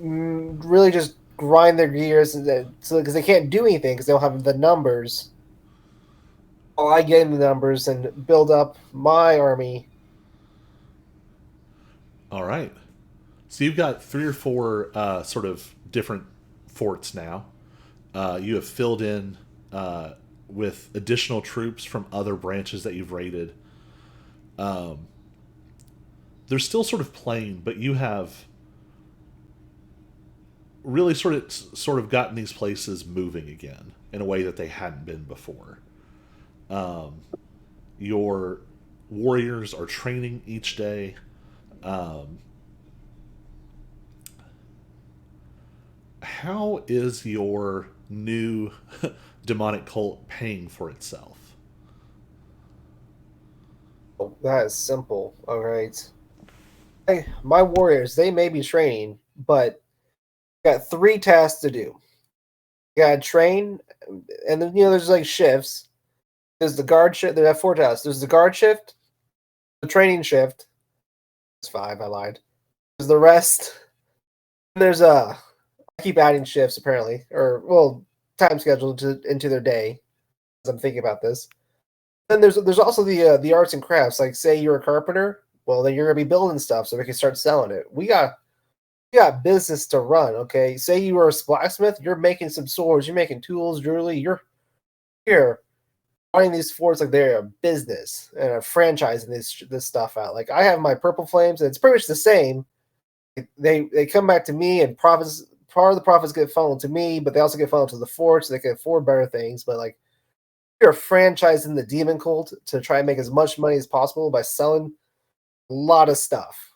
E: grind their gears, so because they can't do anything because they don't have the numbers. While I gain the numbers and build up my army.
A: All right. So you've got 3 or 4 sort of different forts now. You have filled in with additional troops from other branches that you've raided. They're still sort of plain, but you have really sort of gotten these places moving again in a way that they hadn't been before. Your warriors are training each day. How is your new demonic cult paying for itself?
E: That is simple. All right. Hey, my warriors, they may be training, but got 3 tasks to do. You gotta train, and then there's like shifts. There's the guard shift. There have 4 tasks. There's the guard shift, the training shift. It's 5. I lied. There's the rest. There's I keep adding shifts apparently, or well, time schedule into their day. As I'm thinking about this. Then there's also the arts and crafts. Like say you're a carpenter, well then you're gonna be building stuff so we can start selling it. We got business to run. Okay, say you were a blacksmith, you're making some swords, you're making tools, jewelry. You're here running these forts like they're a business and a franchising this stuff out. Like I have my purple flames, and it's pretty much the same. They come back to me, and profits. Part of the profits get funneled to me, but they also get funneled to the fort, so they can afford better things. But like you're franchising the demon cult to try and make as much money as possible by selling a lot of stuff.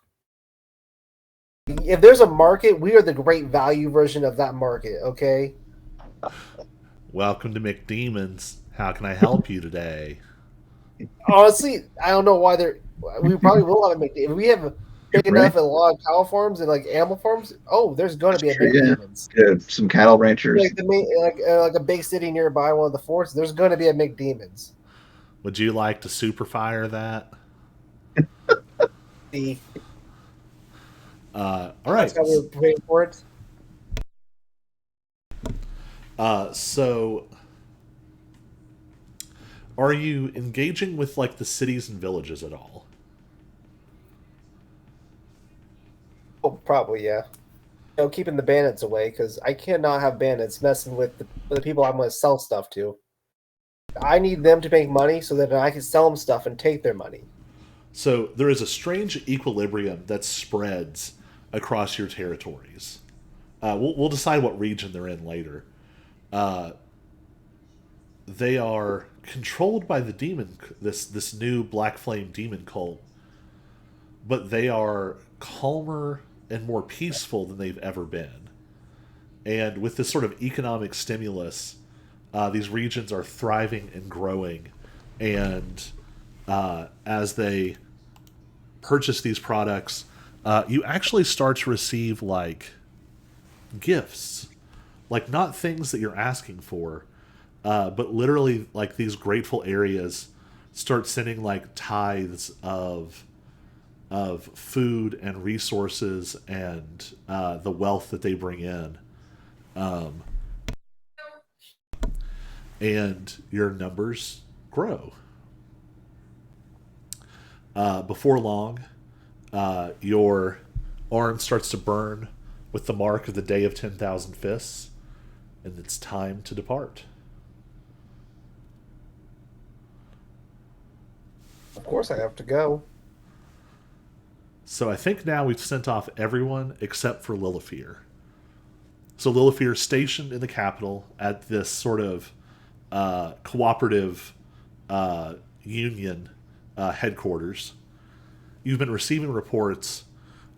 E: If there's a market, we are the great value version of that market, okay?
A: Welcome to McDemons. How can I help you today?
E: Honestly, I don't know why we probably will have a McDemons. If we have big
B: Right.
E: enough a lot of cow farms and like animal farms, there's going to be a
B: Sure, yeah.
E: McDemons.
B: Yeah, some cattle ranchers.
E: Like like a big city nearby one of the forts, there's going to be a McDemons.
A: Would you like to superfire that?
E: The
A: All
E: That's
A: right.
E: how we're paying for it.
A: So, are you engaging with like the cities and villages at all?
E: Oh, probably yeah. Keeping the bandits away because I cannot have bandits messing with the people I'm going to sell stuff to. I need them to make money so that I can sell them stuff and take their money.
A: So there is a strange equilibrium that spreads across your territories. We'll decide what region they're in later. They are controlled by the demon, this new black flame demon cult, but they are calmer and more peaceful than they've ever been. And with this sort of economic stimulus, these regions are thriving and growing. And as they purchase these products, you actually start to receive like gifts, like not things that you're asking for, but literally like these grateful areas start sending like tithes of food and resources and the wealth that they bring in. And your numbers grow. Before long, your arm starts to burn with the mark of the Day of 10,000 Fists, and it's time to depart.
E: Of course, I have to go.
A: So I think now we've sent off everyone except for Lilifear. So Lilifear is stationed in the capital at this sort of cooperative union headquarters. You've been receiving reports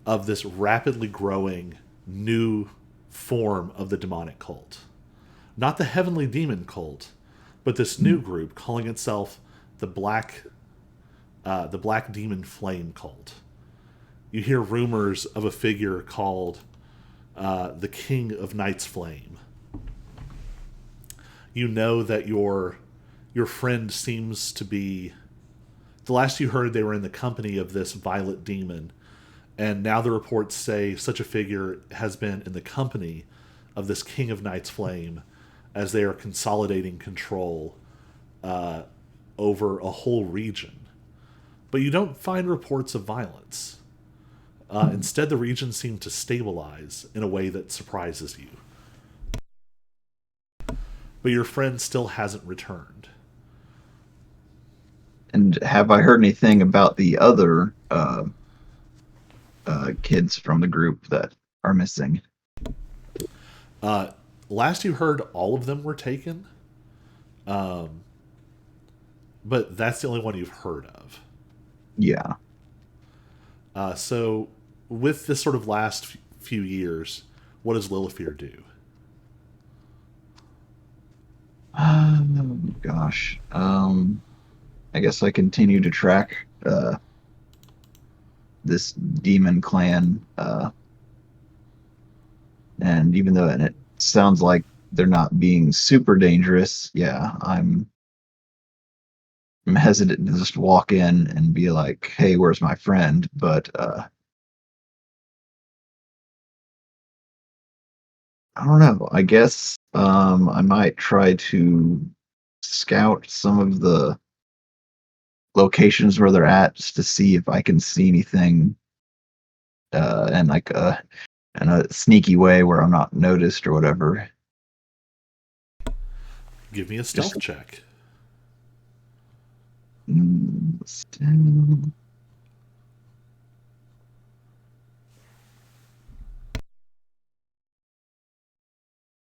A: of this rapidly growing new form of the demonic cult. Not the heavenly demon cult, but this new group calling itself the Black Demon Flame Cult. You hear rumors of a figure called the King of Night's Flame. You know that your friend seems to be. The last you heard, they were in the company of this violet demon, and now the reports say such a figure has been in the company of this King of Night's Flame as they are consolidating control over a whole region. But you don't find reports of violence. Instead, the region seemed to stabilize in a way that surprises you. But your friend still hasn't returned.
B: And have I heard anything about the other kids from the group that are missing?
A: Last you heard, all of them were taken. But that's the only one you've heard of.
B: Yeah.
A: So, with this sort of last few years, what does Lilithir do?
B: Gosh. I guess I continue to track this demon clan, and even though it sounds like they're not being super dangerous, yeah, I'm hesitant to just walk in and be like, "Hey, where's my friend?" But I don't know. I guess I might try to scout some of the locations where they're at just to see if I can see anything, and like in a sneaky way where I'm not noticed or whatever.
A: Give me a stealth check.
B: Still...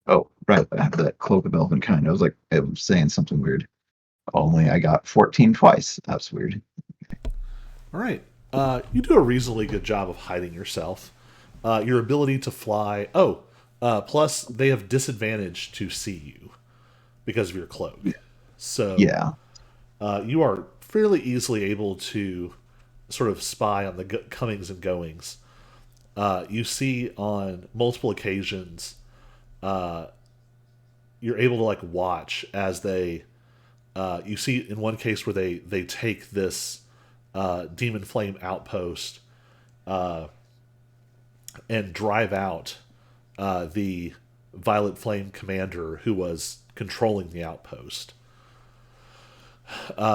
B: Oh, right. I have that cloak of elven kind. I was like, I was saying something weird. Only I got 14 twice. That's weird.
A: All right. You do a reasonably good job of hiding yourself. Your ability to fly. Oh, plus they have disadvantage to see you because of your cloak. So
B: Yeah.
A: you are fairly easily able to sort of spy on the comings and goings. You see on multiple occasions, you're able to like watch as they. You see in one case where they take this demon flame outpost and drive out the violet flame commander who was controlling the outpost.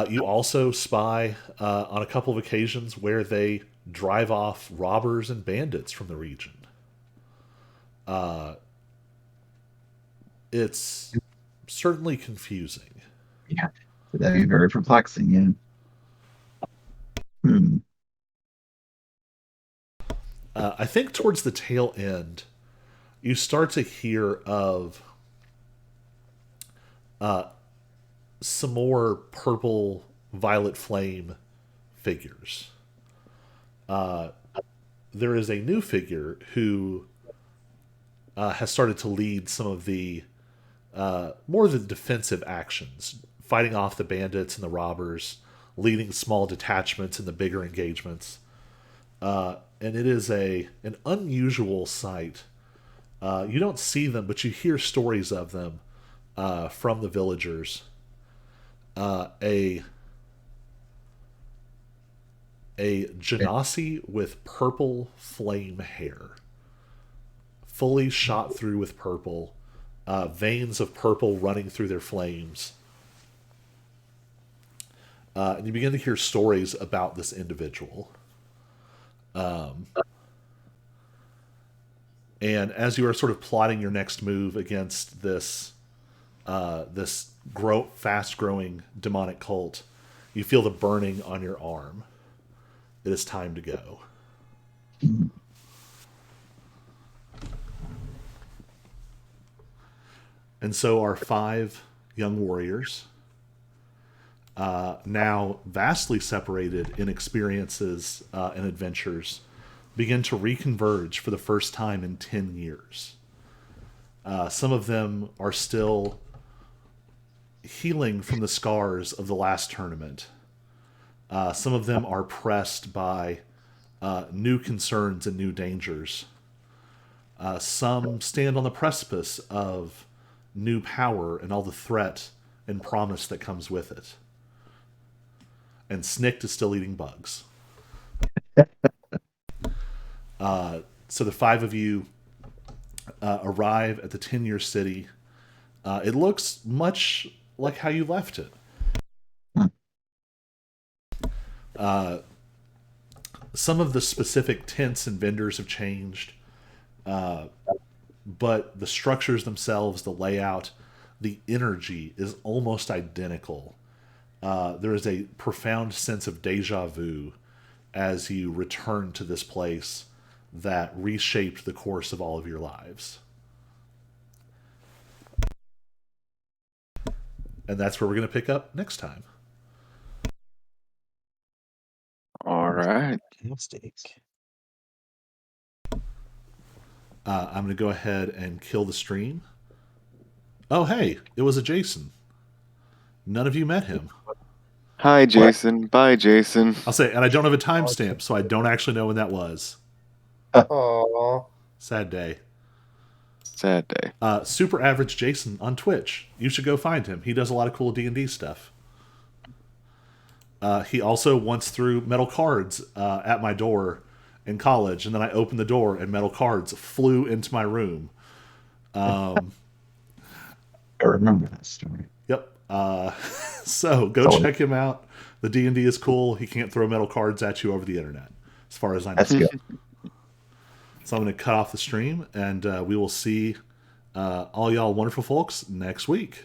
A: You also spy on a couple of occasions where they drive off robbers and bandits from the region. It's certainly confusing.
B: Yeah. That'd be very perplexing. Yeah. Hmm.
A: I think towards the tail end, you start to hear of some more purple violet flame figures. There is a new figure who has started to lead some of the more the defensive actions, fighting off the bandits and the robbers, leading small detachments in the bigger engagements. And it is an unusual sight. You don't see them, but you hear stories of them from the villagers. A genasi with purple flame hair, fully shot through with purple, veins of purple running through their flames. And you begin to hear stories about this individual. And as you are sort of plotting your next move against this fast growing demonic cult, you feel the burning on your arm. It is time to go. And so our 5 young warriors, now vastly separated in experiences and adventures, begin to reconverge for the first time in 10 years. Some of them are still healing from the scars of the last tournament. Some of them are pressed by new concerns and new dangers. Some stand on the precipice of new power and all the threat and promise that comes with it. And Snikt is still eating bugs. So the 5 of you arrive at the 10-year city. It looks much like how you left it. Some of the specific tents and vendors have changed, but the structures themselves, the layout, the energy is almost identical. There is a profound sense of deja vu as you return to this place that reshaped the course of all of your lives. And that's where we're going to pick up next time.
D: All right.
F: Fantastic.
A: I'm going to go ahead and kill the stream. Oh, hey, it was a Jason. None of you met him.
D: Hi, Jason. Bye, Jason.
A: I'll say, and I don't have a timestamp, so I don't actually know when that was.
E: Aww.
A: Sad day.
D: Sad day.
A: Super Average Jason on Twitch. You should go find him. He does a lot of cool D&D stuff. He also once threw metal cards at my door in college, and then I opened the door and metal cards flew into my room.
B: I remember that story.
A: Yep. So go check him out. The D&D is cool. He can't throw metal cards at you over the internet, as far as I know.
B: That's good.
A: So I'm going to cut off the stream, and we will see all y'all wonderful folks next week.